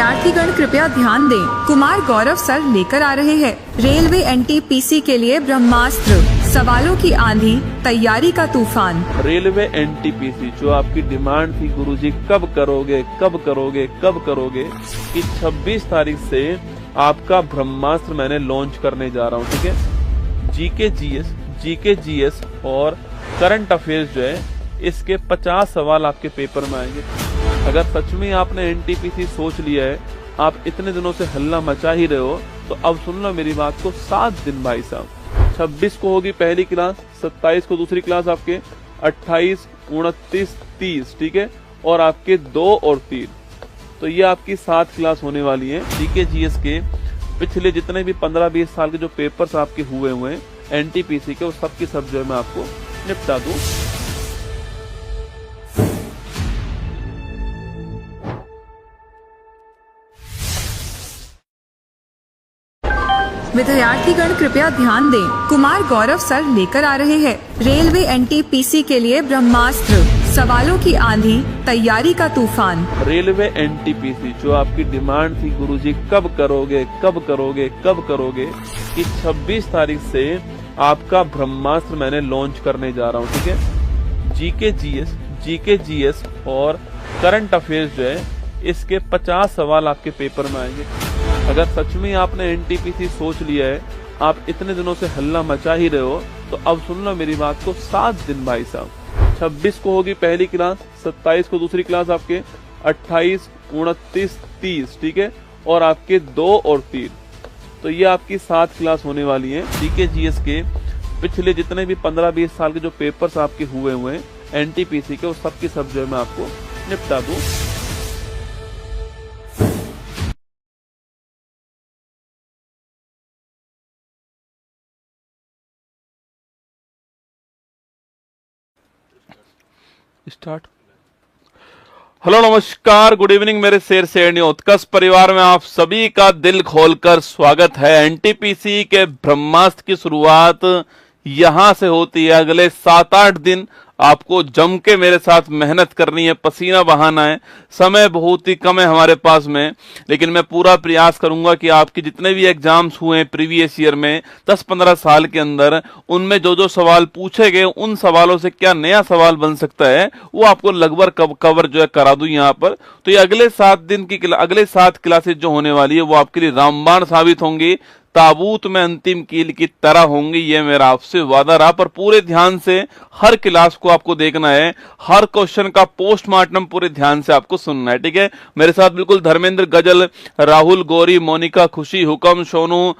विद्यार्थीगण कृपया ध्यान दें। कुमार गौरव सर लेकर आ रहे हैं रेलवे एनटीपीसी के लिए ब्रह्मास्त्र, सवालों की आंधी, तैयारी का तूफान। रेलवे एनटीपीसी जो आपकी डिमांड थी गुरुजी कब करोगे कब करोगे कब करोगे, कि 26 तारीख से आपका ब्रह्मास्त्र मैंने लॉन्च करने जा रहा हूँ। ठीक है, जीके जीएस और करंट अफेयर्स जो है इसके 50 सवाल आपके पेपर में आएंगे। अगर सच में आपने एनटीपीसी सोच लिया है, आप इतने दिनों से हल्ला मचा ही रहे हो, तो अब सुन लो मेरी बात को। 7 दिन भाई साहब, 26 को होगी पहली क्लास, 27 को दूसरी क्लास आपके, 28, 29, 30, ठीक है, और आपके 2 और 3, तो ये आपकी 7 क्लास होने वाली है। जीके जीएस के पिछले जितने भी 15-20 साल के जो पेपर्स आपके हुए हैं एनटीपीसी के, वो सब की सब जो है मैं आपको निपटा दूं। विद्यार्थीगण कृपया ध्यान दें। कुमार गौरव सर लेकर आ रहे हैं रेलवे एनटीपीसी के लिए ब्रह्मास्त्र, सवालों की आंधी, तैयारी का तूफान। रेलवे एनटीपीसी जो आपकी डिमांड थी गुरुजी कब करोगे कब करोगे कब करोगे, कि 26 तारीख से आपका ब्रह्मास्त्र मैंने लॉन्च करने जा रहा हूँ। ठीक है, जीके जीएस और करंट अफेयर्स जो है इसके 50 सवाल आपके पेपर में आएंगे। अगर सच में आपने एनटीपीसी सोच लिया है, आप इतने दिनों से हल्ला मचा ही रहे हो, तो अब सुन लो मेरी बात को। 7 दिन भाई साहब, 26 को होगी पहली क्लास, 27 को दूसरी क्लास आपके, 28, 29, 30, ठीक है, और आपके 2 और 3, तो ये आपकी 7 क्लास होने वाली है। जीके जीएस के पिछले जितने भी 15-20 साल के जो पेपर्स आपके हुए हैं एनटीपीसी के, वो सब की सब जो है मैं आपको निपटा दूं। स्टार्ट। हेलो नमस्कार, गुड इवनिंग मेरे शेर शेरनी उत्कर्ष परिवार में आप सभी का दिल खोलकर स्वागत है। एनटीपीसी के ब्रह्मास्त्र की शुरुआत यहां से होती है। अगले 7-8 दिन आपको जम के मेरे साथ मेहनत करनी है, पसीना बहाना है। समय बहुत ही कम है हमारे पास में, लेकिन मैं पूरा प्रयास करूंगा कि आपके जितने भी एग्जाम्स हुए प्रीवियस ईयर में 10-15 साल के अंदर, उनमें जो जो सवाल पूछे गए, उन सवालों से क्या नया सवाल बन सकता है, वो आपको लगभग कवर जो है करा दूं यहाँ पर। तो ये अगले 7 क्लासेज जो होने वाली है वो आपके लिए रामबाण साबित होंगी, ताबूत में अंतिम कील की तरह होंगी, ये मेरा आपसे वादा रहा। पर पूरे ध्यान से हर क्लास को आपको देखना है, हर क्वेश्चन का पोस्टमार्टम पूरे ध्यान से आपको सुनना है। ठीक है, मेरे साथ बिल्कुल धर्मेंद्र, गजल, राहुल, गौरी, मोनिका, खुशी, हुकम, सोनू,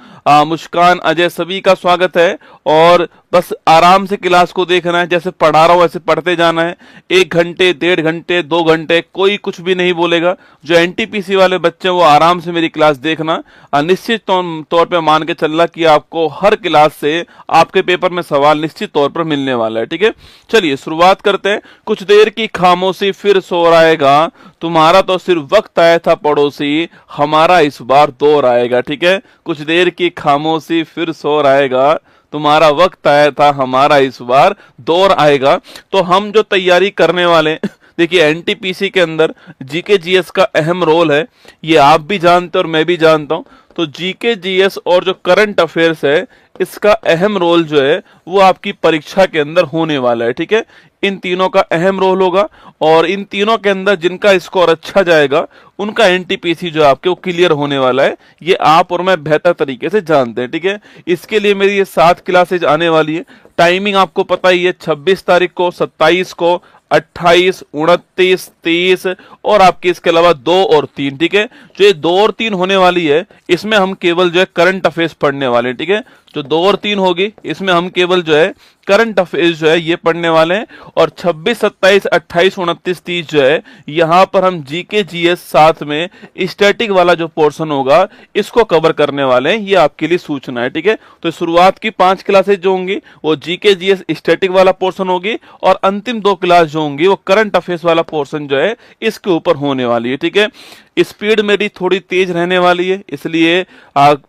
मुस्कान, अजय, सभी का स्वागत है। और बस आराम से क्लास को देखना है, जैसे पढ़ा रहा हूं वैसे पढ़ते जाना है। 1 घंटे, 1.5 घंटे, 2 घंटे कोई कुछ भी नहीं बोलेगा। जो एनटीपीसी वाले बच्चे वो आराम से मेरी क्लास देखना। निश्चित तौर पे मान के चलना कि आपको हर क्लास से आपके पेपर में सवाल निश्चित तौर पर मिलने वाला है। ठीक है, चलिए शुरुआत करते हैं। कुछ देर की खामोशी फिर शोर आएगा, तुम्हारा तो सिर्फ वक्त आया था पड़ोसी, हमारा इस बार दौर आएगा। ठीक है, कुछ देर की खामोशी फिर शोर आएगा, तुम्हारा वक्त आया था, हमारा इस बार दौर आएगा। तो हम जो तैयारी करने वाले देखिए, एनटीपीसी के अंदर जीके जीएस का अहम रोल है, ये आप भी जानते हो और मैं भी जानता हूं। तो जीके जीएस और जो करंट अफेयर्स है, इसका अहम रोल जो है वो आपकी परीक्षा के अंदर होने वाला है। ठीक है, इन तीनों का अहम रोल होगा, और इन तीनों के अंदर जिनका स्कोर अच्छा जाएगा उनका एनटीपीसी जो आपके वो क्लियर होने वाला है। ये आप और मैं बेहतर तरीके से जानते हैं। ठीक है, इसके लिए मेरी ये 7 क्लासेज आने वाली है। टाइमिंग आपको पता ही है, 26 तारीख को, 27 को, 28, 29, 30 और आपके इसके अलावा 2 और 3। ठीक है, जो ये 2 और 3 होने वाली है, इसमें हम केवल जो है करंट अफेयर्स पढ़ने वाले हैं। ठीक है, जो 2 और 3 होगी इसमें हम केवल जो है करंट अफेयर्स जो है ये पढ़ने वाले हैं। और 26, 27, 28, 29, 30 जो है यहाँ पर हम जीके जीएस साथ में स्टैटिक वाला जो पोर्शन होगा इसको कवर करने वाले हैं। ये आपके लिए सूचना है। ठीक है, तो शुरुआत की 5 क्लासेज जो होंगी वो जीके जीएस स्टैटिक वाला पोर्शन होगी, और अंतिम 2 क्लास जो होंगी वो करंट अफेयर्स वाला पोर्शन जो है इसके ऊपर होने वाली है। ठीक है, स्पीड मेरी थोड़ी तेज रहने वाली है, इसलिए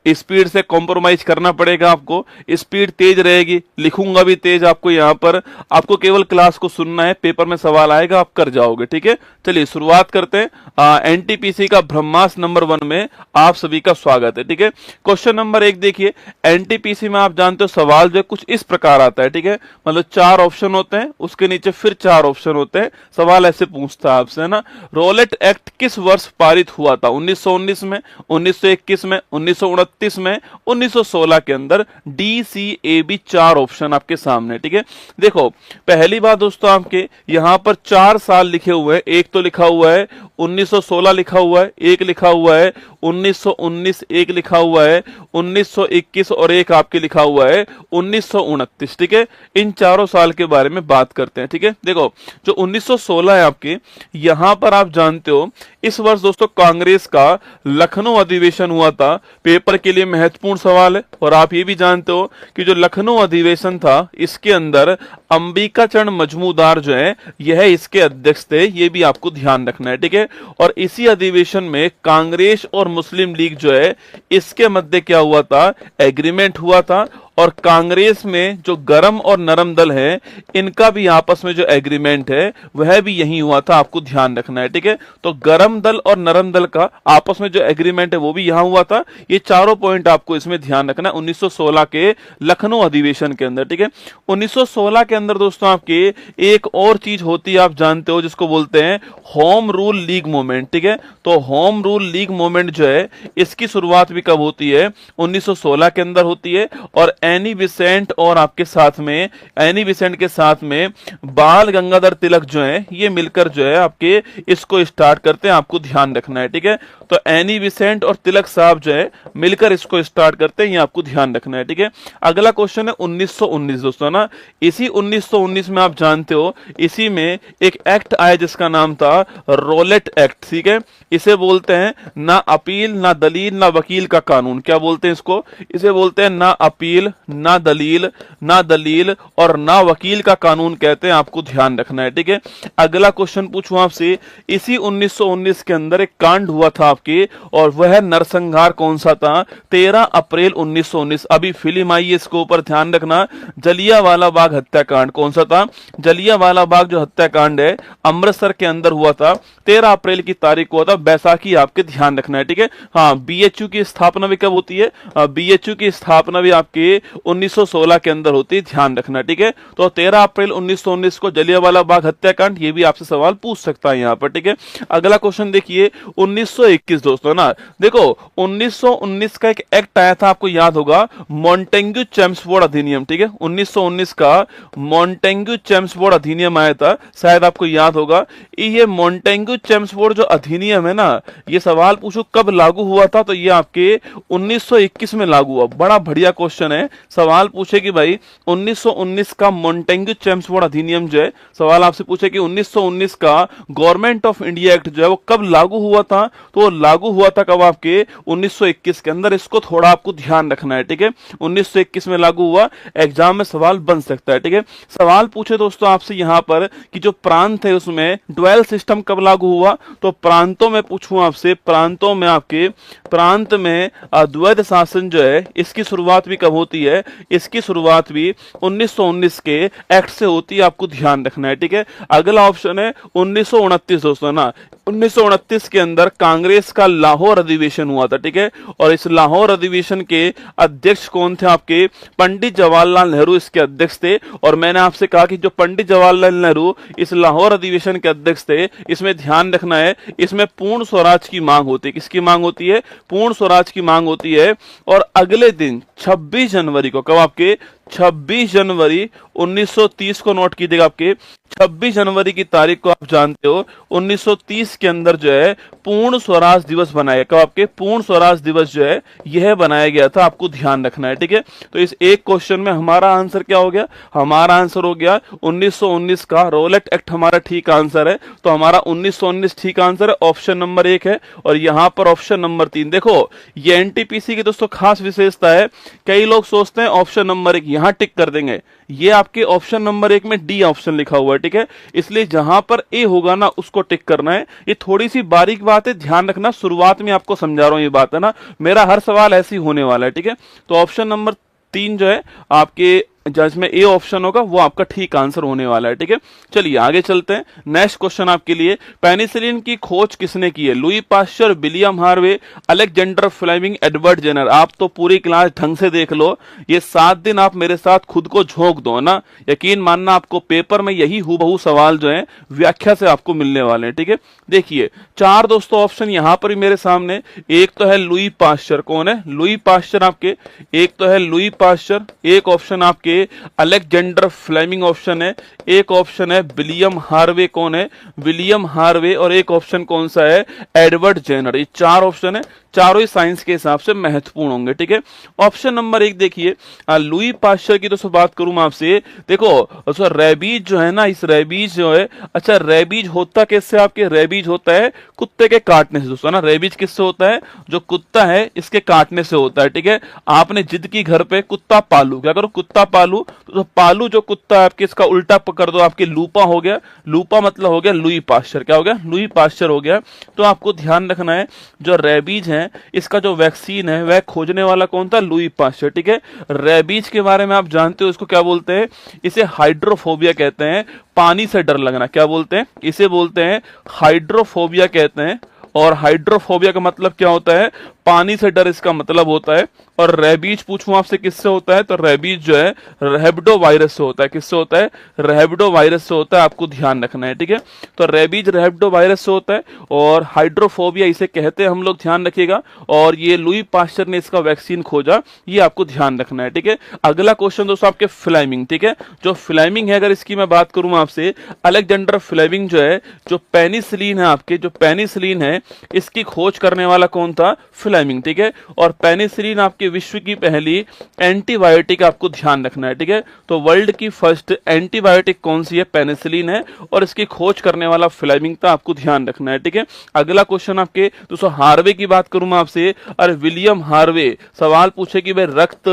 स्पीड से कॉम्प्रोमाइज करना पड़ेगा आपको। स्पीड तेज रहेगी, लिखूंगा भी तेज आपको यहाँ पर। आपको केवल क्लास को सुनना है, पेपर में सवाल आएगा आप कर जाओगे, ठीक है। चलिए शुरुआत करते हैं। एनटीपीसी का ब्रह्मास्त्र नंबर 1 में आप सभी का स्वागत है, ठीक है। क्वेश्चन नंबर 1 देखिए, एनटीपीसी में आप जानते हो सवाल जो है कुछ इस प्रकार आता है, ठीक है। मतलब 4 ऑप्शन होते हैं, उसके नीचे फिर 4 ऑप्शन होते हैं, सवाल ऐसे पूछता है आपसे, है ना। रोलेट एक्ट किस वर्ष पारित हुआ था? 1919 में, 1921 में, 1929 में, 1916 के अंदर। DCAB 4 ऑप्शन आपके सामने, ठीक है। देखो पहली बात दोस्तों, आपके यहां पर 4 साल लिखे हुए हैं। एक तो लिखा हुआ है 1916 लिखा हुआ है, एक लिखा हुआ है 1919, एक लिखा हुआ है 1921 और एक आपके लिखा हुआ है 1929, ठीक है। इन चारों साल के बारे में बात करते हैं, ठीक है। देखो जो 1916 है आपके, यहां पर आप जानते हो इस वर्ष दोस्तों कांग्रेस का लखनऊ अधिवेशन हुआ था। पेपर के लिए महत्वपूर्ण सवाल है। और आप ये भी जानते हो कि जो लखनऊ अधिवेशन था, इसके अंदर अंबिका चरण मजमूदार जो है यह इसके अध्यक्ष थे, ये भी आपको ध्यान रखना है, ठीक है। और इसी अधिवेशन में कांग्रेस और मुस्लिम लीग जो है इसके मध्य क्या हुआ था? एग्रीमेंट हुआ था। और कांग्रेस में जो गरम और नरम दल है, इनका भी आपस में जो एग्रीमेंट है वह भी यही हुआ था, आपको ध्यान रखना है, ठीक है। तो गरम दल और नरम दल का आपस में जो एग्रीमेंट है वो भी यहां हुआ था। ये चारों पॉइंट आपको इसमें ध्यान रखना है 1916 के लखनऊ अधिवेशन के अंदर, ठीक है। 1916 के अंदर दोस्तों आपके एक और चीज होती है, आप जानते हो, जिसको बोलते हैं होम रूल लीग मूवमेंट, ठीक है। तो होम रूल लीग मूवमेंट जो है इसकी शुरुआत भी कब होती है? 1916 के अंदर होती है। और एनी बिसेंट और आपके साथ में एनी बिसेंट के साथ में बाल गंगाधर तिलक जो है ये मिलकर जो है आपके इसको स्टार्ट करते हैं, आपको ध्यान रखना है, ठीक है। तो एनी बिसेंट और तिलक साहब जो है मिलकर इसको स्टार्ट करते हैं, ये आपको ध्यान रखना है, ठीक है। अगला क्वेश्चन है 1919 दोस्तों ना। इसी 1919 में आप जानते हो इसी में एक एक्ट आया जिसका नाम था रोलेट एक्ट, ठीक है। इसे बोलते हैं ना अपील, ना दलील, ना वकील का कानून। क्या बोलते हैं इसको? इसे बोलते हैं ना अपील, ना दलील और ना वकील का कानून कहते हैं, आपको ध्यान रखना है, ठीक है। अगला क्वेश्चन पूछूं आपसे, इसी 1919 के अंदर एक कांड हुआ था आपके, और वह नरसंहार कौन सा था? 13 अप्रैल 1919। अभी फिल्म आई है, इसके ऊपर ध्यान रखना। जलियांवाला बाग हत्याकांड कौन सा था? जलियांवाला बाग जो हत्याकांड है अमृतसर के अंदर हुआ था, 13 अप्रैल की तारीख हुआ था, बैसाखी, आपके ध्यान रखना है, ठीक है। हाँ, BHU की स्थापना भी कब होती है? BHU की स्थापना भी आपके 1916 के अंदर होती है, ध्यान रखना, ठीक है। तो 13 अप्रैल 1919 को जलियांवाला बाग हत्याकांड, ये भी आपसे सवाल पूछ सकता है यहाँ पर, ठीक है। अगला क्वेश्चन देखिए 1921 दोस्तों ना। देखो 1919 का एक एक्ट आया था, आपको याद होगा, मॉन्टेग्यू चेम्सफोर्ड अधिनियम, ठीक है। 1919 का मॉन्टेग्यू चेम्सफोर्ड अधिनियम आया था, शायद आपको याद होगा। ये मॉन्टेग्यू चेम्सफोर्ड जो अधिनियम है ना, ये सवाल पूछो कब लागू हुआ था? तो ये आपके 1921 में लागू हुआ। बड़ा बढ़िया क्वेश्चन है। सवाल पूछे कि भाई 1919 का मॉन्टेग्यू चेम्सफोर्ड अधिनियम जो है, सवाल आपसे पूछे कि 1919 का गवर्नमेंट ऑफ इंडिया एक्ट जो है वो कब लागू हुआ था? तो वो लागू हुआ था कब? आपके 1921 के अंदर। इसको थोड़ा आपको ध्यान रखना है, ठीक है। 1921 में लागू हुआ, एग्जाम में सवाल बन सकता है, ठीक है। सवाल पूछे दोस्तों आपसे यहां पर कि जो प्रांत है उसमें ड्वेल सिस्टम कब लागू हुआ? तो प्रांतों में पूछूं आपसे, प्रांतों में आपके प्रांत में द्वैध शासन जो है इसकी शुरुआत भी कब होती है? इसकी शुरुआत भी 1919 के एक्ट से होती है, आपको ध्यान रखना है, ठीक है। अगला ऑप्शन है 1929 दोस्तों ना। 1929 के अंदर कांग्रेस का लाहौर अधिवेशन हुआ था, ठीक है। और इस लाहौर अधिवेशन के अध्यक्ष कौन थे? आपके पंडित जवाहरलाल नेहरू इसके अध्यक्ष थे। और मैंने आपसे कहा कि जो पंडित जवाहरलाल नेहरू इस लाहौर अधिवेशन के अध्यक्ष थे, इसमें ध्यान रखना है, इसमें पूर्ण स्वराज की मांग होती है। किसकी मांग होती है? पूर्ण स्वराज की मांग होती है। और अगले दिन 26 जनवरी को, कब? आपके 26 जनवरी 1930 को नोट कीजिएगा। आपके 26 जनवरी की तारीख को आप जानते हो 1930 के अंदर जो है पूर्ण स्वराज दिवस बनाया। कब? आपके पूर्ण स्वराज दिवस जो है यह बनाया गया था, आपको ध्यान रखना है, ठीक है। तो इस एक क्वेश्चन में हमारा आंसर क्या हो गया? हमारा आंसर हो गया 1919 का रोलेट एक्ट, हमारा ठीक आंसर है। तो हमारा 1919 ठीक आंसर है, ऑप्शन नंबर 1 है। और यहां पर ऑप्शन नंबर 3, देखो ये एनटीपीसी की दोस्तों खास विशेषता है। कई लोग सोचते हैं ऑप्शन नंबर 1 यहां टिक कर देंगे। ये आपके ऑप्शन नंबर 1 में डी ऑप्शन लिखा हुआ है, ठीक है, इसलिए जहां पर ए होगा ना उसको टिक करना है। ये थोड़ी सी बारीक बात है, ध्यान रखना, शुरुआत में आपको समझा रहा हूं ये बात है ना, मेरा हर सवाल ऐसे ही होने वाला है, ठीक है। तो ऑप्शन नंबर 3 जो है आपके जज में ए ऑप्शन होगा, वो आपका ठीक आंसर होने वाला है, ठीक है। चलिए आगे चलते हैं। नेक्स्ट क्वेश्चन आपके लिए, पेनिसिलिन की खोज किसने की है? Louis Pasteur, William Harvey, Alexander Fleming, Edward Jenner. आप तो पूरी क्लास ढंग से देख लो, ये 7 दिन आप मेरे साथ खुद को झोंक दो ना, यकीन मानना आपको पेपर में यही हूबहू सवाल जो है व्याख्या से आपको मिलने वाले हैं, ठीक है। देखिए 4 दोस्तों ऑप्शन यहां पर भी मेरे सामने, एक तो है लुई पाश्चर, कौन है? लुई पाश्चर आपके, एक तो है लुई पाश्चर, एक ऑप्शन आपके अलेक्जेंडर फ्लेमिंग ऑप्शन है, एक ऑप्शन है विलियम हार्वे, कौन है? विलियम हार्वे, और एक ऑप्शन कौन सा है? Edward Jenner. ये 4 ऑप्शन है, चारों ही साइंस के हिसाब से महत्वपूर्ण होंगे, ठीक है। ऑप्शन नंबर 1 देखिए, लुई पाश्चर की तो बात करूं मैं आपसे, देखो सर रेबीज जो है ना, इस रेबीज जो है, अच्छा रेबीज होता किससे? आपके रेबीज होता है कुत्ते के काटने से दोस्तों ना। रेबीज किससे होता है? जो कुत्ता है इसके काटने से होता है, ठीक है। आपने जिद की घर पे कुत्ता पालू, क्या करो? कुत्ता पालू, तो पालू जो कुत्ता है आपके, इसका उल्टा पकड़ दो, आपके लूपा हो गया। लूपा मतलब हो गया लुई पाश्चर, क्या हो गया? लुई पाश्चर हो गया। तो आपको ध्यान रखना है, जो रेबीज है इसका जो वैक्सीन है वह खोजने वाला कौन था? लुई पाश्चर, ठीक है। रेबीज के बारे में आप जानते हो, इसको क्या बोलते हैं? इसे हाइड्रोफोबिया कहते हैं, पानी से डर लगना। क्या बोलते हैं? इसे बोलते हैं हाइड्रोफोबिया कहते हैं। और हाइड्रोफोबिया का मतलब क्या होता है? पानी से डर इसका मतलब होता है। और रेबीज पूछूं आपसे किससे होता है, तो रेबीज जो है रैबिडो वायरस से होता है। किससे होता है? रैबिडो वायरस से होता है, आपको ध्यान रखना है, ठीक है। तो रेबीज रैबिडो वायरस से होता है, और हाइड्रोफोबिया इसे कहते हैं हम लोग, ध्यान रखिएगा। और ये लुई पाश्चर ने इसका वैक्सीन खोजा, ये आपको ध्यान रखना है, ठीक है। अगला क्वेश्चन दोस्तों आपके फ्लेमिंग, ठीक है। जो फ्लेमिंग है, अगर इसकी मैं बात करूं आपसे, अलेक्जेंडर फ्लेमिंग जो है, जो पेनिसिलिन है आपके, जो पेनिसिलिन है इसकी खोज करने वाला कौन था? फ्लेमिंग, ठीक है। और पेनिसिलिन आपके विश्व की पहली एंटीबायोटिक, आपको ध्यान रखना है, ठीक है। तो वर्ल्ड की फर्स्ट एंटीबायोटिक कौन सी है? पेनिसिलिन है, और इसकी खोज करने वाला फ्लेमिंग था, आपको ध्यान रखना है, ठीक है। अगला क्वेश्चन आपके दोस्तों हार्वे की बात करूं मैं आपसे, अरे विलियम हार्वे सवाल पूछे कि भाई रक्त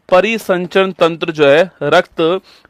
परिसंचरण तंत्र जो है, रक्त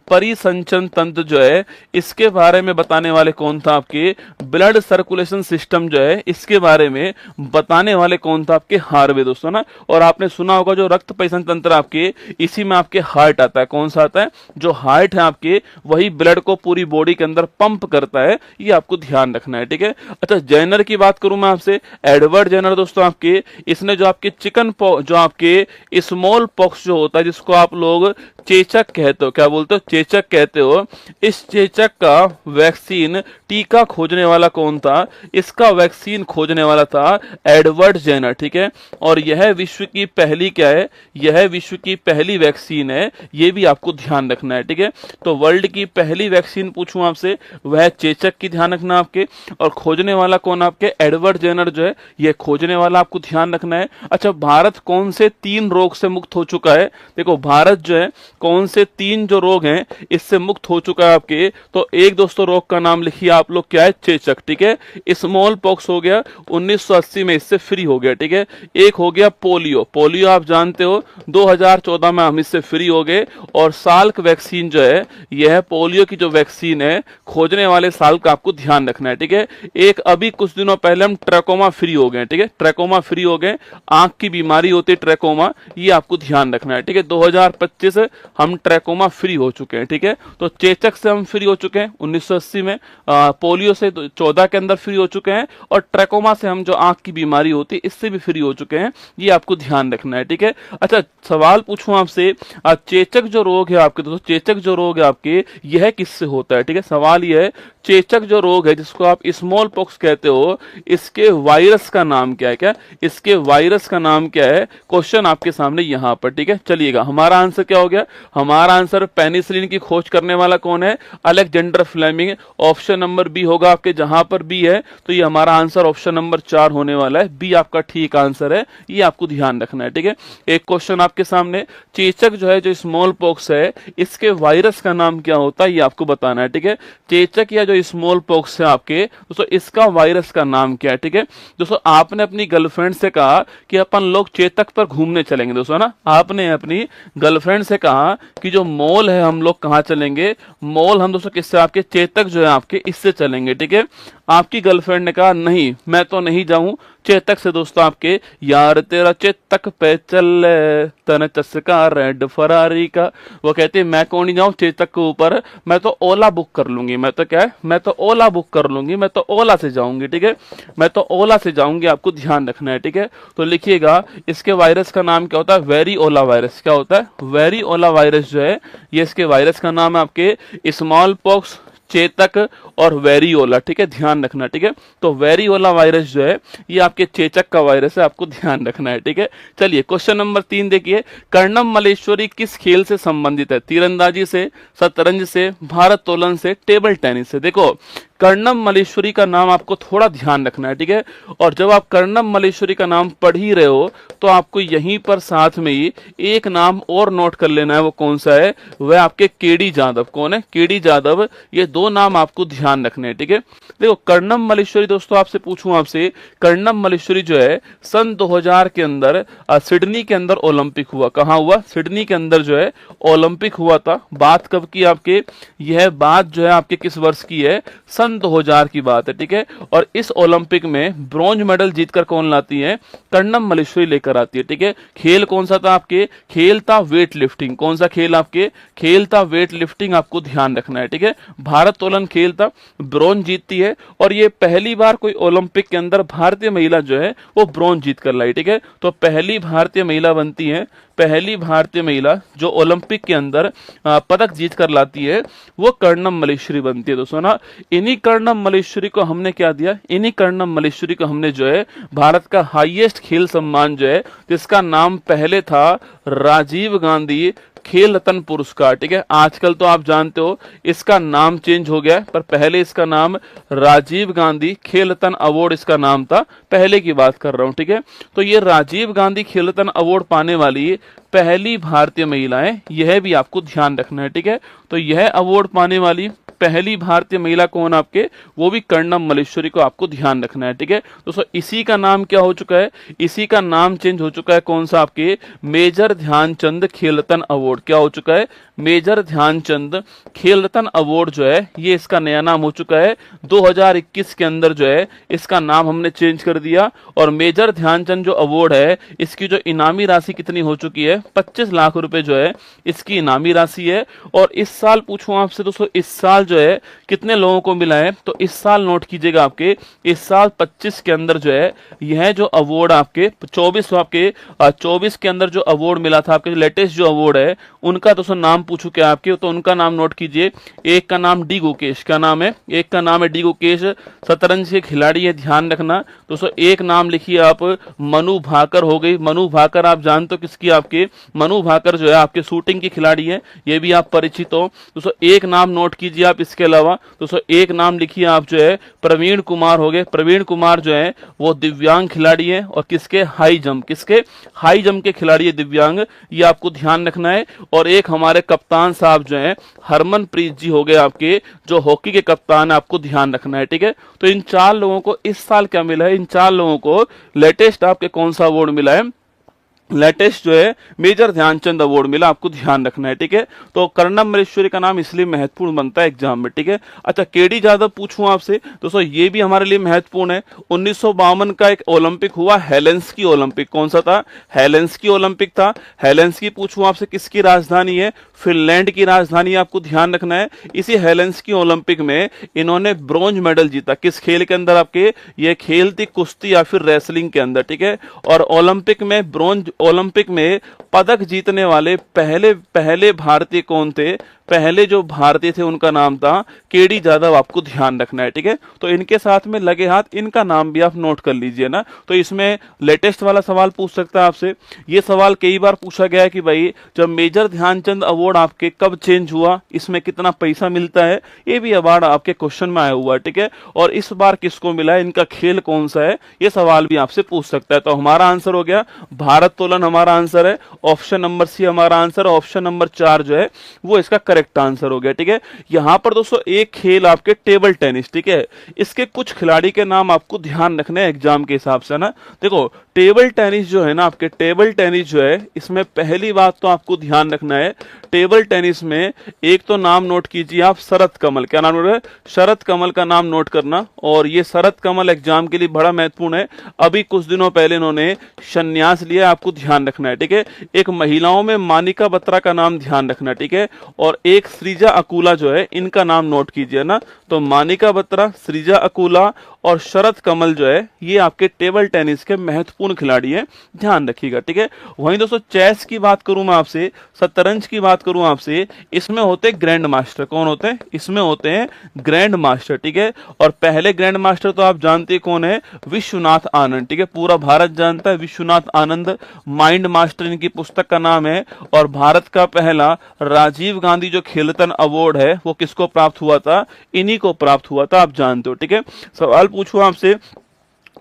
परिसंचरण तंत्र जो है, इसके बारे में बताने वाले कौन था? आपके ब्लड सर्कुलेशन सिस्टम जो है, इसके बारे में बताने वाले कौन था? आपके हार्वे दोस्तों ना। और आपने सुना होगा जो रक्त परिसंचरण तंत्र आपके, इसी में आपके हार्ट आता है। कौन सा आता है? जो हार्ट है आपके, वही ब्लड को पूरी बॉडी के अंदर पंप करता है, ये आपको ध्यान रखना है, ठीक है। अच्छा जेनर की बात करूं मैं आपसे, एडवर्ड जेनर दोस्तों आपके, इसने जो आपके चिकन जो आपके स्मॉल पॉक्स जो होता है, जिसको आप लोग चेचक कहते हो, क्या बोलते हो? चेचक कहते हो। इस चेचक का वैक्सीन टीका खोजने वाला कौन था? इसका वैक्सीन खोजने वाला था एडवर्ड जेनर, ठीक है। और यह विश्व की पहली क्या है? यह विश्व की पहली वैक्सीन है, यह भी आपको ध्यान रखना है, ठीक है। तो वर्ल्ड की पहली वैक्सीन पूछूं आपसे, वह चेचक की, ध्यान रखना आपके। और खोजने वाला कौन? आपके एडवर्ड जेनर जो है, यह खोजने वाला आपको ध्यान रखना है। अच्छा भारत कौन से 3 रोग से मुक्त हो चुका है? देखो भारत जो है कौन से 3 जो रोग हैं इससे मुक्त हो चुका है आपके। तो एक दोस्तों रोग का नाम लिखिए आप लोग, क्या है? चेचक, ठीक है। स्मॉल पॉक्स हो गया, 1980 में इससे फ्री हो गया, ठीक है। एक हो गया पोलियो, पोलियो आप जानते हो 2014 में हम इससे फ्री हो गए। और साल्क वैक्सीन जो है, यह पोलियो की जो वैक्सीन है, खोजने वाले साल का आपको ध्यान रखना है, ठीक है। एक अभी कुछ दिनों पहले हम ट्रैकोमा फ्री हो गए, ठीक है। ट्रैकोमा फ्री हो गए, आंख की बीमारी होती है ट्रैकोमा, ये आपको ध्यान रखना है, ठीक है। 2025 हम ट्रैकोमा फ्री हो चुके हैं, ठीक है। तो चेचक से हम फ्री हो चुके हैं 1980 में, पोलियो से 14 के अंदर फ्री हो चुके हैं, और ट्रैकोमा से हम जो आंख की बीमारी होती है इससे भी फ्री हो चुके हैं, ये आपको ध्यान रखना है, ठीक है। अच्छा सवाल पूछूं आपसे, चेचक जो रोग है आपके दोस्तों, चेचक जो रोग है आपके, यह किससे होता है? ठीक है, सवाल यह है चेचक जो रोग है जिसको आप स्मॉल पॉक्स कहते हो, इसके वायरस का नाम क्या है? क्या इसके वायरस का नाम क्या है? क्वेश्चन आपके सामने यहां पर, ठीक है। चलिएगा हमारा आंसर क्या हो गया? हमारा आंसर पेनिसिलिन की खोज करने वाला कौन है? Alexander Fleming. Option number B होगा आपके, जहां पर बी है तो ये हमारा आंसर ऑप्शन नंबर 4 होने वाला है। बी आपका ठीक आंसर है, ये आपको ध्यान रखना है, ठीक है। एक क्वेश्चन आपके सामने, चेचक जो है, जो स्मॉल पॉक्स है, इसके वायरस का नाम क्या होता है ये आपको बताना है, ठीक है। चेचक या जो जो स्मॉल पॉक्स है आपके दोस्तों, इसका वायरस का नाम क्या है? ठीक है दोस्तों, आपने अपनी गर्लफ्रेंड से कहा कि अपन लोग चेतक पर घूमने चलेंगे दोस्तों ना, आपने अपनी गर्लफ्रेंड से कहा कि जो मॉल है हम लोग कहाँ चलेंगे, मॉल हम दोस्तों किससे, आपके चेतक जो है आपके इससे चलेंगे। ठीक है, आपकी गर्लफ्रेंड ने कहा नहीं मैं तो नहीं जाऊं चेतक से दोस्तों आपके, यार तेरा चेतक पे चल तन चस्का रेड फरारी का, वो कहती है मैं कौन नहीं जाऊं चेतक के ऊपर, मैं तो ओला बुक कर लूंगी, मैं तो क्या है, मैं तो ओला बुक कर लूंगी, मैं तो ओला से जाऊंगी। ठीक है, मैं तो ओला से जाऊंगी, आपको ध्यान रखना है। ठीक है, तो लिखिएगा इसके वायरस का नाम क्या होता है, वेरी ओला वायरस। क्या होता है, वेरी ओला वायरस जो है ये इसके वायरस का नाम है आपके स्मॉल पॉक्स, चेतक और वेरियोला। ठीक है, ध्यान रखना। ठीक है, तो वेरियोला वायरस जो है ये आपके चेचक का वायरस है, आपको ध्यान रखना है। ठीक है, चलिए क्वेश्चन नंबर 3 देखिए, कर्णम मल्लेश्वरी किस खेल से संबंधित है? तीरंदाजी से, शतरंज से, भारोत्तोलन से, टेबल टेनिस से। देखो कर्णम मल्लेश्वरी का नाम आपको थोड़ा ध्यान रखना है। ठीक है, और जब आप कर्णम मल्लेश्वरी का नाम पढ़ ही रहे हो तो आपको यहीं पर साथ में ही एक नाम और नोट कर लेना है। वो कौन सा है? वह आपके केडी जादव। कौन है? केडी जादव। ये दो नाम आपको ध्यान रखने हैं। ठीक है, देखो कर्णम मल्लेश्वरी दोस्तों, आपसे पूछूं आपसे, कर्णम मल्लेश्वरी जो है सन 2000 के अंदर सिडनी के अंदर ओलंपिक हुआ। कहाँ हुआ? सिडनी के अंदर जो है ओलंपिक हुआ था। बात कब की आपके, यह बात जो है आपके किस वर्ष की है? सन 2000 की बात है। ठीक है, और इस ओलंपिक में ब्रॉन्ज मेडल जीतकर कौन लाती है? कर्णम मल्लेश्वरी लेकर आती है। ठीक है, खेल कौन सा था आपके? खेल था वेट लिफ्टिंग। कौन सा खेल आपके? खेल था वेट लिफ्टिंग, आपको ध्यान रखना है। ठीक है, भारोत्तोलन खेल था, ब्रॉन्ज जीतती है और ये पहली बार कोई ओलंपिक के अंदर भारतीय महिला जो है वो ब्रॉन्ज जीत कर लाई। ठीक है, तो पहली भारतीय महिला बनती है, पहली भारतीय महिला जो ओलंपिक के अंदर पदक जीत कर लाती है वो कर्णम मल्लेश्वरी बनती है दोस्तों ना। इन्हीं कर्णम मल्लेश्वरी को हमने क्या दिया? इन्हीं कर्णम मल्लेश्वरी को हमने जो है भारत का हाईएस्ट खेल सम्मान जो है, जिसका नाम पहले था राजीव गांधी खेल रत्न पुरस्कार। ठीक है, आजकल तो आप जानते हो इसका नाम चेंज हो गया, पर पहले इसका नाम राजीव गांधी खेल रत्न अवार्ड इसका नाम था, पहले की बात कर रहा हूं। ठीक है, तो ये राजीव गांधी खेल रत्न अवार्ड पाने वाली पहली भारतीय महिला है, यह भी आपको ध्यान रखना है। ठीक है, तो यह अवार्ड पाने वाली पहली भारतीय महिला कौन आपके? वो भी कर्णम मल्लेश्वरी को आपको ध्यान रखना है। ठीक है दोस्तों, इसी का नाम क्या हो चुका है? इसी का नाम चेंज हो चुका है। कौन सा? आपके मेजर ध्यानचंद खेल रत्न अवार्ड। क्या हो चुका है? मेजर ध्यानचंद खेल रत्न अवार्ड जो है ये इसका नया नाम हो चुका है। 2021 के अंदर जो है इसका नाम हमने चेंज कर दिया और मेजर ध्यानचंद जो अवार्ड है इसकी जो इनामी राशि कितनी हो चुकी है? 25 लाख रुपए जो है इसकी इनामी राशि है। और इस साल पूछूं आपसे दोस्तों, इस साल जो है कितने लोगों को मिला है? तो इस साल नोट कीजिएगा, आपके इस साल 25 के अंदर जो है यह जो अवार्ड आपके 24 के अंदर जो अवार्ड मिला था, आपके लेटेस्ट जो अवार्ड है उनका दोस्तों नाम पूछू क्या आपके? तो उनका नाम नोट कीजिए। एक का नाम डी गुकेश। क्या नाम है? एक का नाम है डी गुकेश, शतरंज के खिलाड़ी है, ध्यान रखना दोस्तों। एक नाम लिखिए आप मनु भाकर हो गई। मनु भाकर आप जानते हो किसकी? आपके मनु भाकर जो है आपके शूटिंग की खिलाड़ी है, ये भी आप परिचित हो दोस्तों। एक नाम नोट कीजिए आप। इसके अलावा दोस्तों एक नाम लिखिए आप जो है प्रवीण कुमार हो गए। प्रवीण कुमार जो है वो दिव्यांग खिलाड़ी है और किसके? High jump. किसके? हाई जंप के खिलाड़ी है, दिव्यांग, ये आपको ध्यान रखना है। और एक हमारे कप्तान साहब जो है हरमनप्रीत जी हो गए आपके, जो हॉकी के कप्तान है, आपको ध्यान रखना है। ठीक है, तो इन 4 लोगों को इस साल क्या मिला है? इन 4 लोगों को लेटेस्ट आपके कौन सा अवार्ड मिला है? लेटेस्ट जो है मेजर ध्यानचंद अवार्ड मिला, आपको ध्यान रखना है। ठीक है, तो कर्णम मल्लेश्वरी का नाम इसलिए महत्वपूर्ण बनता है एग्जाम में। ठीक है, अच्छा केडी जादव पूछूं आपसे दोस्तों, ये भी हमारे लिए महत्वपूर्ण है। 1952 का एक ओलंपिक हुआ, हेलेंस्की ओलंपिक। कौन सा था? हेलेंस्की ओलंपिक था। हेलेंस्की पूछूं आपसे किसकी राजधानी है? फिनलैंड की राजधानी, आपको ध्यान रखना है। इसी हेलेंस्की ओलंपिक में इन्होंने ब्रॉन्ज मेडल जीता। किस खेल के अंदर? आपके ये खेल थी कुश्ती या फिर रेसलिंग के अंदर। ठीक है, और ओलंपिक में ब्रॉन्ज ओलंपिक में पदक जीतने वाले पहले भारतीय कौन थे? पहले जो भारतीय थे उनका नाम था केडी जादव, आपको ध्यान रखना है। ठीक है, तो इनके साथ में लगे हाथ इनका नाम भी आप नोट कर लीजिए ना। तो इसमें लेटेस्ट वाला सवाल पूछ सकता है आपसे। ये सवाल कई बार पूछा गया है कि भाई जब मेजर ध्यानचंद अवार्ड आपके कब चेंज हुआ, इसमें कितना पैसा मिलता है, ये भी अवार्ड आपके क्वेश्चन में आया हुआ है। ठीक है, और इस बार किसको मिला है, इनका खेल कौन सा है, ये सवाल भी आपसे पूछ सकता है। तो हमारा आंसर हो गया भारत सोलन हमारा आंसर है, ऑप्शन नंबर सी हमारा आंसर, ऑप्शन नंबर 4 जो है वो इसका करेक्ट आंसर हो गया। ठीक है, यहां पर दोस्तों एक खेल आपके टेबल टेनिस, ठीक है, इसके कुछ खिलाड़ी के नाम आपको ध्यान रखने हैं एग्जाम के हिसाब से ना। देखो टेबल टेनिस जो है ना, आपके टेबल टेनिस जो है, इसमें पहली बात तो आपको ध्यान रखना है, टेबल टेनिस में एक तो नाम नोट कीजिए आप, शरद कमल। क्या नाम नोट है? शरद कमल का नाम नोट करना। और ये शरद कमल एग्जाम के लिए बड़ा महत्वपूर्ण है, अभी कुछ दिनों पहले इन्होंने संन्यास लिया, आपको ध्यान रखना है। ठीक है, एक महिलाओं में मानिका बत्रा का नाम ध्यान रखना, ठीक है, और एक श्रीजा अकूला जो है, इनका नाम नोट कीजिए ना। तो मानिका बत्रा, श्रीजा अकूला और शरद कमल जो है, ये आपके टेबल टेनिस के महत्वपूर्ण खिलाड़ी हैं, ध्यान रखिएगा। ठीक है, वहीं दोस्तों चेस की बात करूं मैं आपसे, शतरंज की बात करूं आपसे, इसमें होते ग्रैंड मास्टर। कौन होते हैं? इसमें होते हैं ग्रैंड मास्टर। ठीक है, और पहले ग्रैंड मास्टर तो आप जानते हैं कौन है? विश्वनाथ आनंद। ठीक है, पूरा भारत जानता है विश्वनाथ आनंद, माइंड मास्टर इनकी पुस्तक का नाम है। और भारत का पहला राजीव गांधी जो खेलरत्न अवार्ड है वो किसको प्राप्त हुआ था? इन्हीं को प्राप्त हुआ था, आप जानते हो। ठीक है, सवाल पूछूं आपसे,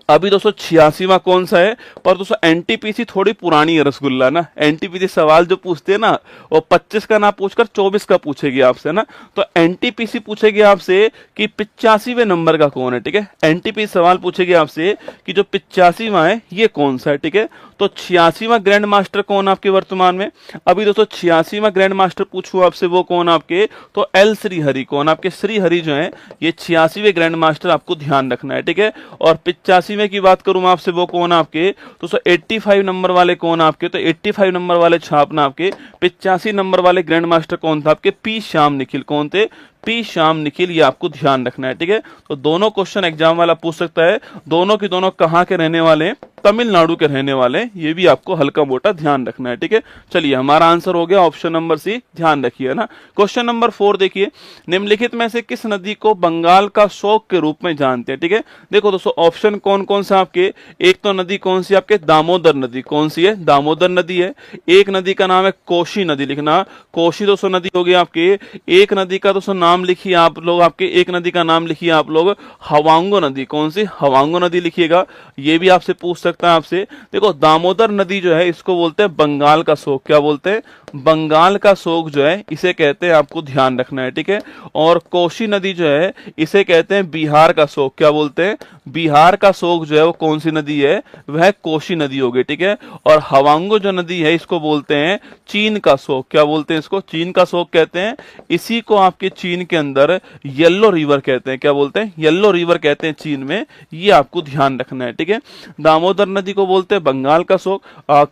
अभी 286वां कौन सा है? पर दोस्तों एनटीपीसी थोड़ी पुरानी है रसगुल्ला ना, एनटीपीसी सवाल जो पूछते हैं ना वो 25 का ना पूछकर 24 का पूछेगी आपसे ना। तो एनटीपीसी पूछेगी आपसे कि 85वें नंबर का कौन है। ठीक है, एनटीपीसी सवाल पूछेगी आपसे कि जो 85वां है ये कौन सा है। ठीक है, तो 86वां ग्रैंड मास्टर कौन आपके वर्तमान में? अभी दोस्तों 86वां ग्रैंड मास्टर पूछूं आपसे, वो कौन आपके? तो एल श्रीहरि। कौन आपके? श्रीहरि जो है, ये 86वें ग्रैंड मास्टर, आपको ध्यान रखना है। ठीक है, और 85वें की बात करूं आपसे, वो कौन आपके? तो 85 नंबर वाले कौन आपके? तो 85 नंबर वाले छापना आपके। 85 नंबर वाले ग्रैंड मास्टर कौन था आपके? पी श्याम निखिल। कौन थे? पी श्याम निखिल, ये आपको ध्यान रखना है। ठीक है, तो दोनों क्वेश्चन एग्जाम वाला पूछ सकता है, दोनों की दोनों कहां के रहने वाले हैं? तमिलनाडु के रहने वाले, ये भी आपको हल्का मोटा ध्यान रखना है। ठीक है, चलिए हमारा आंसर हो गया ऑप्शन नंबर सी, ध्यान रखिए ना। क्वेश्चन नंबर 4 देखिए, निम्नलिखित में से किस नदी को बंगाल का शोक के रूप में जानते हैं? ठीक है, देखो दोस्तों ऑप्शन कौन कौन से आपके, एक तो नदी कौन सी आपके? दामोदर नदी। कौन सी है? दामोदर नदी है। एक नदी का नाम है कोशी नदी, लिखना कोशी दोस्तों नदी होगी आपके। एक नदी का दोस्तों नाम लिखिए आप लोग, आपके एक नदी का नाम लिखिए आप लोग, हवांगो नदी। कौन सी? हवांगो नदी लिखिएगा, ये भी आपसे पूछ सकता है आपसे। देखो दामोदर नदी जो है इसको बोलते हैं बंगाल का शोक। क्या बोलते हैं? बंगाल का शोक जो है इसे कहते हैं, आपको ध्यान रखना है। ठीक है, और कोशी नदी जो है इसे कहते हैं बिहार का शोक। क्या बोलते हैं? बिहार का शोक जो है वो कौन सी नदी है? वह कोशी नदी होगी। ठीक है, और हवांगो जो नदी है इसको बोलते हैं चीन का शोक। क्या बोलते हैं इसको? चीन का शोक कहते हैं। इसी को आपके चीन के अंदर येलो रिवर कहते हैं। क्या बोलते हैं? येलो रिवर कहते हैं चीन में, ये आपको ध्यान रखना है। ठीक है, दामोदर नदी को बोलते हैं बंगाल का शोक,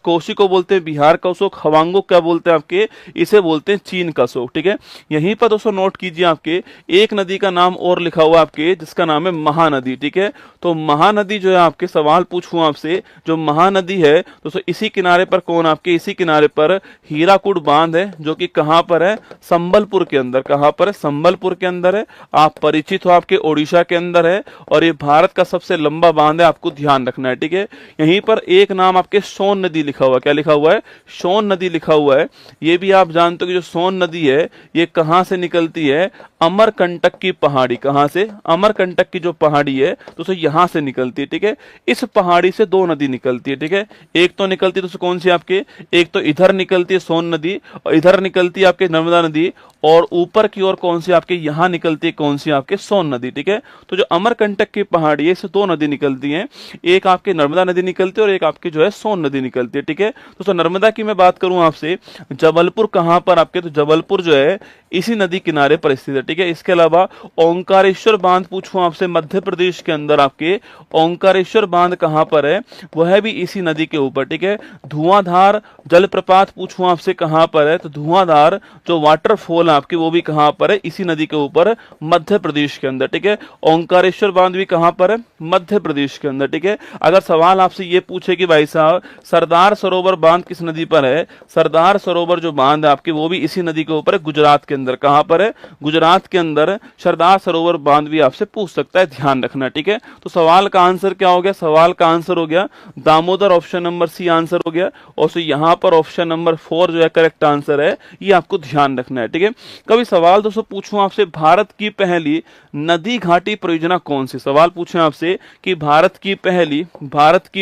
कोशी को बोलते हैं बिहार का शोक, हवांगो क्या बोलते हैं आपके? इसे बोलते हैं चीन का शोक। ठीक है, यहीं पर दोस्तों नोट कीजिए, आपके एक नदी का नाम और लिखा हुआ आपके, जिसका नाम है महानदी। ठीक है, तो महानदी जो है आपके, सवाल पूछूं आपसे, जो महानदी है दोस्तों इसी किनारे पर कौन आपके? इसी किनारे पर हीराकुड बांध है, जो कि कहां पर है? संबलपुर के अंदर। कहां पर है? संबलपुर के अंदर है। आप परिचित हो, आपके ओडिशा के अंदर है, और ये भारत का सबसे लंबा बांध है, आपको ध्यान रखना है। ठीक है, यहीं पर एक नाम आपके सोन नदी लिखा हुआ है। क्या लिखा हुआ है? सोन नदी लिखा हुआ है। ये भी आप जानते हो कि जो सोन नदी है ये कहां से निकलती है? अमरकंटक की पहाड़ी। कहां से? अमरकंटक की जो पहाड़ी है दोस्तों यहां से निकलती है। ठीक है, इस पहाड़ी से दो नदी निकलती है। ठीक है, एक तो निकलती है दोस्तों कौन सी आपके? एक तो इधर निकलती है सोन नदी, और इधर निकलती है आपके नर्मदा नदी, और ऊपर की ओर कौन सी आपके? यहां निकलती है कौन सी आपके? सोन नदी। ठीक है, तो जो अमरकंटक की पहाड़ी है इससे दो नदी निकलती हैं, एक आपके नर्मदा नदी निकलती है और एक आपकी जो है सोन नदी निकलती है। ठीक है, दोस्तों नर्मदा की मैं बात करूं आपसे, जबलपुर कहां पर आपके? तो जबलपुर जो है इसी नदी किनारे पर स्थित है। ठीक है, इसके अलावा ओंकारेश्वर बांध पूछूं आपसे, मध्य प्रदेश के अंदर आपके ओंकारेश्वर बांध कहां पर है? वह भी इसी नदी के ऊपर। ठीक है, धुआंधार जलप्रपात पूछूं आपसे कहां पर है? तो धुआंधार जो वाटरफॉल आपकी वो भी कहां पर है? इसी नदी के ऊपर, मध्य प्रदेश के अंदर। ठीक है, ओंकारेश्वर बांध भी कहां पर है? मध्य प्रदेश के अंदर। ठीक है, अगर सवाल आपसे ये पूछे कि भाई साहब सरदार सरोवर बांध किस नदी पर है? सरदार सरोवर जो बांध है आपके वो भी इसी नदी के ऊपर है, गुजरात के अंदर। कहां पर है? गुजरात के अंदर सरदार सरोवर बांध भी आपसे पूछ सकता है, ध्यान रखना। ठीक है, तो सवाल का आंसर क्या हो गया? सवाल का आंसर हो गया Damodar, option number C answer हो गया। और तो यहां पर ऑप्शन नंबर 4 जो है करेक्ट आंसर है, ये आपको ध्यान रखना है। ठीक है, कभी सवाल दोस्तों पूछा पूछूं आपसे, भारत की पहली नदी घाटी परियोजना कौन सी? सवाल पूछे आपसे कि भारत की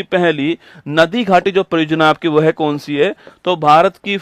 पहली नदी घाटी जो परियोजना आपकी वह कौन सी है? तो भारत की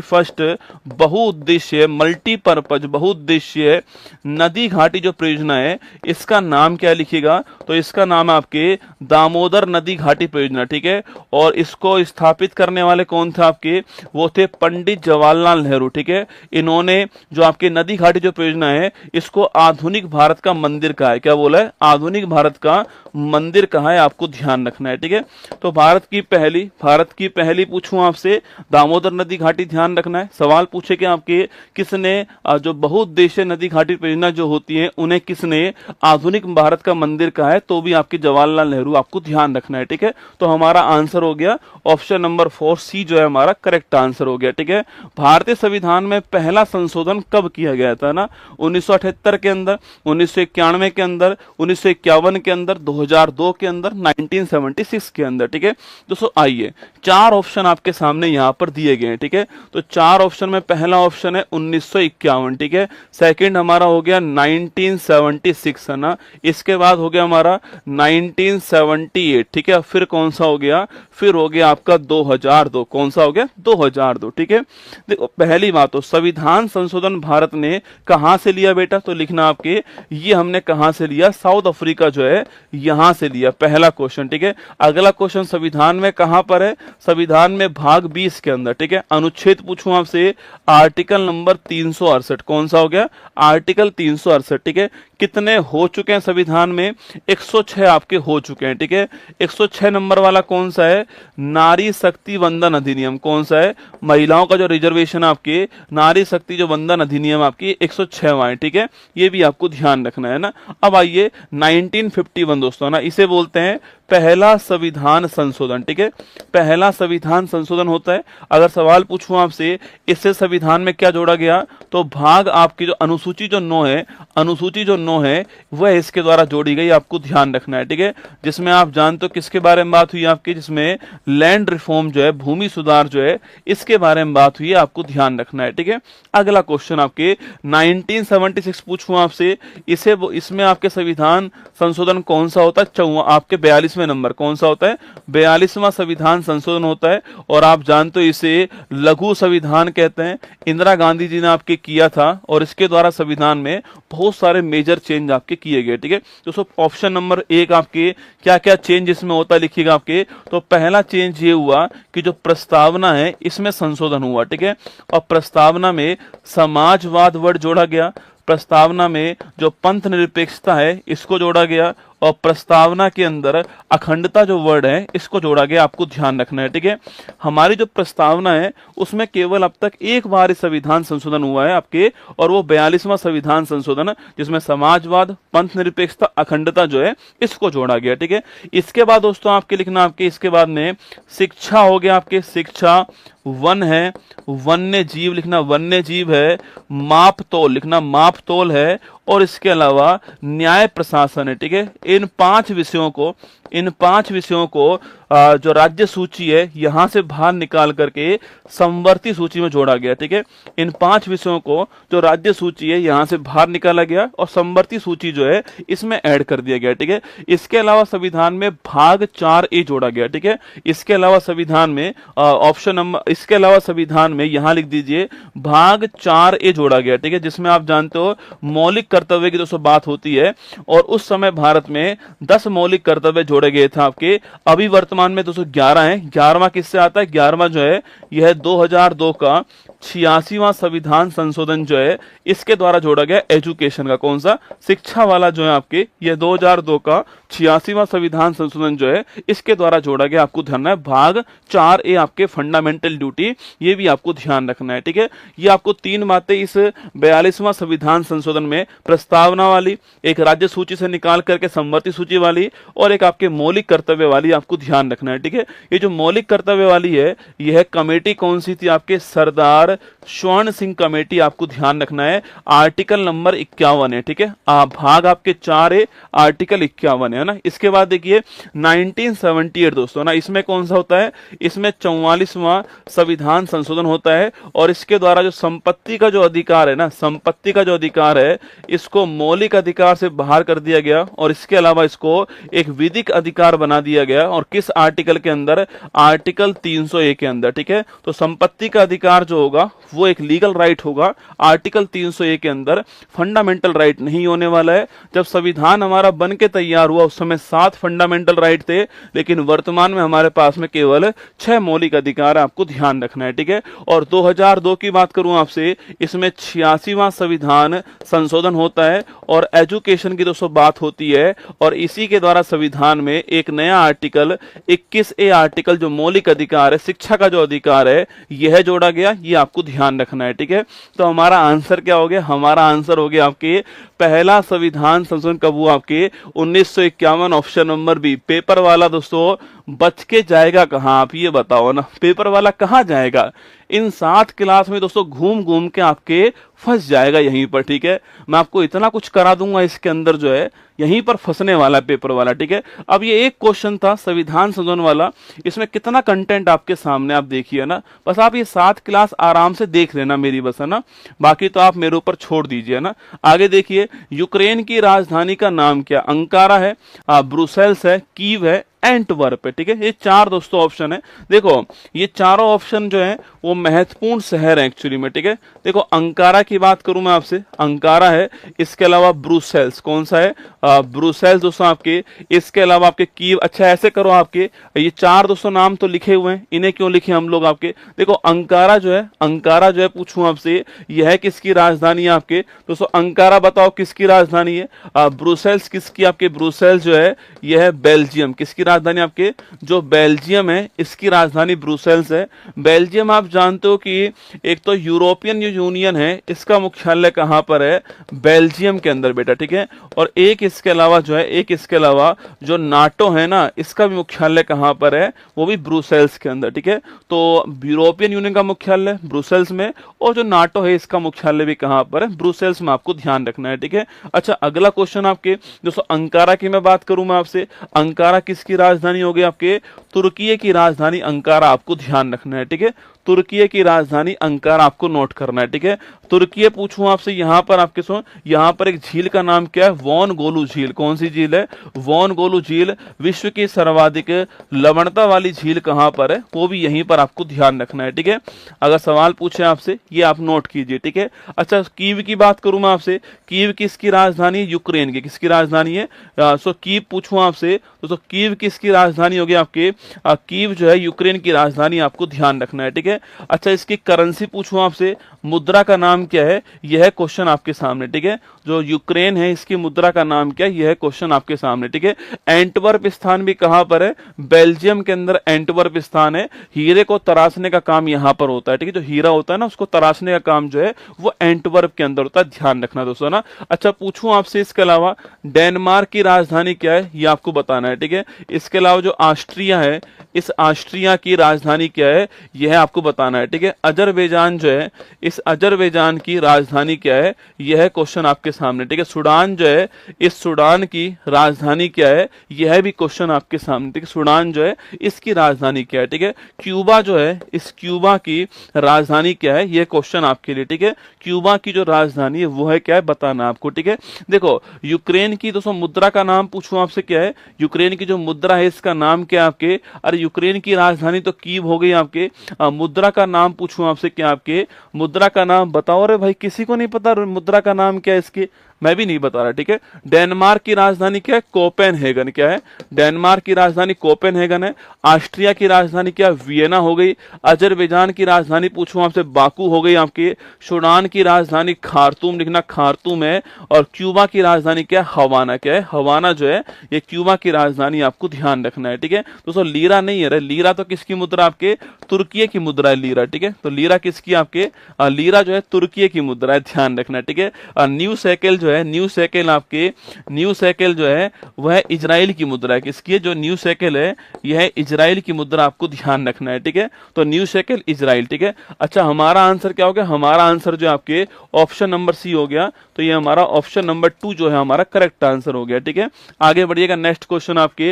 फर्स्ट बहुउद्देशीय मल्टीपर्पज बहुउद्देशीय नदी घाटी जो परियोजना है, इसका नाम क्या लिखिएगा? तो इसका नाम आपके दामोदर नदी घाटी परियोजना, ठीक है। और इसको स्थापित करने वाले कौन थे आपके? वो थे पंडित जवाहरलाल नेहरू, ठीक है। इन्होंने जो आपके नदी घाटी जो परियोजना है, इसको आधुनिक भारत का मंदिर कहा है। क्या बोला है? आधुनिक भारत का मंदिर कहा है, आपको ध्यान रखना है, ठीक है। तो भारत की पहली पूछूं आपसे, दामोदर नदी घाटी ध्यान रखना है। सवाल पूछे कि आपके किसने जो बहुउद्देशीय नदी घाटी परियोजना जो होती है, उन्हें किसने आधुनिक भारत का मंदिर कहा है? तो भी आपके जवाहरलाल नेहरू, आपको ध्यान रखना है, ठीक है। तो हमारा आंसर हो गया ऑप्शन नंबर 4 सी जो है हमारा करेक्ट आंसर हो गया, ठीक है। भारतीय संविधान में पहला संशोधन कब किया गया था ना? 1978 के अंदर, 1991 के अंदर, 1951 के अंदर, 2002 के अंदर, 1976 के अंदर, ठीक है। दोस्तों आइए, 4 ऑप्शन आपके सामने यहां पर दिए गए हैं, ठीक है। तो 4 ऑप्शन में पहला ऑप्शन है 1951, ठीक है। सेकंड हमारा हो गया 1976, है ना। इसके बाद हो गया हमारा 1978, ठीक है। फिर कौन सा हो गया? फिर हो गया आपका 2002। कौन सा हो गया? 2002, ठीक है। देखो, पहली बात तो संविधान संशोधन भारत ने कहां से लिया बेटा? तो लिखना आपके, ये हमने कहां से लिया? साउथ अफ्रीका जो है यहां से लिया, पहला क्वेश्चन, ठीक है। अगला क्वेश्चन संविधान में कहां पर है? संविधान में भाग 20 के अंदर, ठीक है। अनुच्छेद पूछूं आपसे, आर्टिकल नंबर 368। कौन सा हो गया? आर्टिकल 368, ठीक है। कितने हो चुके हैं संविधान में? 106 आपके हो चुके हैं, ठीक है। 106 नंबर वाला कौन सा है? नारी शक्ति वंदन अधिनियम। कौन सा है? महिलाओं का जो रिजर्वेशन आपके, नारी शक्ति जो वंदन अधिनियम आपकी 106वां है, ठीक है। ये भी आपको ध्यान रखना है ना। अब आइए 1951 दोस्तों, ना इसे बोलते हैं पहला संविधान संशोधन, ठीक है। पहला संविधान संशोधन होता है। अगर सवाल पूछूं आपसे, इससे संविधान में क्या जोड़ा गया? तो भाग आपकी जो अनुसूची जो 9 है वह इसके द्वारा जोड़ी गई, आपको ध्यान रखना है, ठीक है। जिसमें आप जानते हो किसके बारे में बात हुई आपकी? जिसमें लैंड रिफॉर्म जो है, भूमि सुधार जो है, इसके बारे में बात हुई है, आपको ध्यान रखना है, ठीक है। अगला क्वेश्चन आपके 1976 पूछूं आपसे, इसमें आपके संविधान संशोधन कौन सा होता है? आपके 42वें नंबर कौन सा होता है? 42वां संविधान संशोधन होता है। और आप जानते हो इसे लघु संविधान कहते हैं। इंदिरा गांधी जी ने आपके किया था, और इसके द्वारा संविधान में बहुत सारे मेजर चेंज आपके किए गए, ठीक है। दोस्तों ऑप्शन नंबर 1 आपके क्या क्या चेंज इसमें होता है लिखिएगा आपके। तो पहला चेंज ये हुआ कि जो प्रस्तावना है इसमें संशोधन हुआ, ठीक है। और प्रस्तावना में समाजवाद वर्ड जोड़ा गया। प्रस्तावना में जो पंथ निरपेक्षता है इसको जोड़ा गया, और प्रस्तावना के अंदर अखंडता जो वर्ड है इसको जोड़ा गया, आपको ध्यान रखना है, ठीक है। हमारी जो प्रस्तावना है उसमें केवल अब तक एक बार संविधान संशोधन हुआ है आपके, और वो 42वां संविधान संशोधन, जिसमें समाजवाद, पंथ निरपेक्षता, अखंडता जो है इसको जोड़ा गया, ठीक है। इसके बाद दोस्तों आपके लिखना, आपके इसके बाद में शिक्षा हो गया, आपके शिक्षा। वन है वन्य जीव लिखना, वन्य जीव है। माप तोल लिखना, माप तोल है। और इसके अलावा न्याय प्रशासन है, ठीक है। इन 5 विषयों को जो राज्य सूची है यहां से बाहर निकाल करके संवर्ती सूची में जोड़ा गया, ठीक है। इन 5 विषयों को जो राज्य सूची है यहां से बाहर निकाला गया, और संवर्ती सूची जो है इसमें ऐड कर दिया गया, ठीक है। इसके अलावा संविधान में भाग 4A जोड़ा गया, ठीक है। इसके अलावा संविधान में ऑप्शन नंबर, इसके अलावा संविधान में यहां लिख दीजिए भाग 4A जोड़ा गया, ठीक है। जिसमें आप जानते हो मौलिक कर्तव्य की दोस्तों बात होती है, और उस समय भारत में 10 मौलिक कर्तव्य जोड़े गए थे आपके। अभी वर्तमान में 211 है। 11वां किससे आता है? 11वां जो है यह 2002 का 86वां संविधान संशोधन जो है इसके द्वारा जोड़ा गया, एजुकेशन का। कौन सा? शिक्षा वाला जो है आपके, यह 2002 का 86वां संविधान संशोधन जो है इसके द्वारा जोड़ा गया, आपको ध्यान है। भाग 4A आपके फंडामेंटल ड्यूटी, ये भी आपको ध्यान रखना है, ठीक है। ये आपको 3 बातें इस 42वां संविधान संशोधन में, प्रस्तावना वाली, एक राज्य सूची से निकाल करके संवर्ती सूची वाली, और एक आपके मौलिक कर्तव्य वाली आपको ध्यान रखना है, ठीक है। ये जो मौलिक कर्तव्य वाली है, यह कमेटी कौन सी थी आपके, सरदार स्वर्ण सिंह कमेटी, आपको ध्यान रखना है। आर्टिकल नंबर 51 है, ठीक है। भाग आपके 4 है, आर्टिकल 51 है ना। इसके बाद देखिए 1978 दोस्तों ना, इसमें कौन सा होता है, इसमें 44वां संविधान संशोधन होता है और इसके द्वारा जो संपत्ति का जो अधिकार है ना, संपत्ति का जो अधिकार है, इसको मौलिक अधिकार से बाहर कर दिया गया और इसके अलावा इसको एक विधिक अधिकार बना दिया गया। और किस आर्टिकल के अंदर, आर्टिकल 301 के अंदर, ठीक है। तो संपत्ति का अधिकार जो होगा वो एक लीगल राइट होगा, आर्टिकल 301 के अंदर फंडामेंटल राइट नहीं होने वाला है। जब संविधान हमारा बन के तैयार हुआ उस समय 7 फंडामेंटल राइट थे, लेकिन वर्तमान में हमारे पास में केवल 6 मौलिक अधिकार, आपको ध्यान रखना है, ठीक है। और 2002 की बात करूं आपसे, इसमें 86वां संविधान संशोधन होता है और एजुकेशन की दोस्तों बात होती है और इसी के द्वारा संविधान में एक नया आर्टिकल 21A आर्टिकल जो मौलिक अधिकार है, शिक्षा का जो अधिकार है, यह जोड़ा गया। ये आपको ध्यान रखना है, ठीक है। तो हमारा आंसर क्या हो गया, हमारा आंसर हो गया आपके पहला संविधान संशोधन कब हुआ, आपके 1951, ऑप्शन नंबर बी। पेपर वाला दोस्तों बच के जाएगा कहां, आप ये बताओ ना, पेपर वाला कहां जाएगा, इन 7 क्लास में दोस्तों घूम घूम के आपके फंस जाएगा यहीं पर, ठीक है। मैं आपको इतना कुछ करा दूंगा इसके अंदर जो है, यहीं पर फंसने वाला पेपर वाला, ठीक है। अब ये एक क्वेश्चन था संविधान संशोधन वाला, इसमें कितना कंटेंट आपके सामने आप देखिए ना, बस आप ये 7 क्लास आराम से देख लेना मेरी, बस है ना, बाकी तो आप मेरे ऊपर छोड़ दीजिए ना। आगे देखिए, यूक्रेन की राजधानी का नाम क्या, अंकारा है, ब्रुसेल्स है, कीव है, एंटवर्प है, ठीक है। ये 4 दोस्तों ऑप्शन है। देखो ये चारों ऑप्शन जो है वो महत्वपूर्ण शहर है एक्चुअली में, ठीक है। देखो अंकारा की बात करूं मैं आपसे, अंकारा है, इसके अलावा ब्रुसेल्स, कौन सा है, ब्रुसेल्स दोस्तों आपके, इसके अलावा आपके कीव। अच्छा ऐसे करो, आपके ये 4 दोस्तों नाम तो लिखे हुए हैं, इन्हें क्यों लिखे हम लोग आपके, देखो अंकारा जो है, अंकारा जो है पूछूं आपसे, यह है किसकी राजधानी है आपके दोस्तों, अंकारा बताओ किसकी राजधानी है, ब्रुसेल्स किसकी, आपके ब्रुसेल्स जो है यह है बेल्जियम, किसकी राजधानी आपके, जो बेल्जियम है इसकी राजधानी ब्रुसेल्स है। बेल्जियम आप जानते हो कि एक तो यूरोपियन यूनियन है, इसका मुख्यालय कहां पर है, बेल्जियम के अंदर बेटा, ठीक है। और एक इसके अलावा जो है, एक इसके अलावा जो नाटो है ना, इसका भी मुख्यालय कहां पर है, वो भी ब्रुसेल्स के अंदर, ठीक है। तो यूरोपियन यूनियन का मुख्यालय ब्रुसेल्स में और जो नाटो है इसका मुख्यालय भी कहां पर है, ब्रुसेल्स में, आपको ध्यान रखना है, ठीक है। अच्छा अगला क्वेश्चन आपके दोस्तों, अंकारा की मैं बात करूं मैं आपसे, अंकारा किसकी राजधानी होगी आपके, तुर्की की राजधानी अंकारा, आपको ध्यान रखना है, ठीक है। तुर्की की राजधानी अंकारा आपको नोट करना है, ठीक है। तुर्की पूछूं आपसे, यहां पर आपके सुन, यहां पर एक झील का नाम क्या है, वॉन गोलू झील, कौन सी झील है, वॉन गोलू झील। विश्व की सर्वाधिक लवणता वाली झील कहां पर है, वो भी यहीं पर आपको ध्यान रखना है, ठीक है। अगर सवाल पूछे आपसे ये आप नोट कीजिए, ठीक है। अच्छा कीव की बात करूं मैं आपसे, कीव किसकी राजधानी, यूक्रेन की, किसकी राजधानी है, सो कीव पूछूं आपसे तो कीव किसकी राजधानी होगी आपके, कीव जो है यूक्रेन की राजधानी, आपको ध्यान रखना है, ठीक है। अच्छा इसकी करेंसी पूछूं आपसे, मुद्रा का नाम क्या है, यह क्वेश्चन आपके सामने, ठीक है। जो यूक्रेन है इसकी मुद्रा का नाम क्या है, यह क्वेश्चन आपके सामने, ठीक है। एंटवर्प स्थान भी कहां पर है, बेल्जियम के अंदर एंटवर्प स्थान है। हीरे को तराशने का काम यहां पर होता है, ठीक है। जो हीरा होता है ना उसको तराशने का काम जो है वो एंटवर्प के अंदर होता है, ध्यान रखना दोस्तों ना। अच्छा पूछूं आपसे इसके अलावा डेनमार्क की राजधानी क्या है, ये आपको बताना है, ठीक है। इसके अलावा जो ऑस्ट्रिया है, इस ऑस्ट्रिया की राजधानी क्या है, यह आपको बताना है, ठीक है। अजरबैजान जो है, इस अजरबैजान की राजधानी क्या है, यह क्वेश्चन आपके सामने, ठीक है। सूडान जो है, इस सूडान की राजधानी क्या है, यह भी क्वेश्चन आपके सामने, ठीक है। सूडान जो है इसकी राजधानी क्या है, ठीक है। क्यूबा जो है, इस क्यूबा की राजधानी क्या है, यह क्वेश्चन आपके लिए, ठीक है। क्यूबा की जो राजधानी है वो है क्या है, बताना आपको, ठीक है। देखो यूक्रेन की दोस्तों मुद्रा का नाम पूछूं आपसे क्या है, यूक्रेन की जो मुद्रा है इसका नाम क्या है आपके, अरे यूक्रेन की राजधानी तो कीव हो गई आपके, मुद्रा का नाम पूछूं आपसे क्या, आपके मुद्रा का नाम बताओ। अरे भाई किसी को नहीं पता मुद्रा का नाम क्या है इसकी, मैं भी नहीं बता रहा, ठीक है। डेनमार्क की राजधानी क्या है, कोपेनहेगन, क्या है, डेनमार्क की राजधानी कोपेनहेगन है। ऑस्ट्रिया की राजधानी क्या, वियना हो गई। अजरबैजान की राजधानी पूछूं आपसे, बाकू हो गई आपकी। सूडान की राजधानी खार्तूम, लिखना खार्तूम है। और क्यूबा की राजधानी क्या है, हवाना, क्या है, हवाना जो है ये क्यूबा की राजधानी, आपको ध्यान रखना है, ठीक है। दोस्तों लीरा नहीं है, लीरा तो किसकी मुद्रा, आपके तुर्की की मुद्रा है लीरा, ठीक है। तो लीरा किसकी, आपके लीरा जो है तुर्की की मुद्रा है, ध्यान रखना है, ठीक है। न्यू साइकिल जो जो है न्यू शेकेल आपके न्यू शेकेल जो है वह इजराइल की मुद्रा है। किसकी है? जो न्यू शेकेल है यह इजराइल की मुद्रा, आपको ध्यान रखना है, ठीक है। तो न्यू शेकेल इजराइल, ठीक है। अच्छा, हमारा आंसर क्या हो गया? हमारा आंसर जो आपके ऑप्शन नंबर सी हो गया। तो ये हमारा ऑप्शन नंबर 2 जो है हमारा करेक्ट आंसर हो गया, ठीक है। आगे बढ़िएगा, नेक्स्ट क्वेश्चन आपके,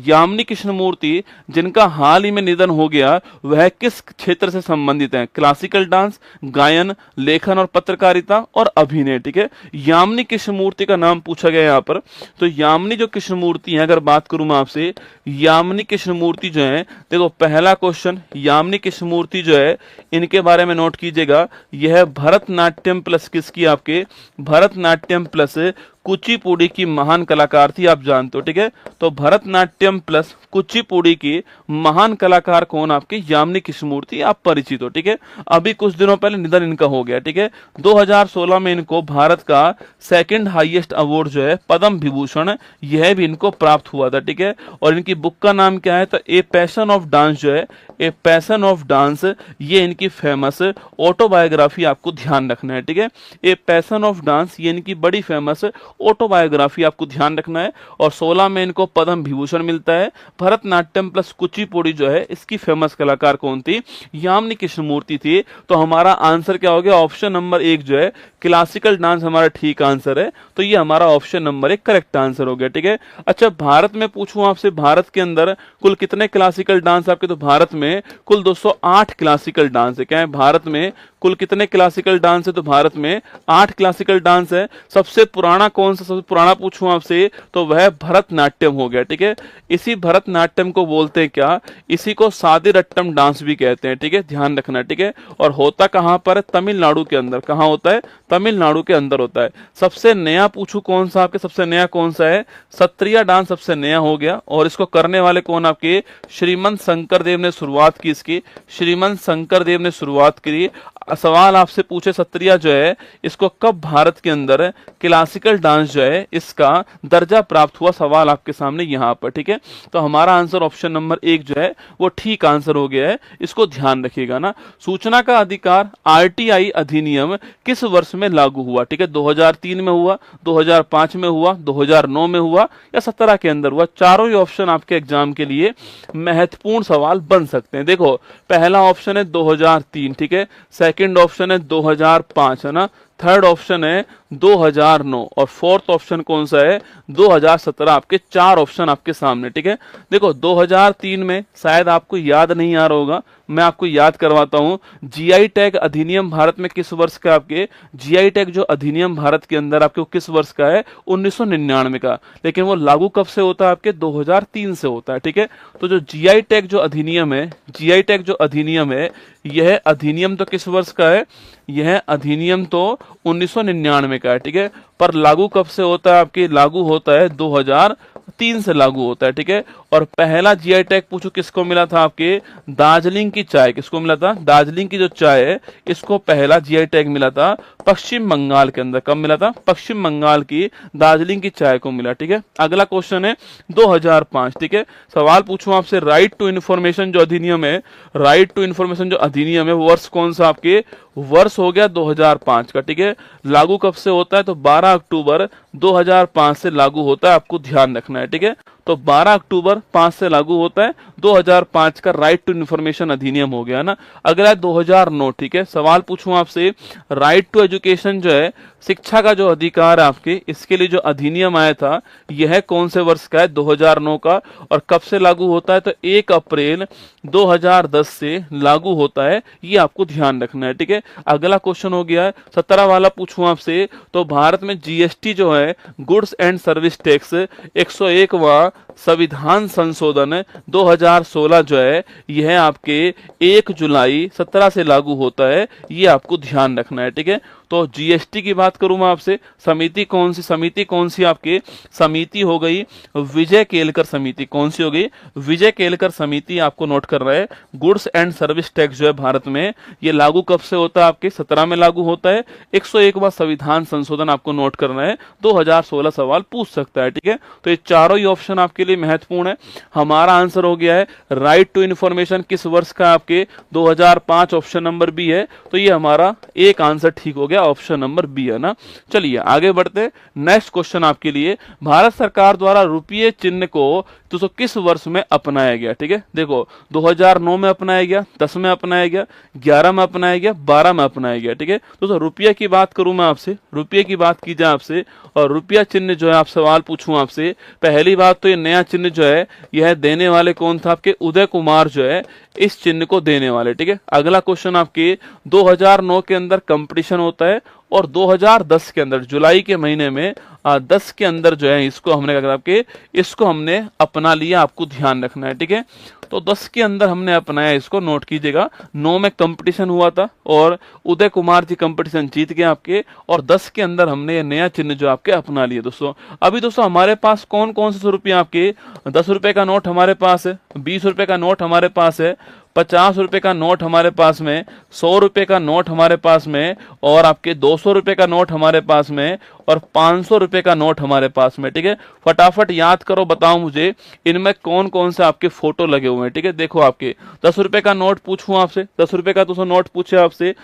यामिनी कृष्णमूर्ति जिनका हाल ही में निधन हो गया वह किस क्षेत्र से संबंधित है? क्लासिकल डांस, गायन, लेखन और पत्रकारिता और अभिनय, ठीक है। यामिनी कृष्णमूर्ति का नाम पूछा गया यहाँ पर। तो यामिनी जो कृष्णमूर्ति है, अगर बात करूं मैं आपसे, यामिनी कृष्णमूर्ति जो है, देखो पहला क्वेश्चन, यामिनी कृष्णमूर्ति जो है इनके बारे में नोट कीजिएगा, यह भरतनाट्यम प्लस किसकी? आपके भरतनाट्यम प्लस कुचिपुड़ी की महान कलाकार थी, आप जानते हो, ठीक है। तो भरतनाट्यम प्लस कुचिपुड़ी की महान कलाकार कौन? आपके यामिनी कृष्णमूर्ति, आप परिचित हो, ठीक है। अभी कुछ दिनों पहले निधन इनका हो गया, ठीक है। 2016 में इनको भारत का सेकंड हाईएस्ट अवार्ड जो है पद्म विभूषण, यह भी इनको प्राप्त हुआ था, ठीक है। और इनकी बुक का नाम क्या है? तो ए पैशन ऑफ डांस जो है, ए पैशन ऑफ डांस, ये इनकी फेमस ऑटोबायोग्राफी, आपको ध्यान रखना है, ठीक है। ए पैशन ऑफ डांस ये इनकी बड़ी फेमस ऑटोबायोग्राफी, आपको ध्यान रखना है। और 16 में इनको पद्म विभूषण मिलता है। भरतनाट्यम प्लस कुचिपुड़ी जो है इसकी फेमस कलाकार कौन थी? यामिनी कृष्णमूर्ति थी। तो हमारा आंसर क्या हो गया? ऑप्शन नंबर 1 जो है क्लासिकल डांस हमारा ठीक आंसर है। तो ये हमारा ऑप्शन नंबर 1 करेक्ट आंसर हो गया, ठीक है। अच्छा, भारत में पूछूं आपसे, भारत के अंदर कुल कितने क्लासिकल डांस आपके? तो भारत में कुल 208 क्लासिकल डांस है। क्या है? भारत में कुल कितने क्लासिकल डांस है? तो भारत में 8 क्लासिकल डांस है। सबसे पुराना कौन सा? सबसे पुराना पूछूं आपसे तो वह भरतनाट्यम हो गया, ठीक है। इसी भरतनाट्यम को बोलते हैं क्या? इसी को सादिरट्टम डांस भी कहते हैं, ठीक है, ध्यान रखना, ठीक है। और होता कहां पर है? तमिलनाडु के अंदर। कहां होता है? तमिलनाडु के अंदर होता है। सबसे नया पूछूं कौन सा आपके? सबसे नया कौन सा है? सत्रिया डांस सबसे नया हो गया। और इसको करने वाले कौन? आपके श्रीमंत शंकरदेव ने शुरुआत की इसकी, श्रीमंत शंकरदेव ने शुरुआत की। सवाल आपसे पूछे, सत्रिया जो है इसको कब भारत के अंदर क्लासिकल डांस जो है इसका दर्जा प्राप्त हुआ? सवाल आपके सामने यहाँ पर, ठीक है। तो हमारा आंसर ऑप्शन नंबर 1 जो है वो ठीक आंसर हो गया है। इसको ध्यान रखिएगा ना। सूचना का अधिकार आरटीआई अधिनियम किस वर्ष में लागू हुआ? ठीक है, 2003 में हुआ, 2005 में हुआ, 2009 में हुआ या 17 के अंदर हुआ? चारों ही ऑप्शन आपके एग्जाम के लिए महत्वपूर्ण सवाल बन सकते हैं। देखो, पहला ऑप्शन है 2003, ठीक है, सेकंड ऑप्शन है 2005, है ना, थर्ड ऑप्शन है 2009 और फोर्थ ऑप्शन कौन सा है? 2017। आपके 4 ऑप्शन आपके सामने, ठीक है। देखो, 2003 में शायद आपको याद नहीं आ रहा होगा, मैं आपको याद करवाता हूं। जीआई टैग अधिनियम भारत में किस वर्ष का? आपके जीआई टैग जो अधिनियम भारत के अंदर आपके किस वर्ष का है? 1999 का। लेकिन वो लागू कब से होता है? आपके 2003 से होता है, ठीक है। तो जो जीआई टैग जो अधिनियम है, जीआई टैग जो अधिनियम है, यह अधिनियम तो किस वर्ष का है? यह अधिनियम तो 1999 का है, ठीक है। पर लागू कब से होता है? आपके लागू होता है 2003 से लागू होता है, ठीक है। और पहला जीआई टैग पूछो किसको मिला था? आपके दार्जिलिंग की चाय। किसको मिला था? दार्जिलिंग की जो चाय है इसको पहला जीआई टैग मिला था पश्चिम बंगाल के अंदर। कब मिला था? पश्चिम बंगाल की दार्जिलिंग की चाय को मिला, ठीक है। अगला क्वेश्चन है 2005, ठीक है। सवाल पूछूं आपसे, राइट टू इन्फॉर्मेशन जो अधिनियम है, राइट टू इन्फॉर्मेशन जो अधिनियम है वर्ष कौन सा? आपके वर्ष हो गया 2005 का, ठीक है। लागू कब से होता है? तो 12 अक्टूबर 2005 से लागू होता है, आपको ध्यान रखना है, ठीक है। तो 12 अक्टूबर 5 से लागू होता है, 2005 का राइट टू इन्फॉर्मेशन अधिनियम हो गया ना। अगला है 2009, ठीक है। सवाल पूछूं आपसे, राइट टू एजुकेशन जो है, शिक्षा का जो अधिकार है आपके, इसके लिए जो अधिनियम आया था यह कौन से वर्ष का है? 2009 का। और कब से लागू होता है? तो 1 अप्रैल 2010 से लागू होता है, ये आपको ध्यान रखना है, ठीक है। अगला क्वेश्चन हो गया है 17 वाला पूछूं आपसे, तो भारत में जीएसटी जो है, गुड्स एंड सर्विस टैक्स 101वां संविधान संशोधन 2016 जो है यह आपके 1 जुलाई 17 से लागू होता है, ये आपको ध्यान रखना है, ठीक है। तो जीएसटी की बात करूं मैं आपसे, समिति कौन सी? समिति कौन सी? आपके समिति हो गई विजय केलकर समिति। कौन सी हो गई? विजय केलकर समिति, आपको नोट करना है। गुड्स एंड सर्विस टैक्स जो है भारत में, ये लागू कब से होता है? आपके 17 में लागू होता है। 101वां संविधान संशोधन आपको नोट करना है, 2016 सवाल पूछ सकता है, ठीक है। तो ये चारों ही ऑप्शन आपके लिए महत्वपूर्ण है। हमारा आंसर हो गया है राइट टू इन्फॉर्मेशन किस वर्ष का? आपके 2005 ऑप्शन नंबर बी है। तो ये हमारा एक आंसर ठीक हो गया। गया ऑप्शन नंबर बी है ना। चलिए आगे बढ़ते हैं। नेक्स्ट क्वेश्चन आपके लिए, भारत सरकार द्वारा रुपये चिन्ह को दोस्तों किस वर्ष में अपनाया गया? ठीक है, देखो 2009 में अपनाया गया, 10 में अपनाया गया, 11 में अपनाया गया, 12 में अपनाया गया। ठीक है दोस्तों, रुपये की बात करूं मैं आपसे, रुपये की बात की जाए आपसे और रुपया चिन्ह जो है आप सवाल पूछूं आपसे, पहली बात तो ये नया चिन्ह जो है यह देने वाले कौन था? आपके उदय कुमार जो है इस चिन्ह को देने वाले। ठीक है, अगला क्वेश्चन आपके 2009 के अंदर कंपटीशन होता है और 2010 के अंदर जुलाई के महीने में 10 के अंदर जो है इसको हमने आपके इसको हमने अपना लिया, आपको ध्यान रखना है। ठीक है, तो 10 के अंदर हमने अपनाया, इसको नोट कीजिएगा। 9 में कंपटीशन हुआ था और उदय कुमार जी कंपटीशन जीत गए आपके, और 10 के अंदर हमने ये नया चिन्ह जो आपके अपना लिए दोस्तों। अभी दोस्तों हमारे पास कौन कौन से रुपये आपके, 10 रुपए का नोट हमारे पास है, 20 रुपए का नोट हमारे पास है, 50 रुपए का नोट हमारे पास में, 100 रुपए का नोट हमारे पास में, और आपके 200 रुपए का नोट हमारे पास में, और 500 रुपए का नोट हमारे पास में। ठीक है, फटाफट याद करो, बताओ मुझे इनमें कौन कौन से आपके फोटो लगे हुए हैं। ठीक है, देखो आपके 10 रुपए का नोट पूछूं आपसे, 10 रुपए का दोस्तों नोट पूछे आपसे,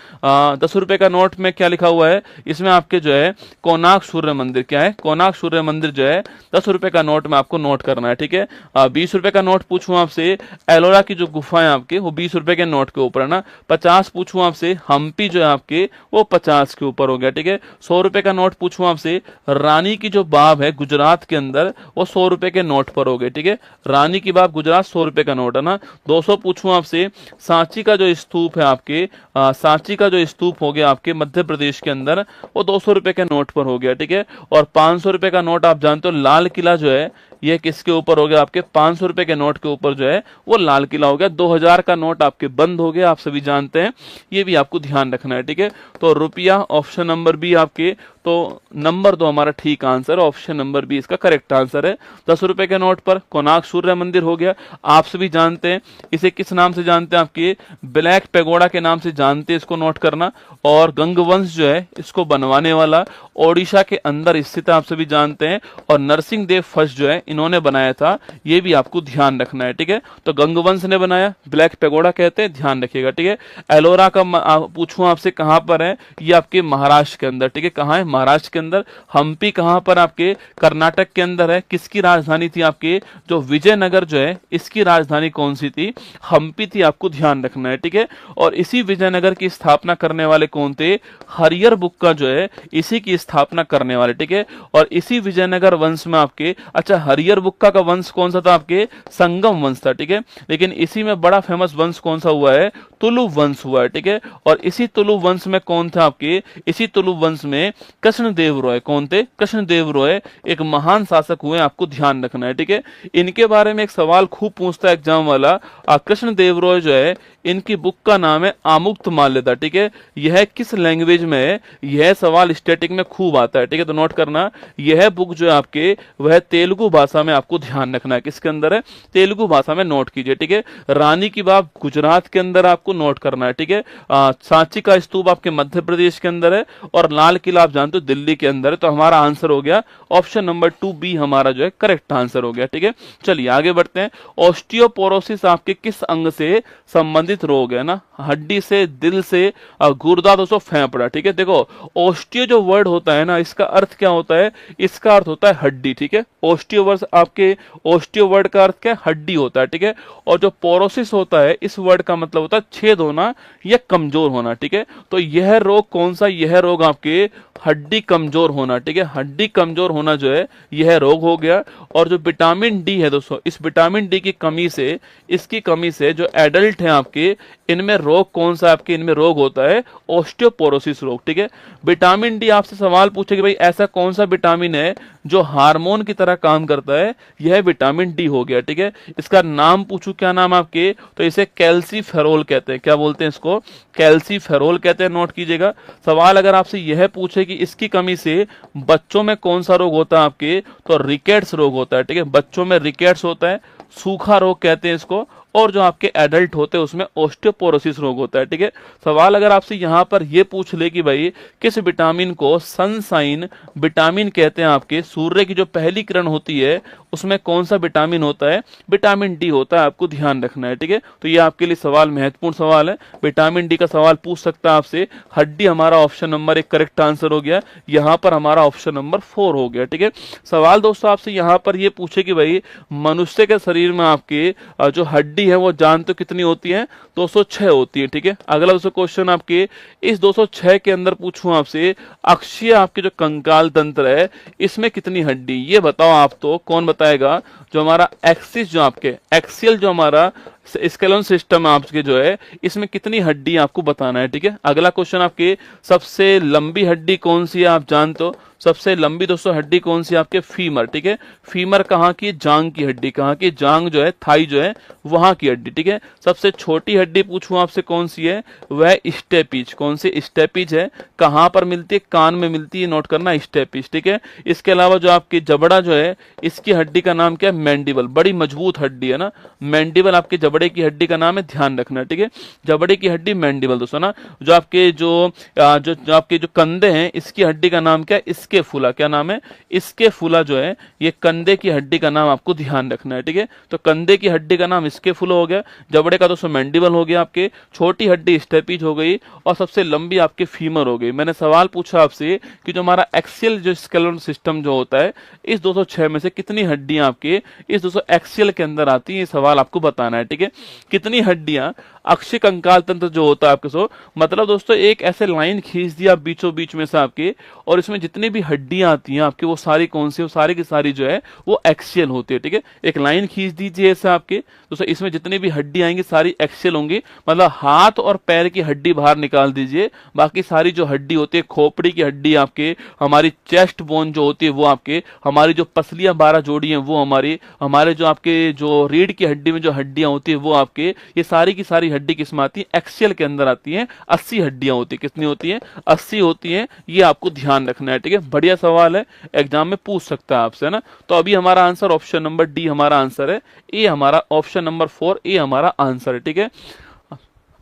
10 रुपए का नोट में क्या लिखा हुआ है? इसमें आपके जो है कोणार्क सूर्य मंदिर, क्या है? कोणार्क सूर्य मंदिर जो है 10 रुपए का नोट में आपको नोट करना है। ठीक है, 20 रुपए का नोट पूछूं आपसे, एलोरा की जो गुफा है आपके वो 20 रुपए के नोट के ऊपर है ना। 50 पूछूं आपसे, हम्पी जो है आपके वो 50 के ऊपर हो गया। ठीक है, 100 रुपए का नोट पूछूं आपसे, रानी की जो बाब है गुजरात के अंदर वो 100 रुपए के नोट पर हो गए। ठीक है, रानी की बाब गुजरात 100 रुपए का नोट है ना। 200 पूछूं आपसे, सांची का जो स्तूप है आपके, सांची का जो स्तूप हो गया आपके मध्य प्रदेश के अंदर वो 200 रुपए के नोट पर हो गया। ठीक है, और 500 रुपए का नोट आप जानते हो लाल किला जो है ये किसके ऊपर हो गया? आपके 500 रुपए के नोट के ऊपर जो है वो लाल किला हो गया। 2000 का नोट आपके बंद हो गया, आप सभी जानते हैं, ये भी आपको ध्यान रखना है। ठीक है, तो रुपया ऑप्शन नंबर बी आपके, तो नंबर 2 हमारा ठीक आंसर है, ऑप्शन नंबर बी इसका करेक्ट आंसर है। 10 रुपए के नोट पर कोणार्क सूर्य मंदिर हो गया, आप सभी जानते हैं। इसे किस नाम से जानते हैं? आपके ब्लैक पैगोडा के नाम से जानते हैं, इसको नोट करना। और गंगवंश जो है इसको बनवाने वाला ओडिशा के अंदर स्थित आप सभी जानते हैं, और नरसिंह देव फर्स्ट जो है इन्होंने बनाया था, ये भी आपको ध्यान रखना है। ठीक है, तो गंगवंश ने बनाया, ब्लैक पैगोडा कहते हैं, ध्यान रखिएगा। ठीक है, एलोरा का पूछूं आपसे कहां पर है? ये आपके महाराष्ट्र के अंदर। ठीक है, कहां है? महाराष्ट्र के अंदर। हम्पी कहां पर? आपके कर्नाटक के अंदर है। किसकी राजधानी थी? आपके जो विजयनगर जो है इसकी राजधानी कौन सी थी? हम्पी थी, आपको ध्यान रखना है। ठीक है, और इसी विजयनगर की स्थापना करने वाले कौन थे? हरियर बुक्का जो है इसी की स्थापना करने वाले। ठीक है, और इसी विजयनगर वंश में आपके, अच्छा हरियर बुक्का का वंश कौन सा था? आपके संगम वंश था। ठीक है, लेकिन इसी में बड़ा फेमस वंश कौन सा हुआ है? तुलु वंश हुआ है। ठीक है, और इसी तुलु वंश में कौन था? आपके इसी तुलु वंश में कृष्णदेव रॉय। कौन थे? कृष्णदेव रॉय एक महान शासक हुए, आपको ध्यान रखना है। ठीक है, इनके बारे में एक सवाल खूब पूछता है एग्जाम वाला, कृष्णदेव रॉय जो है इनकी बुक का नाम है आमुक्त माल्यदा। ठीक है, यह किस लैंग्वेज में है? यह सवाल स्टैटिक में खूब आता है। ठीक है, तो नोट करना, यह बुक जो है आपके वह तेलुगु भाषा में, आपको ध्यान रखना है किसके अंदर है? तेलुगु भाषा में नोट कीजिए। ठीक है, रानी की बाब गुजरात के अंदर आपको नोट करना है। ठीक है, सांची का स्तूप आपके मध्य प्रदेश के अंदर है, और लाल किला आप जानते हो दिल्ली के अंदर है। तो हमारा आंसर हो गया ऑप्शन नंबर 2 बी हमारा जो है करेक्ट आंसर हो गया। ठीक है, चलिए आगे बढ़ते हैं। ऑस्टियोपोरोसिस आपके किस अंग से संबंधित रोग है ना? हड्डी से, दिल से, गुर्दा दोस्तों, फेफड़ा। ठीक है, देखो ऑस्टियो जो वर्ड होता है ना इसका अर्थ क्या होता है? इसका अर्थ होता है हड्डी। ठीक है, ऑस्टियो वर्ड आपके, ऑस्टियो वर्ड का अर्थ क्या है? हड्डी होता है। ठीक है, और जो पोरोसिस होता है इस वर्ड का मतलब होता है छेद होना या कमजोर होना। ठीक है, तो यह रोग कौन सा? यह रोग आपके हड्डी कमजोर होना। ठीक है, हड्डी कमजोर होना जो है यह रोग हो गया। और जो विटामिन डी है दोस्तों, इस विटामिन डी की कमी से, इसकी कमी से जो एडल्ट हैं आपके, इनमें रोग कौन सा? आपके इनमें रोग होता है ऑस्टियोपोरोसिस रोग। ठीक है, विटामिन डी आपसे सवाल पूछे कि भाई ऐसा कौन सा विटामिन है जो हार्मोन की तरह काम करता है? यह विटामिन डी हो गया। ठीक है, इसका नाम पूछूं, क्या नाम आपके? तो इसे कैल्सीफेरोल कहते हैं। क्या बोलते हैं इसको? कैल्सीफेरोल कहते हैं, नोट कीजिएगा। सवाल अगर आपसे यह पूछे कि इसकी कमी से बच्चों में कौन सा रोग होता है आपके, तो रिकेट्स रोग होता है। ठीक है, बच्चों में रिकेट्स होता है, सूखा रोग कहते हैं इसको, और जो आपके एडल्ट होते हैं उसमें ऑस्टियोपोरोसिस रोग होता है। ठीक है, सवाल अगर आपसे यहाँ पर ये पूछ ले कि भाई किस विटामिन को सनसाइन विटामिन कहते हैं, आपके सूर्य की जो पहली किरण होती है उसमें कौन सा विटामिन होता है, विटामिन डी होता है, आपको ध्यान रखना है। ठीक है, तो ये आपके लिए सवाल महत्वपूर्ण सवाल है, विटामिन डी का सवाल पूछ सकता है आपसे। हड्डी हमारा ऑप्शन नंबर 1 करेक्ट आंसर हो गया, यहाँ पर हमारा ऑप्शन नंबर 4 हो गया। ठीक है, सवाल दोस्तों आपसे यहाँ पर ये पूछे कि भाई मनुष्य के शरीर में आपके जो हड्डी है वो जानते हो कितनी होती है, 206 होती है। ठीक है, अगला दोस्तों क्वेश्चन आपके इस 206 के अंदर पूछूं आपसे, अक्षीय आपके जो कंकाल तंत्र है इसमें कितनी हड्डी, ये बताओ आप, तो कौन बताएगा? जो हमारा एक्सिस, जो आपके एक्सियल जो हमारा स्केलेटन सिस्टम आपके जो है इसमें कितनी हड्डी आपको बताना है। ठीक है, अगला क्वेश्चन आपके सबसे लंबी हड्डी कौन सी है, आप जानते हो सबसे लंबी दोस्तों हड्डी कौन सी है, आपके फीमर। ठीक है, फीमर कहाँ की, जांग की हड्डी, कहाँ की, जांग जो है थाई जो है वहां की हड्डी। ठीक है, सबसे छोटी हड्डी पूछूं आपसे कौन सी है, वह स्टेपिज, कौन सी स्टेपिज है, कहां पर मिलती है, कान में मिलती है, नोट करना स्टेपिज। ठीक है, इसके अलावा जो आपकी जबड़ा जो है इसकी हड्डी का नाम क्या है, मैंडिबल, बड़ी मजबूत हड्डी है ना, मैंडिबल आपके जबड़े की हड्डी का नाम है, ध्यान रखना। ठीक है, जबड़े की हड्डी मैंडिबल दोस्तों ना। जो आपके जो आपके जो कंधे हैं इसकी हड्डी का नाम क्या है, इसके फूला, क्या नाम है, इसके फूला जो है ये कंधे की हड्डी का नाम आपको ध्यान रखना है। ठीक है, तो कंधे की हड्डी का नाम इसके फूला हो गया, जबड़े का दोस्तों मैंडिबल हो गया, आपके छोटी हड्डी स्टेपिज हो गई, और सबसे लंबी आपके फीमर हो गई। मैंने सवाल पूछा आपसे कि जो हमारा एक्सियल जो स्केलेटन सिस्टम जो होता है इस 206 में से कितनी हड्डियां आपके इस 200 एक्सियल के अंदर आती है, ये सवाल आपको बताना है। ठीक है, कितनी हड्डियां अक्षीय कंकाल तंत्र जो होता है आपके सो, मतलब दोस्तों एक ऐसे लाइन खींच दिया बीचों बीच में से आपके, और इसमें जितनी भी हड्डियां आती हैं आपके वो सारी कौन सी, वो सारी की सारी जो है वो एक्सियल होती है। ठीक है, एक लाइन खींच दीजिए ऐसे आपके दोस्तों, इसमें जितनी भी हड्डी आएंगी सारी एक्सियल होंगी, मतलब हाथ और पैर की हड्डी बाहर निकाल दीजिए, बाकी सारी जो हड्डी होती है, खोपड़ी की हड्डी आपके, हमारी चेस्ट बोन जो होती है वो आपके, हमारी जो पसलियां 12 जोड़ी हैं वो हमारे जो आपके जो रीढ़ की हड्डी में जो हड्डियां होती है वो आपके, ये सारी की सारी हड्डी किस में आती है, एक्सियल के अंदर आती है। 80 हड्डियां होती है, कितनी होती है, 80 होती है, ये आपको ध्यान रखना है। ठीक है, बढ़िया सवाल है, एग्जाम में पूछ सकता है आपसे, है ना। तो अभी हमारा आंसर ऑप्शन नंबर डी हमारा आंसर है, ए हमारा ऑप्शन नंबर 4 ए हमारा आंसर है। ठीक है,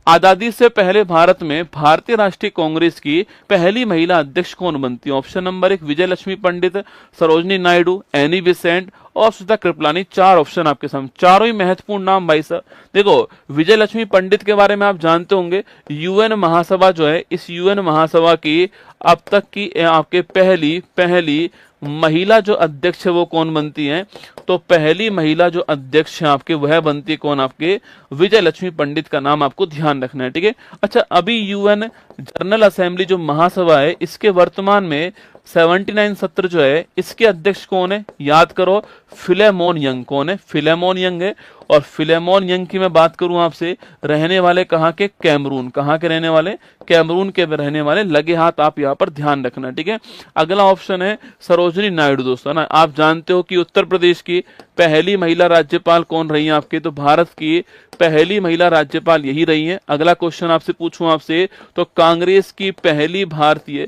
आजादी से पहले भारत में भारतीय राष्ट्रीय कांग्रेस की पहली महिला अध्यक्ष कौन बनती है? ऑप्शन नंबर 1 विजय लक्ष्मी पंडित, सरोजनी नायडू, एनी बेसेंट और सुचित्रा कृपलानी। 4 ऑप्शन आपके सामने, चारों ही महत्वपूर्ण नाम भाई साहब। देखो विजय लक्ष्मी पंडित के बारे में आप जानते होंगे, यूएन महासभा जो है, इस यूएन महासभा की अब तक की आपके पहली महिला जो अध्यक्ष है वो कौन बनती है? तो पहली महिला जो अध्यक्ष है आपके वह बनती है कौन? आपके विजय लक्ष्मी पंडित का नाम आपको ध्यान रखना है। ठीक है, अच्छा अभी यूएन जनरल असेंबली जो महासभा है इसके वर्तमान में 79 सत्र जो है इसके अध्यक्ष कौन है? याद करो, फिलेमोन यंग। कौन है? फिलेमोन यंग है। और फिलेमोन यंग की मैं बात करूं आपसे, रहने वाले कहां के? कैमरून। कहां के रहने वाले? कैमरून के रहने वाले। लगे हाथ आप यहां पर ध्यान रखना। ठीक है, अगला ऑप्शन है सरोजनी नायडू। दोस्तों ना, आप जानते हो कि उत्तर प्रदेश की पहली महिला राज्यपाल कौन रही है आपके? तो भारत की पहली महिला राज्यपाल यही रही है। अगला क्वेश्चन आपसे पूछूं आपसे, तो कांग्रेस की पहली भारतीय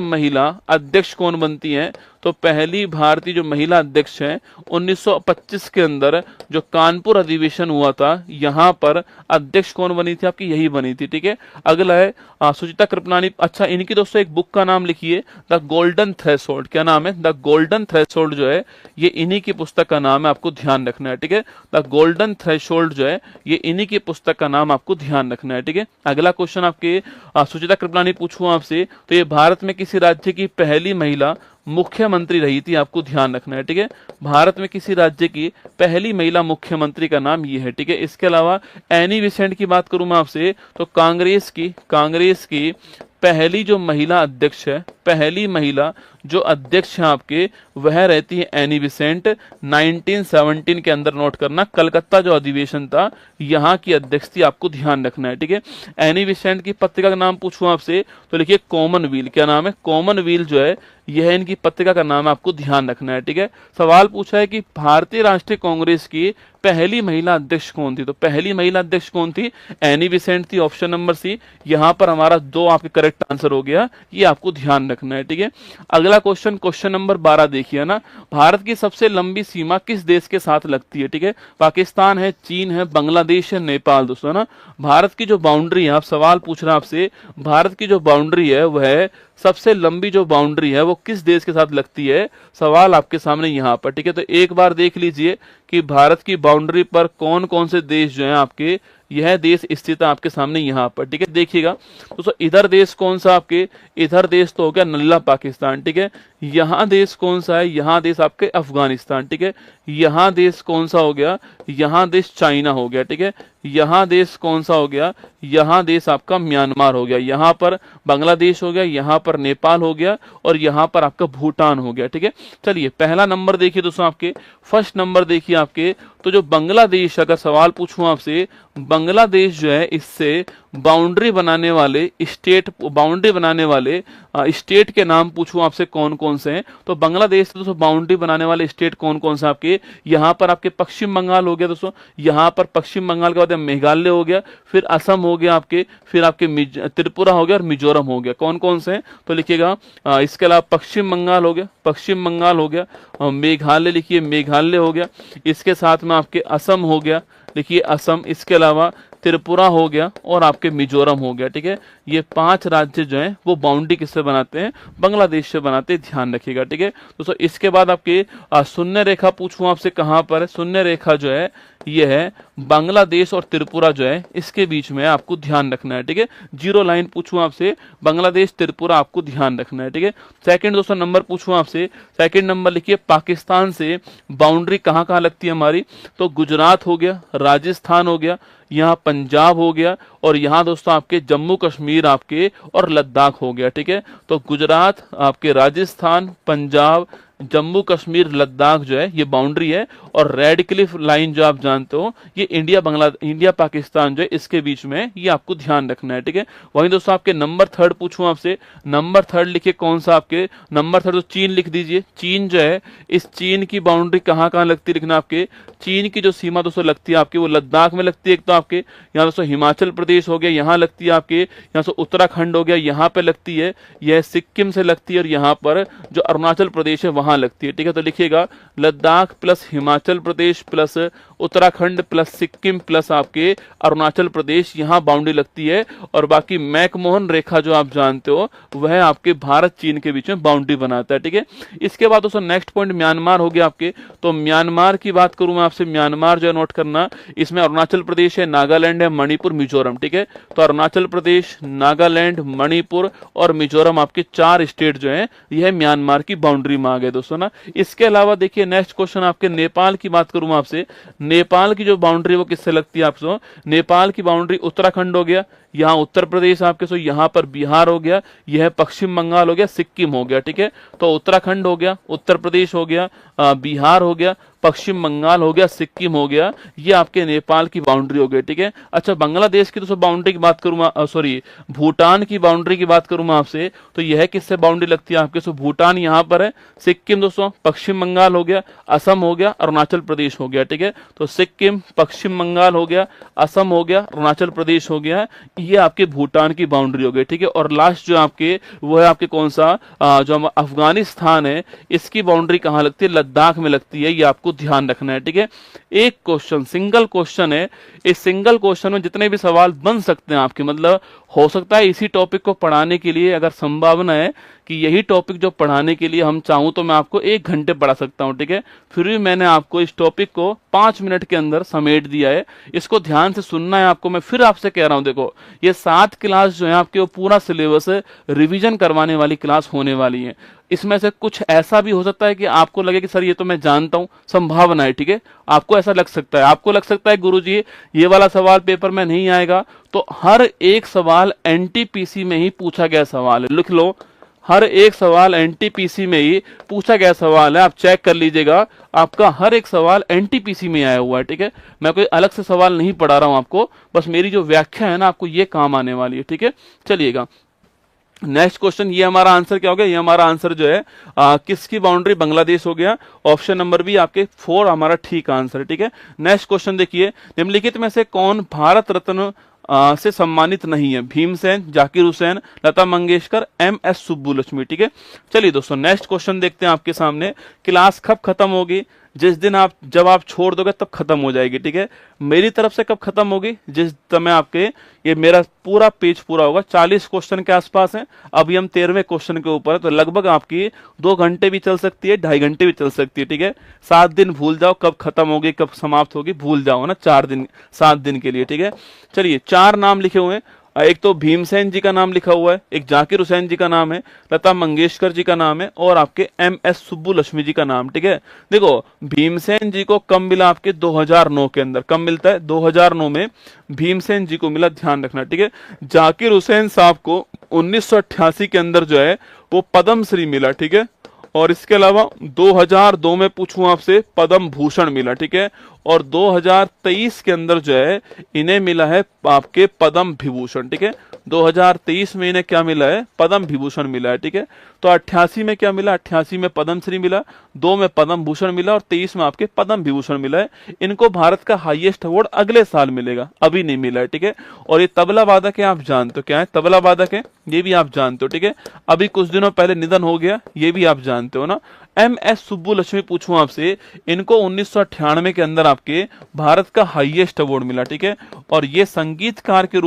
महिला अध्यक्ष कौन बनती है? तो पहली भारतीय जो महिला अध्यक्ष है 1925 के अंदर जो कानपुर अधिवेशन हुआ था यहां पर अध्यक्ष कौन बनी थी? आपकी यही बनी थी। ठीक है, अगला है सुचित्रा कृपलानी। अच्छा, इनकी दोस्तों एक बुक का नाम लिखिए, द गोल्डन थ्रेशोल्ड। क्या नाम है? द गोल्डन थ्रेशोल्ड जो है ये इन्हीं की पुस्तक का नाम है, आपको ध्यान रखना है। ठीक है, द गोल्डन थ्रेशोल्ड जो है ये इन्हीं की पुस्तक का नाम आपको ध्यान रखना है। ठीक है, अगला क्वेश्चन आपके सुचित्रा कृपलानी पूछूं आपसे, तो ये भारत में किसी राज्य की पहली महिला मुख्यमंत्री रही थी, आपको ध्यान रखना है। ठीक है, भारत में किसी राज्य की पहली महिला मुख्यमंत्री का नाम ये है। ठीक है, इसके अलावा एनी बेसेंट की बात करूं मैं आपसे, तो कांग्रेस की पहली जो महिला अध्यक्ष है, पहली महिला जो अध्यक्ष है आपके वह रहती है एनी बेसेंट। 1917 के अंदर नोट करना, कलकत्ता जो अधिवेशन था यहाँ की अध्यक्ष थी, आपको ध्यान रखना है। ठीक है, एनी बेसेंट की पत्रिका का नाम पूछूं आपसे तो लिखिए कॉमनवेल्थ। क्या नाम है? कॉमनवेल्थ जो है यह इनकी पत्रिका का नाम है, आपको ध्यान रखना है। ठीक है, सवाल पूछा है कि भारतीय राष्ट्रीय कांग्रेस की पहली महिला अध्यक्ष कौन थी? तो पहली महिला अध्यक्ष कौन थी? एनी बेसेंट थी, ऑप्शन नंबर सी। यहां पर हमारा 2 आपके करेक्ट आंसर हो गया, ये आपको ध्यान रखना है। ठीक है, अगला अगला क्वेश्चन, क्वेश्चन नंबर 12 देखिए ना, भारत की सबसे लंबी सीमा किस देश के साथ लगती है? ठीक है, पाकिस्तान है, चीन है, बांग्लादेश है, नेपाल। दोस्तों ना, भारत की जो बाउंड्री है, आप सवाल पूछ रहे हैं आपसे, भारत की जो बाउंड्री है वह सबसे लंबी जो बाउंड्री है वो किस देश के साथ लगती है? सवाल आपके सामने यहाँ पर। ठीक है, तो एक बार देख लीजिए कि भारत की बाउंड्री पर कौन कौन से देश जो हैं आपके, यह देश स्थित है आपके सामने यहाँ पर। ठीक है, देखिएगा दोस्तों, इधर देश कौन सा आपके, इधर देश तो हो गया नल्ला पाकिस्तान। ठीक है, यहाँ देश कौन सा है, यहाँ देश आपके अफगानिस्तान। ठीक है, यहाँ देश कौन सा हो गया, यहाँ देश चाइना हो गया। ठीक है, यहाँ देश कौन सा हो गया, यहाँ देश आपका म्यांमार हो गया, यहाँ पर बांग्लादेश हो गया, यहाँ पर नेपाल हो गया और यहाँ पर आपका भूटान हो गया। ठीक है, चलिए पहला नंबर देखिए दोस्तों, आपके फर्स्ट नंबर देखिए आपके, तो जो बांग्लादेश, अगर सवाल पूछूं आपसे, बांग्लादेश जो है इससे बाउंड्री बनाने वाले स्टेट, बाउंड्री बनाने वाले स्टेट के नाम पूछूं आपसे कौन कौन से हैं, तो बांग्लादेश से दोस्तों बाउंड्री बनाने वाले स्टेट कौन कौन से आपके, यहाँ पर आपके पश्चिम बंगाल हो गया दोस्तों, यहाँ पर पश्चिम बंगाल के बाद मेघालय हो गया, फिर असम हो गया आपके, फिर आपके त्रिपुरा हो गया और मिजोरम हो गया। कौन कौन से हैं तो लिखिएगा, इसके अलावा पश्चिम बंगाल हो गया, पश्चिम बंगाल हो गया, मेघालय लिखिए, मेघालय हो गया, इसके साथ में आपके असम हो गया, लिखिए असम, इसके अलावा त्रिपुरा हो गया और आपके मिजोरम हो गया। ठीक है, ये 5 राज्य जो हैं वो बाउंड्री किससे बनाते हैं, बांग्लादेश से बनाते हैं, ध्यान रखिएगा। ठीक है दोस्तों, इसके बाद आपके शून्य रेखा पूछूं आपसे, कहां पर है शून्य रेखा जो है, ये है बांग्लादेश और त्रिपुरा जो है इसके बीच में आपको ध्यान रखना है। ठीक है, जीरो लाइन पूछूं आपसे, बांग्लादेश त्रिपुरा आपको ध्यान रखना है। ठीक है, सेकंड दोस्तों नंबर पूछूं आपसे, सेकंड नंबर लिखिए, पाकिस्तान से बाउंड्री कहां कहां लगती है हमारी, तो गुजरात हो गया, राजस्थान हो गया, यहाँ पंजाब हो गया और यहाँ दोस्तों आपके जम्मू कश्मीर आपके और लद्दाख हो गया। ठीक है, तो गुजरात आपके, राजस्थान, पंजाब, जम्मू कश्मीर, लद्दाख जो है ये बाउंड्री है और रेड क्लिफ लाइन जो आप जानते हो ये इंडिया पाकिस्तान जो है इसके बीच में, ये आपको ध्यान रखना है। ठीक है, वहीं दोस्तों आपके नंबर थर्ड पूछूं आपसे, नंबर थर्ड लिखिए कौन सा आपके, नंबर थर्ड तो चीन लिख दीजिए, चीन जो है, इस चीन की बाउंड्री कहाँ कहाँ लगती है लिखना आपके, चीन की जो सीमा दोस्तों लगती है आपके वो लद्दाख में लगती है, एक तो आपके यहाँ दोस्तों हिमाचल प्रदेश हो गया, यहाँ लगती है आपके, यहाँ से उत्तराखंड हो गया, यहाँ पे लगती है, यह सिक्किम से लगती है और यहाँ पर जो अरुणाचल प्रदेश है वहां लगती है। ठीक है, तो लिखिएगा Ladakh plus Himachal Pradesh plus Uttarakhand plus Sikkim plus आपके अरुणाचल प्रदेश, यहाँ बाउंड्री लगती है और बाकी मैकमोहन रेखा जो आप जानते हो वह आपके भारत चीन के बीच में बाउंड्री बनाता है। ठीक है, इसके बाद दोस्तों नेक्स्ट पॉइंट म्यांमार हो गया आपके, तो म्यांमार की बात करूं मैं आपसे, म्यांमार जो है नोट करना, इसमें अरुणाचल प्रदेश है, नागालैंड है, मणिपुर, मिजोरम। ठीक है, तो अरुणाचल प्रदेश, नागालैंड, मणिपुर और मिजोरम आपके 4 स्टेट जो है यह म्यांमार की बाउंड्री में आ गए दोस्तों ना। इसके अलावा देखिए नेक्स्ट क्वेश्चन आपके नेपाल की बात करूं आपसे, नेपाल की जो बाउंड्री वो किससे लगती है आपसे, नेपाल की बाउंड्री उत्तराखंड हो गया, यहाँ उत्तर प्रदेश आपके, सो यहाँ पर बिहार हो गया, यह पश्चिम बंगाल हो गया, सिक्किम हो गया। ठीक है, तो उत्तराखंड हो गया, उत्तर प्रदेश हो गया, बिहार हो गया, पश्चिम बंगाल हो गया, सिक्किम हो गया, ये आपके नेपाल की बाउंड्री हो गई। ठीक है, अच्छा बांग्लादेश की दोस्तों बाउंड्री की बात करूँ, सॉरी भूटान की बाउंड्री की बात करूँ मैं आपसे, तो यह किससे बाउंड्री लगती है आपके, सो भूटान यहाँ पर है, सिक्किम दोस्तों पश्चिम बंगाल हो गया, असम हो गया, अरुणाचल प्रदेश हो गया। ठीक है, तो सिक्किम, पश्चिम बंगाल हो गया, असम हो गया, अरुणाचल प्रदेश हो गया, ये आपके भूटान की बाउंड्री हो गई। ठीक है, और लास्ट जो आपके वो है आपके कौन सा, जो अफगानिस्तान है इसकी बाउंड्री कहाँ लगती है, लद्दाख में लगती है, ये आपको ध्यान रखना है। ठीक है, एक क्वेश्चन सिंगल क्वेश्चन है, इस सिंगल क्वेश्चन में जितने भी सवाल बन सकते हैं आपके, मतलब हो सकता है इसी टॉपिक को पढ़ाने के लिए, अगर संभावना है कि यही टॉपिक जो पढ़ाने के लिए हम चाहूं तो मैं आपको 1 घंटे पढ़ा सकता हूं। ठीक है, फिर भी मैंने आपको इस टॉपिक को 5 मिनट के अंदर समेट दिया है, इसको ध्यान से सुनना है आपको। मैं फिर आपसे कह रहा हूं, देखो ये 7 क्लास जो है आपके वो पूरा सिलेबस रिवीजन करवाने वाली क्लास होने वाली है। इसमें से कुछ ऐसा भी हो सकता है कि आपको लगे कि सर ये तो मैं जानता हूं, संभावना है। ठीक है, आपको ऐसा लग सकता है, आपको लग सकता है गुरुजी ये वाला सवाल पेपर में नहीं आएगा, तो हर एक सवाल एनटीपीसी में ही पूछा गया सवाल है, लिख लो, हर एक सवाल एनटीपीसी में ही पूछा गया सवाल है, आप चेक कर लीजिएगा, आपका हर एक सवाल एनटीपीसी में आया हुआ है। ठीक है, मैं कोई अलग से सवाल नहीं पढ़ा रहा हूं आपको, बस मेरी जो व्याख्या है ना आपको ये काम आने वाली है। ठीक है, चलिएगा नेक्स्ट क्वेश्चन, ये हमारा आंसर क्या हो गया, ये हमारा आंसर जो है किसकी बाउंड्री, बांग्लादेश हो गया, ऑप्शन नंबर बी आपके 4 हमारा ठीक आंसर है। ठीक है, नेक्स्ट क्वेश्चन देखिए, निम्नलिखित में से कौन भारत रत्न से सम्मानित नहीं है? भीमसेन, जाकिर हुसैन, लता मंगेशकर, MS सुब्बुलक्ष्मी। ठीक है, चलिए दोस्तों नेक्स्ट क्वेश्चन देखते हैं आपके सामने। क्लास कब खत्म होगी? जिस दिन जब आप छोड़ दोगे तब खत्म हो जाएगी। ठीक है, मेरी तरफ से कब खत्म होगी? जिस समय आपके ये मेरा पूरा पेज पूरा होगा। 40 क्वेश्चन के आसपास है, अभी हम 13वें क्वेश्चन के ऊपर है, तो लगभग आपकी 2 घंटे भी चल सकती है, 2.5 घंटे भी चल सकती है। ठीक है, 7 दिन भूल जाओ, कब खत्म होगी कब समाप्त होगी भूल जाओ ना, 7 दिन के लिए। ठीक है, चलिए 4 नाम लिखे हुए हैं। एक तो भीमसेन जी का नाम लिखा हुआ है, एक जाकिर हुसैन जी का नाम है, लता मंगेशकर जी का नाम है, और आपके MS सुब्बुलक्ष्मी जी का नाम। ठीक है, देखो भीमसेन जी को कब मिला? आपके 2009 के अंदर। कब मिलता है? 2009 में भीमसेन जी को मिला, ध्यान रखना। ठीक है, जाकिर हुसैन साहब को 1988 के अंदर जो है वो पद्मश्री मिला। ठीक है, और इसके अलावा 2002 में पूछूं आपसे पद्म भूषण मिला। ठीक है, और 2023 के अंदर जो है इन्हें मिला है आपके पद्म विभूषण। ठीक है, 2023 में इन्हें क्या मिला है? पद्म विभूषण मिला है। ठीक है, तो 88 में क्या मिला? 88 में पद्मश्री मिला, 2 में पद्म भूषण मिला, और 23 में आपके पद्म विभूषण मिला है। इनको भारत का हाईएस्ट अवार्ड अगले साल मिलेगा, अभी नहीं मिला है। ठीक है, और ये तबला वादक है, आप जानते हो क्या है तबला वादक है, ये भी आप जानते हो। ठीक है, अभी कुछ दिनों पहले निधन हो गया, ये भी आप जानते हो ना। MS सुब्बुलक्ष्मी पूछूं आपसे, इनको 1998 के अंदर आपके भारत का हाईएस्ट अवार्ड मिला। ठीक है, और ये संगीतकार के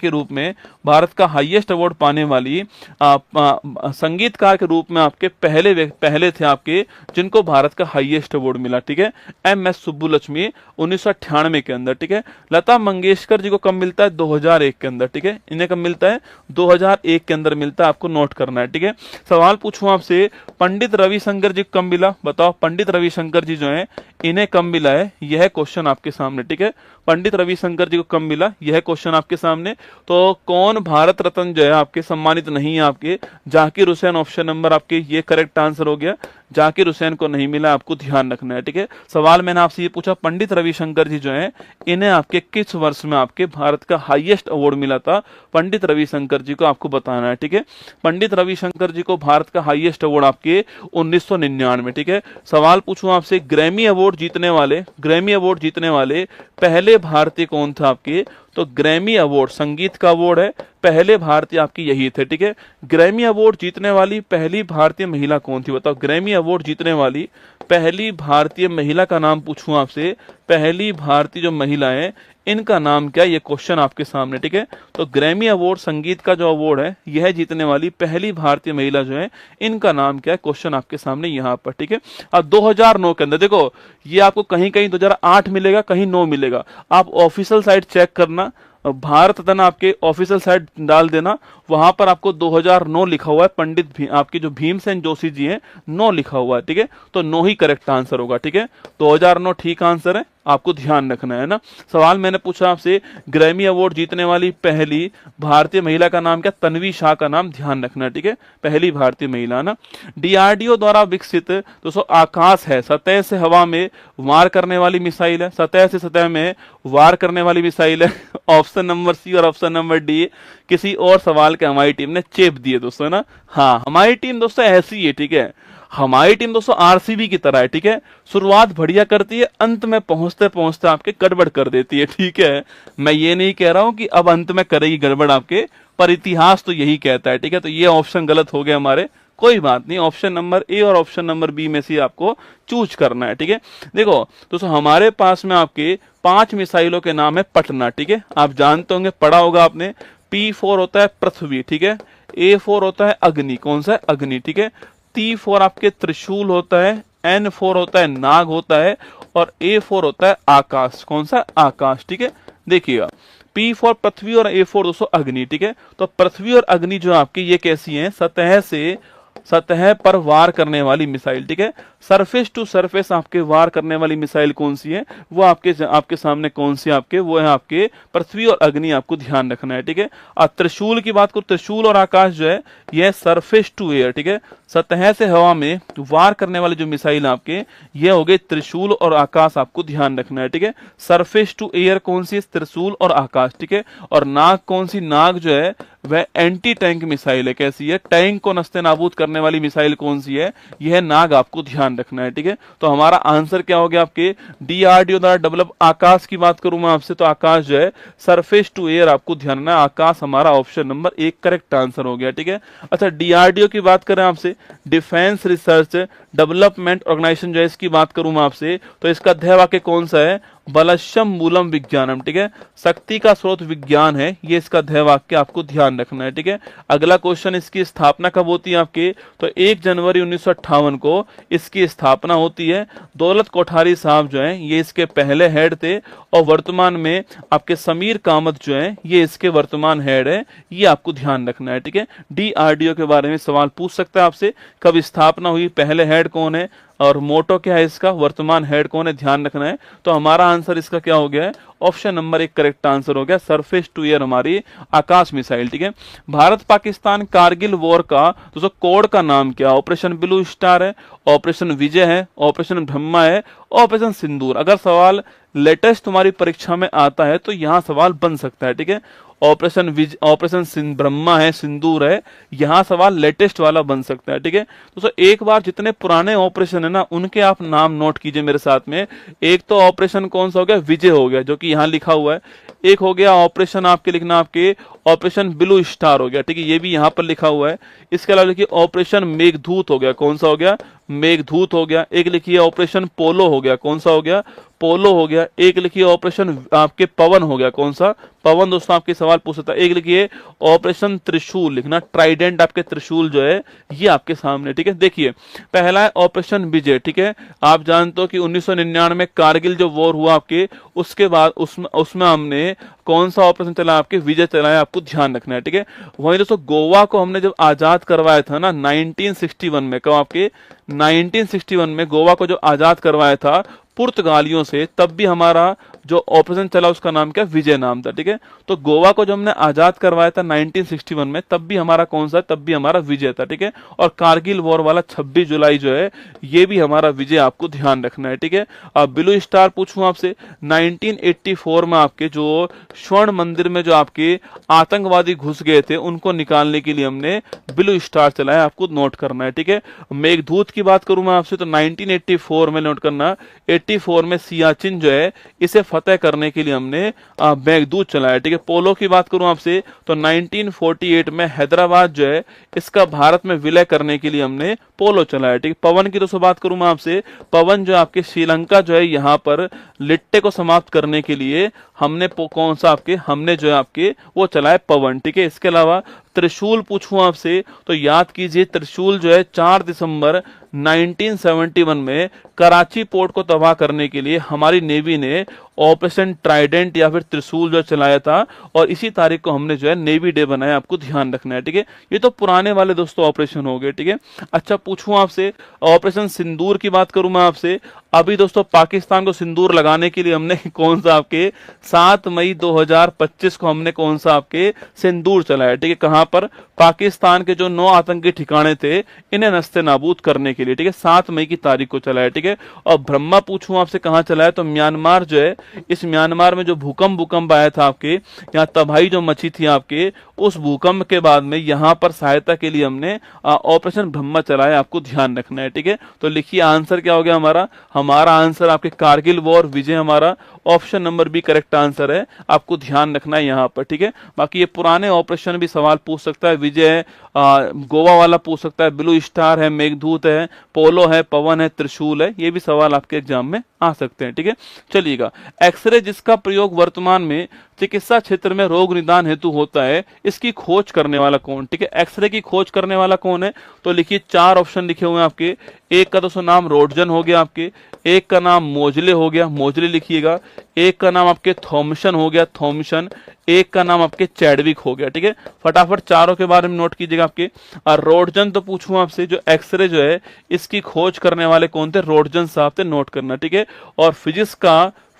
रूप में भारत का हाईएस्ट अवार्ड पाने वाली संगीतकार के रूप में आपके पहले थे आपके जिनको भारत का हाईएस्ट अवार्ड मिला। ठीक है, MS सुब्बुलक्ष्मी 1998 के अंदर। ठीक है, लता मंगेशकर जी को कब मिलता है? 2001 के अंदर। ठीक है, इन्हें कब मिलता है? 2001 के अंदर मिलता है, आपको नोट करना है। ठीक है, सवाल पूछूं आपसे, पंडित रविशंकर जी कब मिला? बताओ, पंडित रविशंकर जी जो है इन्हें कब मिला है? यह क्वेश्चन आपके सामने। ठीक है, पंडित रविशंकर जी को कब मिला? यह क्वेश्चन आपके सामने। तो कौन भारत रत्न जो है आपके सम्मानित नहीं है? आपके जाकिर हुसैन, ऑप्शन नंबर आपके ये करेक्ट आंसर हो गया। जाकिर हुसैन को नहीं मिला, आपको ध्यान रखना है। ठीक है, सवाल मैंने आपसे ये पूछा, पंडित रविशंकर जी जो है इन्हें आपके किस वर्ष में आपके भारत का हाईएस्ट अवार्ड मिला था? पंडित रविशंकर जी को आपको बताना है। ठीक है, पंडित रविशंकर जी को भारत का हाईएस्ट अवार्ड आपके 1999। ठीक है, सवाल पूछूं आपसे, ग्रैमी अवार्ड जीतने वाले पहले भारतीय कौन था आपके? तो ग्रैमी अवार्ड संगीत का अवार्ड है, पहले भारतीय आपकी यही थे। ठीक है, ग्रैमी अवार्ड जीतने वाली पहली भारतीय महिला कौन थी? बताओ, ग्रैमी अवार्ड जीतने वाली पहली भारतीय महिला का नाम पूछूं आपसे, पहली भारतीय जो महिला है इनका नाम क्या? ये क्वेश्चन आपके सामने। ठीक है, तो ग्रैमी अवार्ड संगीत का जो अवार्ड है यह जीतने वाली पहली भारतीय महिला जो है इनका नाम क्या है? क्वेश्चन आपके सामने यहाँ पर। ठीक है, अब 2009 के अंदर देखो, ये आपको कहीं 2008 मिलेगा, कहीं 9 मिलेगा। आप ऑफिशियल साइट चेक करना, भारत रत्न आपके ऑफिशियल साइट डाल देना, वहां पर आपको 2009 लिखा हुआ है। पंडित आपके जो भीमसेन जोशी जी हैं 9 लिखा हुआ है। ठीक है, तो 9 ही करेक्ट आंसर होगा। ठीक है, 2009 ठीक आंसर है, आपको ध्यान रखना है ना। सवाल मैंने पूछा आपसे, ग्रैमी अवार्ड जीतने वाली पहली भारतीय महिला का नाम क्या? तन्वी शाह का नाम ध्यान रखना है। ठीक है, पहली भारतीय महिला ना। DRDO द्वारा विकसित दोस्तों आकाश है, सतह से हवा में वार करने वाली मिसाइल है, सतह से सतह में वार करने वाली मिसाइल है। ऑप्शन नंबर सी और ऑप्शन नंबर डी किसी और सवाल के हमारी टीम ने चेप दिए दोस्तों ना। हाँ, हमारी टीम दोस्तों ऐसी है। ठीक है, हमारी टीम दोस्तों RCB की तरह है। ठीक है, शुरुआत बढ़िया करती है, अंत में पहुंचते पहुंचते आपके गड़बड़ कर देती है। ठीक है, मैं ये नहीं कह रहा हूं कि अब अंत में करेगी गड़बड़ आपके, पर इतिहास तो यही कहता है। ठीक है, तो ये ऑप्शन गलत हो गया हमारे, कोई बात नहीं, ऑप्शन नंबर ए और ऑप्शन नंबर बी में से आपको चूज करना है। ठीक है, देखो दोस्तों हमारे पास में आपके 5 मिसाइलों के नाम है पटना। ठीक है, आप जानते होंगे, पढ़ा होगा आपने। P4 होता है पृथ्वी। ठीक है, A4 होता है अग्नि, कौन सा है? अग्नि। ठीक है, T4 आपके त्रिशूल होता है, N4 होता है नाग होता है, और A4 होता है आकाश, कौन सा? आकाश। ठीक है, देखिएगा, P4 पृथ्वी और A4 दोस्तों अग्नि। ठीक है, तो पृथ्वी और अग्नि जो आपकी ये कैसी हैं? सतह पर वार करने वाली मिसाइल। ठीक है, सरफेस टू सरफेस आपके वार करने वाली मिसाइल कौन सी है? वो आपके सामने कौन सी आपके? वो है आपके पृथ्वी और अग्नि, आपको ध्यान रखना है। ठीक है, और त्रिशूल की बात करो, त्रिशूल और आकाश जो है यह सरफेस टू एयर। ठीक है, सतह से हवा में वार करने वाले जो मिसाइल आपके ये हो गए त्रिशूल और आकाश, आपको ध्यान रखना है। ठीक है, सरफेस टू एयर कौन सी? त्रिशूल और आकाश। ठीक है, और नाग कौन सी? नाग जो है वह एंटी टैंक मिसाइल है। कैसी है? टैंक को नस्ते नाबूद करने वाली मिसाइल कौन सी है? यह नाग, आपको ध्यान ध्यान रखना है, ठीक है। तो हमारा आंसर क्या हो गया आपके डीआरडीओ द्वारा डेवलप। आकाश की बात करूं मैं आपसे तो आकाश जो है सरफेस टू एयर, आपको ध्यान रखना है, आकाश हमारा ऑप्शन नंबर 1 करेक्ट आंसर हो गया, ठीक है। अच्छा, डीआरडीओ की बात करें आपसे, डिफेंस रिसर्च डेवलपमेंट ऑर्गेनाइजेशन जो है, इसकी बात करूं मैं आपसे तो इसका ध्येय वाक्य कौन सा है, बलशम मूलम विज्ञानम, ठीक है, शक्ति का स्रोत विज्ञान है, ये इसका ध्येय वाक्य आपको ध्यान रखना है, ठीक है। अगला क्वेश्चन, इसकी स्थापना कब होती है आपके, तो 1 जनवरी 1958 को इसकी स्थापना होती है। दौलत कोठारी साहब जो हैं ये इसके पहले हेड थे और वर्तमान में आपके समीर कामत जो हैं ये इसके वर्तमान हेड है, ये आपको ध्यान रखना है, ठीक है। डीआरडीओ के बारे में सवाल पूछ सकता है आपसे, कब स्थापना हुई, पहले हेड कौन है और मोटो क्या है इसका, वर्तमान हेड कौन है, ध्यान रखना है। तो हमारा आंसर इसका क्या हो गया है, ऑप्शन नंबर 1 करेक्ट आंसर हो गया, सरफेस टू एयर हमारी आकाश मिसाइल, ठीक है। भारत पाकिस्तान कारगिल वॉर का दोस्तों कोड का नाम क्या, ऑपरेशन ब्लू स्टार है, ऑपरेशन विजय है, ऑपरेशन ब्रह्मा है, ऑपरेशन सिंदूर। अगर सवाल लेटेस्ट तुम्हारी परीक्षा में आता है तो यहाँ सवाल बन सकता है, ठीक है। ऑपरेशन ब्रह्मा है, सिंदूर है, यहाँ सवाल लेटेस्ट वाला बन सकता है, ठीक है। दोस्तों एक बार जितने पुराने ऑपरेशन है ना उनके आप नाम नोट कीजिए मेरे साथ में। एक तो ऑपरेशन कौन सा हो गया, विजय हो गया जो कि यहाँ लिखा हुआ है। एक हो गया ऑपरेशन आपके लिखना आपके ऑपरेशन ब्लू स्टार हो गया, ठीक है, ये भी यहाँ पर लिखा हुआ है। इसके अलावा लिखिए ऑपरेशन मेघदूत हो गया, कौन सा हो गया, मेघदूत हो गया। एक लिखिए ऑपरेशन पोलो हो गया, कौन सा हो गया, पोलो हो गया। एक लिखिए ऑपरेशन आपके पवन हो गया, कौन सा, पवन। दोस्तों आपके सवाल पूछ सकता है। एक लिखिए ऑपरेशन त्रिशूल, लिखना ट्राइडेंट आपके त्रिशूल जो है ये आपके सामने, ठीक है। देखिए पहला है ऑपरेशन विजय, ठीक है। आप जानते हो कि 1999 में कारगिल जो वॉर हुआ आपके, उसके बाद उसमें हमने कौन सा ऑपरेशन चला, आपके विजय चलाया, आपको ध्यान रखना है, ठीक है। वहीं दोस्तों गोवा को हमने जब आजाद करवाया था ना 1961 में, कब आपके 1961 में गोवा को जो आजाद करवाया था पुर्तगालियों से, तब भी हमारा जो ऑपरेशन चला उसका नाम क्या, विजय नाम था, ठीक है। तो गोवा को जो हमने आजाद करवाया था 1961 में, तब भी हमारा कौन सा, तब भी हमारा विजय था, ठीक है। और कारगिल वॉर वाला 26 जुलाई जो है ये भी हमारा विजय, आपको ध्यान रखना है, ठीक है। अब ब्लू स्टार पूछूं आपसे, 1984 में आपके जो स्वर्ण मंदिर में जो आपके आतंकवादी घुस गए थे उनको निकालने के लिए हमने ब्लू स्टार चलाया, आपको नोट करना है, ठीक है। मेघदूत की बात करूं मैं आपसे तो 1984 में नोट करना, 84 में सियाचिन जो है इसे फतेह करने के लिए हमने मेघदूत चलाया, ठीक है। पोलो की बात करूं आपसे तो 1948 में हैदराबाद जो है इसका भारत में विलय करने के लिए हमने पोलो चलाया, ठीक है। पवन की दोस्तों बात करूं मैं आपसे, पवन जो आपके श्रीलंका जो है यहाँ पर लिट्टे को समाप्त करने के लिए हमने कौन सा आपके, हमने जो है आपके वो चलाया पवन, ठीक है। इसके अलावा त्रिशूल पूछूं आपसे तो याद कीजिए त्रिशूल जो है 4 दिसंबर 1971 में कराची पोर्ट को तबाह करने के लिए हमारी नेवी ने ऑपरेशन ट्राइडेंट या फिर त्रिशूल जो चलाया था, और इसी तारीख को हमने जो है नेवी डे बनाया, आपको ध्यान रखना है, ठीक है। ये तो पुराने वाले दोस्तों ऑपरेशन हो गए, ठीक है। अच्छा पूछूं आपसे ऑपरेशन सिंदूर की बात करूं मैं आपसे, अभी दोस्तों पाकिस्तान को सिंदूर लगाने के लिए हमने कौन सा आपके 7 मई 2025 को हमने कौन सा आपके सिंदूर चलाया, ठीक है। कहां पर, पाकिस्तान के जो 9 आतंकी ठिकाने थे इन्हें नस्ते नाबूद करने के लिए, ठीक है, 7 मई की तारीख को चलाया, ठीक है। और ब्रह्मा पूछूं आपसे कहां चलाया, तो म्यांमार जो है, इस म्यांमार में जो भूकंप आया था आपके यहाँ, तबाही जो मची थी आपके, उस भूकंप के बाद में यहाँ पर सहायता के लिए हमने ऑपरेशन ब्रह्मा चलाया, आपको ध्यान रखना है, ठीक है। तो लिखिए आंसर क्या हो गया हमारा आंसर आपके कारगिल वॉर विजय, हमारा option number B correct answer है, आपको ध्यान रखना है यहाँ पर, ठीक है। बाकी ये पुराने ऑपरेशन भी सवाल पूछ सकता है, विजय है, गोवा वाला पूछ सकता है, ब्लू स्टार है, मेघदूत है, पोलो है, पवन है, त्रिशूल है, ये भी सवाल आपके एग्जाम में आ सकते हैं, ठीक है। चलिएगा, एक्सरे जिसका प्रयोग वर्तमान में चिकित्सा क्षेत्र में रोग निदान हेतु होता है, इसकी खोज करने वाला कौन, ठीक है। एक्सरे की खोज करने वाला कौन है, तो लिखिए 4 ऑप्शन लिखे हुए हैं आपके। एक का दोस्तों नाम रोडजन हो गया आपके, एक का नाम मोजले हो गया, मोजले लिखिएगा, एक का नाम आपके थॉमसन हो गया, थॉमसन, एक का नाम आपके चैडविक हो गया, ठीक है। फटाफट चारों के बारे में नोट कीजिएगा आपके। और रोडजन तो पूछूं आपसे, जो एक्सरे जो है इसकी खोज करने वाले कौन थे, रोडजन साहब थे, नोट करना, ठीक है। और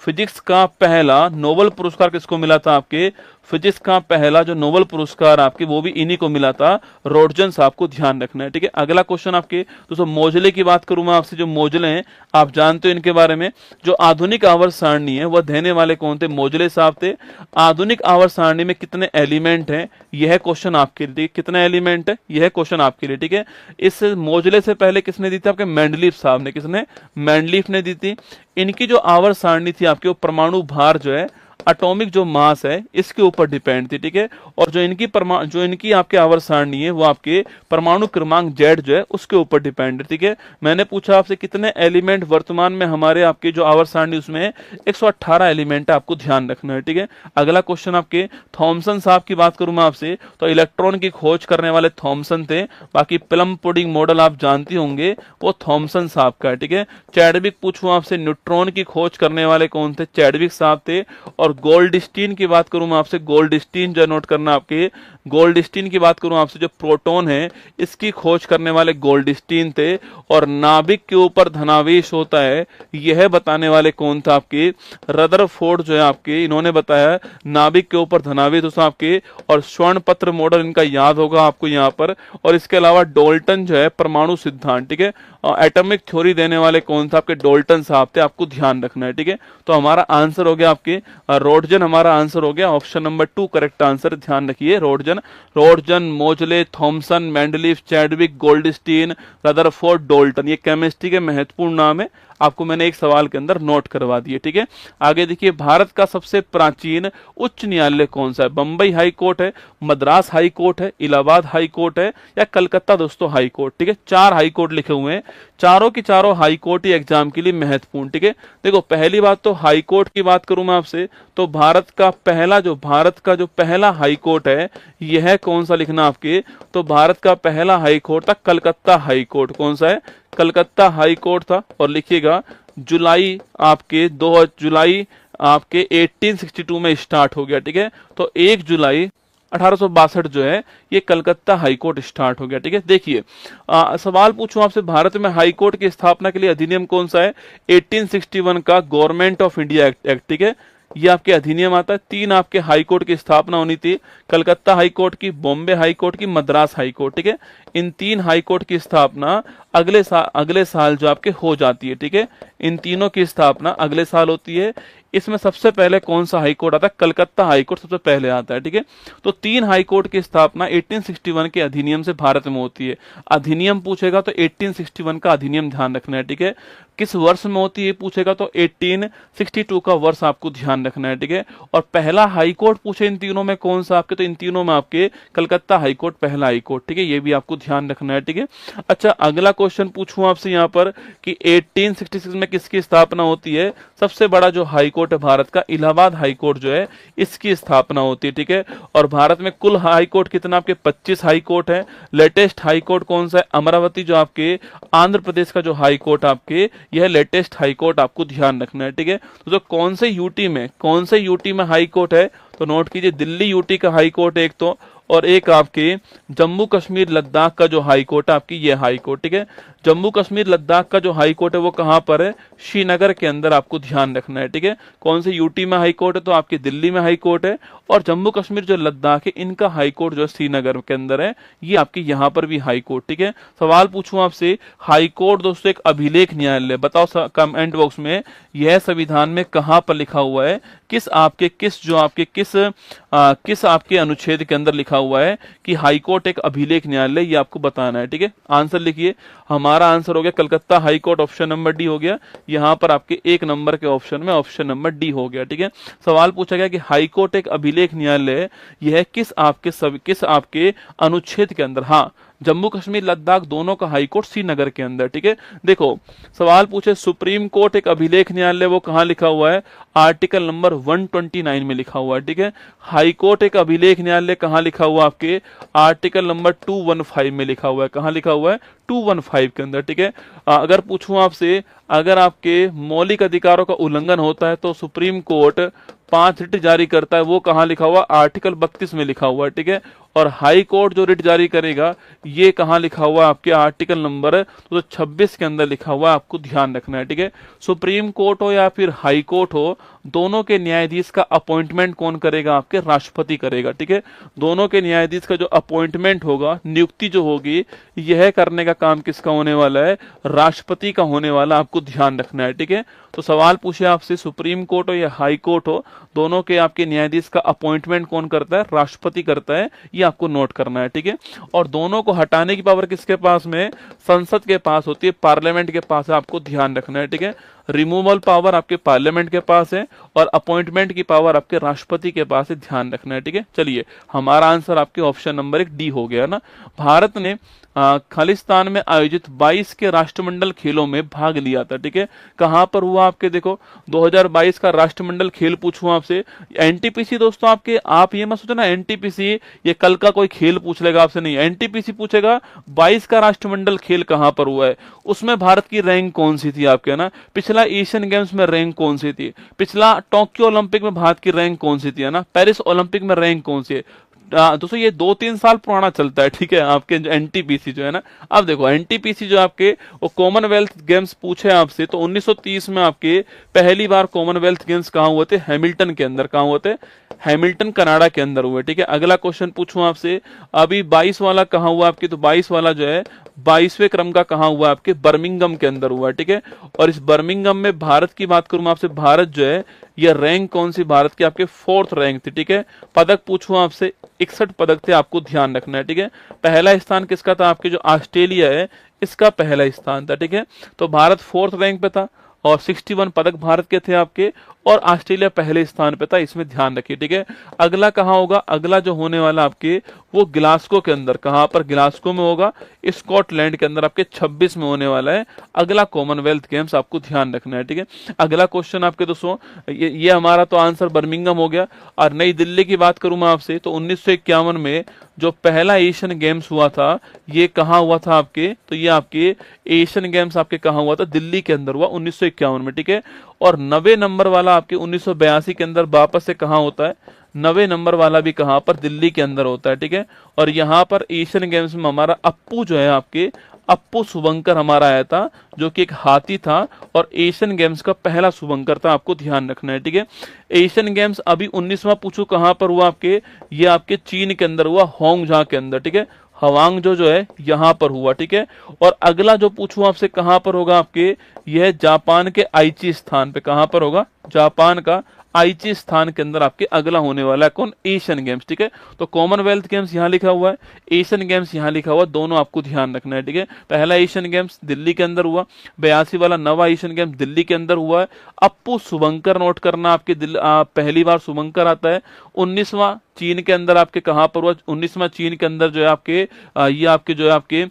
फिजिक्स का पहला नोबेल पुरस्कार किसको मिला था आपके? फिजिक्स का पहला जो नोबेल पुरस्कार आपके वो भी इन्हीं को मिला था, रोटजन साहब को ध्यान रखना है। ठीक है, अगला क्वेश्चन आपके दोस्तों मोजले की बात करूं मैं आपसे। जो मोजले हैं आप जानते हो इनके बारे में। जो आधुनिक आवर्त सारणी है वह देने वाले कौन थे? मोजले साहब थे। आधुनिक आवर्त सारणी में कितने एलिमेंट हैं? यह क्वेश्चन आपके लिए। कितने एलिमेंट है? यह क्वेश्चन आपके लिए। ठीक है, इस मोजले से पहले किसने दी थी? आपके मेंडलीफ साहब ने। किसने? मेंडलीफ ने दी थी। इनकी जो आवर्त सारणी थी आपके वो परमाणु भार जो है, एटॉमिक जो मास है इसके ऊपर डिपेंड थी। ठीक है, और जो इनकी आपके आवर्त सारणी है वो आपके परमाणु क्रमांक जेड जो है उसके ऊपर डिपेंड है। ठीक है, मैंने पूछा आपसे कितने एलिमेंट वर्तमान में हमारे आपके जो आवर्त सारणी उसमें 118 एलिमेंट है, आपको ध्यान रखना है। ठीक है, अगला क्वेश्चन आपके थॉमसन साहब की बात करूं मैं आपसे तो इलेक्ट्रॉन की खोज करने वाले थॉमसन थे। बाकी प्लम पुडिंग मॉडल आप जानते होंगे वो थॉमसन साहब का है। ठीक है, चैडविक पूछूं आपसे न्यूट्रॉन की खोज करने वाले कौन थे? चैडविक साहब थे। और गोल्डस्टीन की बात करूं मैं आपसे, गोल्डस्टीन जो नोट करना आपके, गोल्डस्टीन की बात करूं आपसे जो प्रोटॉन है इसकी खोज करने वाले गोल्डस्टीन थे। और नाभिक के ऊपर धनावेश होता है यह बताने वाले कौन था? आपके रदरफोर्ड जो है आपके, इन्होंने बताया नाभिक के ऊपर धनावेश होता आपके। और स्वर्ण पत्र मॉडल इनका याद होगा आपको यहाँ पर। और इसके अलावा डोल्टन जो है परमाणु सिद्धांत, ठीक है, एटॉमिक थ्योरी देने वाले कौन था? आपके डोल्टन साहब थे, आपको ध्यान रखना है। ठीक है, तो हमारा आंसर हो गया आपके रोटजन, हमारा आंसर हो गया ऑप्शन नंबर 2 करेक्ट आंसर। ध्यान रखिए Roentgen, Moseley, Thomson, Mendeleev, Chadwick, Goldstein, Rutherford, Dalton, ये केमिस्ट्री के महत्वपूर्ण नाम है, आपको मैंने एक सवाल के अंदर नोट करवा दिए। ठीक है, आगे देखिए भारत का सबसे प्राचीन उच्च न्यायालय कौन सा है? बंबई हाई कोर्ट है, मद्रास हाई कोर्ट है, इलाहाबाद हाई कोर्ट है या कलकत्ता दोस्तों हाई कोर्ट। ठीक है, 4 हाई कोर्ट लिखे हुए हैं, चारों की चारों हाई कोर्ट ही एग्जाम के लिए महत्वपूर्ण। ठीक है, देखो पहली बात तो हाई कोर्ट की बात करूं मैं आपसे तो भारत का जो पहला हाई कोर्ट है यह कौन सा लिखना आपके? तो भारत का पहला हाई कोर्ट था कलकत्ता हाई कोर्ट। कौन सा है? कलकत्ता हाई कोर्ट था। और लिखिएगा जुलाई आपके 2 जुलाई आपके 1862 में स्टार्ट हो गया। ठीक है, तो 1 जुलाई 1862 जो है ये कलकत्ता हाई कोर्ट स्टार्ट हो गया। ठीक है, देखिए सवाल पूछूं आपसे भारत में हाई कोर्ट की स्थापना के लिए अधिनियम कौन सा है? 1861 का गवर्नमेंट ऑफ इंडिया एक्ट। ठीक है, ये आपके अधिनियम आता है। 3 आपके हाई कोर्ट की स्थापना होनी थी, कलकत्ता हाई कोर्ट की, बॉम्बे हाई कोर्ट की, मद्रास हाई कोर्ट। ठीक है, इन 3 हाई कोर्ट की स्थापना अगले साल जो आपके हो जाती है। ठीक है, इन तीनों की स्थापना अगले साल होती है। इसमें सबसे पहले कौन सा हाई कोर्ट आता है? कलकत्ता हाई कोर्ट सबसे पहले आता है। ठीक है, तो 3 हाई कोर्ट की स्थापना 1861 के अधिनियम से भारत में होती है। अधिनियम पूछेगा तो 1861 का अधिनियम ध्यान रखना है। ठीक है, किस वर्ष में होती है पूछेगा तो 1862 का वर्ष आपको ध्यान रखना है। ठीक है, और पहला हाई कोर्ट पूछे इन तीनों में कौन सा आपके? तो इन तीनों में आपके कलकत्ता हाई कोर्ट पहला हाई कोर्ट। ठीक है, ये भी आपको ध्यान रखना है। ठीक है, अच्छा अगला क्वेश्चन पूछूं आपसे यहाँ पर कि 1866 में किसकी स्थापना होती है? सबसे बड़ा जो हाई कोर्ट है भारत का, इलाहाबाद हाई कोर्ट जो है इसकी स्थापना होती है। ठीक है, और भारत में कुल हाई कोर्ट कितना? आपके 25 हाई कोर्ट है। लेटेस्ट हाई कोर्ट कौन सा है? अमरावती जो आपके आंध्र प्रदेश का जो हाई कोर्ट आपके, यह लेटेस्ट हाई कोर्ट आपको ध्यान रखना है। ठीक है, तो कौन से यूटी में हाई कोर्ट है? तो नोट कीजिए दिल्ली यूटी का हाई कोर्ट एक तो, और एक आपके जम्मू कश्मीर लद्दाख का जो हाई कोर्ट है आपकी ये हाई कोर्ट। ठीक है, जम्मू कश्मीर लद्दाख का जो हाई कोर्ट है वो कहां पर है? श्रीनगर के अंदर, आपको ध्यान रखना है। ठीक है, कौन से यूटी में हाई कोर्ट है? तो आपकी दिल्ली में हाई कोर्ट है। और जम्मू कश्मीर जो लद्दाख है इनका हाई कोर्ट जो श्रीनगर के अंदर है, ये आपकी यहाँ पर भी हाई कोर्ट। ठीक है, सवाल पूछूं आपसे हाई कोर्ट दोस्तों एक अभिलेख न्यायालय, बताओ कमेंट बॉक्स में यह संविधान में कहां पर लिखा हुआ है? किस आपके अनुच्छेद के अंदर लिखा हुआ है कि हाई कोर्ट एक अभिलेख न्यायालय, ये आपको बताना है। ठीक है, आंसर लिखिए, हमारा आंसर हो गया Calcutta high court, option number D हो गया। यहां पर आपके 1 नंबर के ऑप्शन में ऑप्शन नंबर डी हो गया। ठीक है, सवाल पूछा गया कि हाई कोर्ट एक अभिलेख न्यायालय यह किस आपके अनुच्छेद के अंदर? हाँ, जम्मू कश्मीर लद्दाख दोनों का हाई कोर्ट श्रीनगर के अंदर। ठीक है, देखो सवाल पूछे सुप्रीम कोर्ट एक अभिलेख न्यायालय, वो कहां लिखा हुआ है? आर्टिकल नंबर 129 में लिखा हुआ है। ठीक है, हाई कोर्ट एक अभिलेख न्यायालय कहां लिखा हुआ? आपके आर्टिकल नंबर 215 में लिखा हुआ है। कहां लिखा हुआ है? 215 के अंदर। ठीक है, अगर पूछूं आपसे अगर आपके मौलिक अधिकारों का उल्लंघन होता है तो सुप्रीम कोर्ट 5 रिट जारी करता है, वो कहां लिखा हुआ? आर्टिकल 32 में लिखा हुआ है। ठीक है, और हाई कोर्ट जो रिट जारी करेगा ये कहाँ लिखा हुआ है आपके आर्टिकल नंबर 226 के अंदर लिखा हुआ है, आपको ध्यान रखना है। ठीक है, सुप्रीम कोर्ट हो या फिर हाई कोर्ट हो, दोनों के न्यायाधीश का अपॉइंटमेंट कौन करेगा? आपके राष्ट्रपति करेगा। ठीक है, दोनों के न्यायाधीश का जो अपॉइंटमेंट होगा, नियुक्ति जो होगी, यह करने का काम किसका होने वाला है? राष्ट्रपति का होने वाला, आपको ध्यान रखना है। ठीक है, तो सवाल पूछे आपसे, सुप्रीम कोर्ट हो या हाई कोर्ट हो, दोनों के आपके न्यायाधीश का अपॉइंटमेंट कौन करता है? राष्ट्रपति करता है, ये आपको नोट करना है। ठीक है, और दोनों को हटाने की पावर किसके पास में? संसद के पास होती है, पार्लियामेंट के पास है, आपको ध्यान रखना है। ठीक है, रिमूवल पावर आपके पार्लियामेंट के पास है और अपॉइंटमेंट की पावर आपके राष्ट्रपति के पास है, ध्यान रखना है। ठीक है, चलिए हमारा आंसर आपके ऑप्शन नंबर 1 डी हो गया ना। भारत ने खालिस्तान में आयोजित 22 के राष्ट्रमंडल खेलों में भाग लिया था। ठीक है, कहां पर हुआ? आपके देखो 2022 का राष्ट्रमंडल खेल पूछूं आपसे, एनटीपीसी दोस्तों आपके, आप ये मत सोचो ना एनटीपीसी ये कल का कोई खेल पूछ लेगा आपसे, नहीं, एनटीपीसी पूछेगा 22 का राष्ट्रमंडल खेल कहां पर हुआ है, उसमें भारत की रैंक कौन सी थी आपके, ना, पिछला एशियन गेम्स में रैंक कौन सी थी, पिछला टोक्यो ओलंपिक में भारत की रैंक कौन सी थी, है ना, पेरिस ओलंपिक में रैंक कौन सी है। दोस्तों ये 2-3 साल पुराना चलता है। ठीक है, आपके एनटीपीसी जो है ना, अब देखो एनटीपीसी जो आपके वो कॉमनवेल्थ गेम्स पूछे आपसे, तो 1930 में आपके पहली बार कॉमनवेल्थ गेम्स कहाँ हुए थे? हैमिल्टन के अंदर। कहाँ हुए थे? हैमिल्टन कनाडा के अंदर हुए। ठीक है, अगला क्वेश्चन पूछूं आपसे, अभी 22 वाला कहाँ हुआ आपके? तो 22 वाला जो है 22वें क्रम का कहाँ हुआ? आपके बर्मिंघम के अंदर हुआ। ठीक है, और इस बर्मिंघम में भारत की बात करूं आपसे, भारत जो है ये रैंक कौन सी भारत की? आपके 4th रैंक थी। ठीक है, पदक पूछूं आपसे, 61 पदक थे, आपको ध्यान रखना है। ठीक है, पहला स्थान किसका था? आपके जो ऑस्ट्रेलिया है इसका पहला स्थान था। ठीक है, तो भारत 4th रैंक पे था और 61 पदक भारत के थे आपके, और ऑस्ट्रेलिया पहले स्थान पे था, इसमें ध्यान रखिए। ठीक है, अगला कहाँ होगा? अगला जो होने वाला आपके वो ग्लासगो के अंदर। कहाँ पर? ग्लासगो में होगा, स्कॉटलैंड के अंदर, आपके 26 में होने वाला है अगला कॉमनवेल्थ गेम्स, आपको ध्यान रखना है। ठीक है, अगला क्वेश्चन आपके दोस्तों, ये हमारा तो आंसर बर्मिंघम हो गया। और नई दिल्ली की बात करूं मैं आपसे, तो 1951 में जो पहला एशियन गेम्स हुआ था ये कहाँ हुआ था आपके? तो ये आपके एशियन गेम्स आपके कहाँ हुआ था? दिल्ली के अंदर हुआ 1951 में। ठीक है, और 90 नंबर वाला आपके 1982 के अंदर वापस से कहाँ होता है? 90 नंबर वाला भी कहाँ पर? दिल्ली के अंदर होता है। ठीक है, और यहाँ पर एशियन गेम्स में हमारा अप्पू जो है आपके, अप्पू शुभंकर हमारा आया था, जो कि एक हाथी था और एशियन गेम्स का पहला शुभंकर था, आपको ध्यान रखना है। ठीक है, एशियन गेम्स अभी 19वां पूछू कहां पर हुआ आपके? ये आपके चीन के अंदर हुआ, होंगझा के अंदर। ठीक है, हवांगझो जो है यहां पर हुआ। ठीक है, और अगला जो पूछूं आपसे कहां पर होगा आपके? यह जापान के आइची स्थान पे। कहां पर होगा? जापान का आइची स्थान के अंदर आपके अगला होने वाला है कौन? Asian games. ठीक है, तो कॉमनवेल्थ गेम्स यहाँ लिखा हुआ है, एशियन गेम्स यहाँ लिखा हुआ, दोनों आपको ध्यान रखना है। ठीक है, पहला एशियन गेम्स दिल्ली के अंदर हुआ, 82 वाला नवा एशियन गेम्स दिल्ली के अंदर हुआ है। अप्पू शुभंकर नोट करना, आपके पहली बार शुभंकर आता है। 19वां चीन के अंदर आपके कहां पर हुआ? 19वां चीन के अंदर जो है आपके ये आपके जो है आपके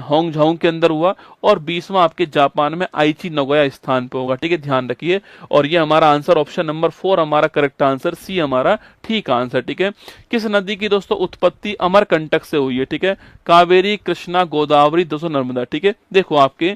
होंगझाओ के अंदर हुआ, और 20वां आपके जापान में आइची नगोया स्थान पे होगा। ठीक है, ध्यान रखिए, और ये हमारा आंसर ऑप्शन नंबर 4 हमारा करेक्ट आंसर, सी हमारा ठीक आंसर। ठीक है, किस नदी की दोस्तों उत्पत्ति अमरकंटक से हुई है? ठीक है, कावेरी, कृष्णा, गोदावरी, दोस्तों नर्मदा। ठीक है, देखो आपके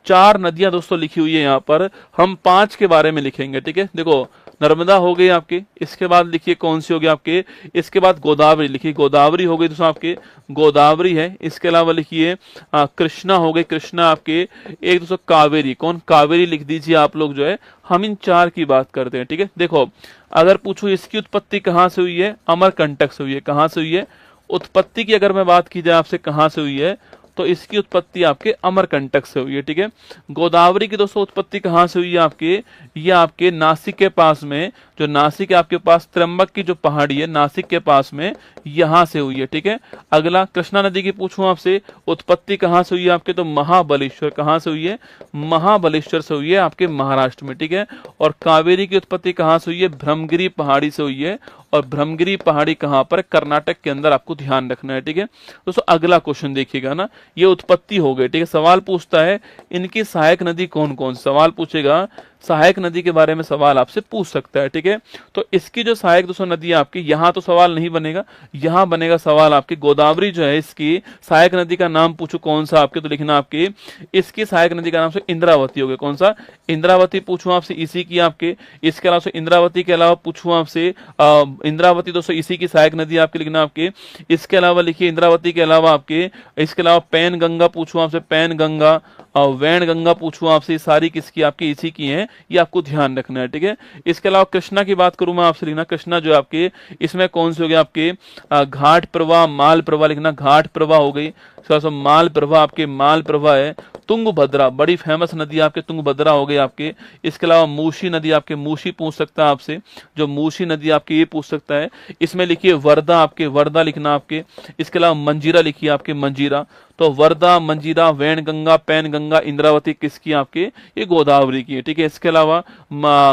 4 नदियां दोस्तों लिखी हुई है यहाँ पर, हम 5 के बारे में लिखेंगे। ठीक है, देखो नर्मदा हो गई आपकी, इसके बाद लिखिए कौन सी होगी आपके? इसके बाद गोदावरी लिखिए, गोदावरी हो गई दोस्तों आपके, गोदावरी है। इसके अलावा लिखिए कृष्णा हो गई, कृष्णा आपके, एक दोस्तों कावेरी, कौन? कावेरी लिख दीजिए आप लोग जो है, हम इन 4 की बात करते हैं। ठीक है, देखो अगर पूछो इसकी उत्पत्ति कहाँ से हुई है? अमरकंटक से हुई है। कहाँ से हुई है? उत्पत्ति की अगर मैं बात की जाए आपसे कहाँ से हुई है, तो इसकी उत्पत्ति आपके अमरकंटक से हुई है। ठीक है, गोदावरी की दोस्तों उत्पत्ति कहाँ से हुई है आपके? ये आपके नासिक के पास में, जो नासिक है आपके पास, त्र्यंबक की जो पहाड़ी है नासिक के पास में, यहां से हुई है। ठीक है, अगला कृष्णा नदी की पूछूं आपसे, उत्पत्ति कहां से हुई है आपके? तो महाबलेश्वर। कहां से हुई है? महाबलेश्वर से हुई है आपके महाराष्ट्र में। ठीक है, और कावेरी की उत्पत्ति कहां से हुई है? ब्रह्मगिरी पहाड़ी से हुई है, और ब्रह्मगिरी पहाड़ी कहां पर? कर्नाटक के अंदर, आपको ध्यान रखना है। ठीक है दोस्तों, अगला क्वेश्चन देखिएगा ना, ये उत्पत्ति हो गई। ठीक है, सवाल पूछता है इनकी सहायक नदी कौन कौन? सवाल पूछेगा सहायक नदी के बारे में सवाल आपसे पूछ सकता है, ठीक है। तो इसकी जो सहायक दोस्तों नदी है आपकी, यहाँ तो सवाल नहीं बनेगा, यहाँ बनेगा सवाल आपकी गोदावरी जो है इसकी सहायक नदी का नाम पूछू कौन सा आपके, तो लिखना आपकी इसकी सहायक नदी का नाम से इंद्रावती हो गया। कौन सा? इंद्रावती पूछूं आपसे, इसी की आपके, इसके अलावा इंद्रावती के अलावा पूछूं आपसे इंद्रावती दोस्तों इसी की सहायक नदी आपके लिखना आपके। इसके अलावा लिखिए इंद्रावती के अलावा आपके, इसके अलावा पैन गंगा पूछूं आपसे, पैन गंगा और वैन गंगा पूछूं आपसे, सारी किसकी आपकी इसी की हैं, ये आपको ध्यान रखना है, ठीक है। इसके अलावा कृष्णा की बात करूं मैं आपसे, लिखना कृष्णा जो आपके इसमें कौन से हो गए आपके घाट प्रवाह माल प्रवाह, लिखना घाट प्रवाह हो गई, माल प्रवाह आपके माल प्रवाह है। तुंगभद्रा बड़ी फेमस नदी आपके तुंगभद्रा हो गई आपके। इसके अलावा मूसी नदी आपके, मूसी पूछ सकता है आपसे, जो मूसी नदी आपकी ये पूछ सकता है। इसमें लिखिए वर्धा आपके, वर्धा लिखना आपके। इसके अलावा मंजीरा लिखिए आपके, मंजीरा। तो वर्धा, मंजीरा, वैन गंगा, पैन गंगा, इंद्रावती किसकी आपके, ये गोदावरी की है, ठीक है। इसके अलावा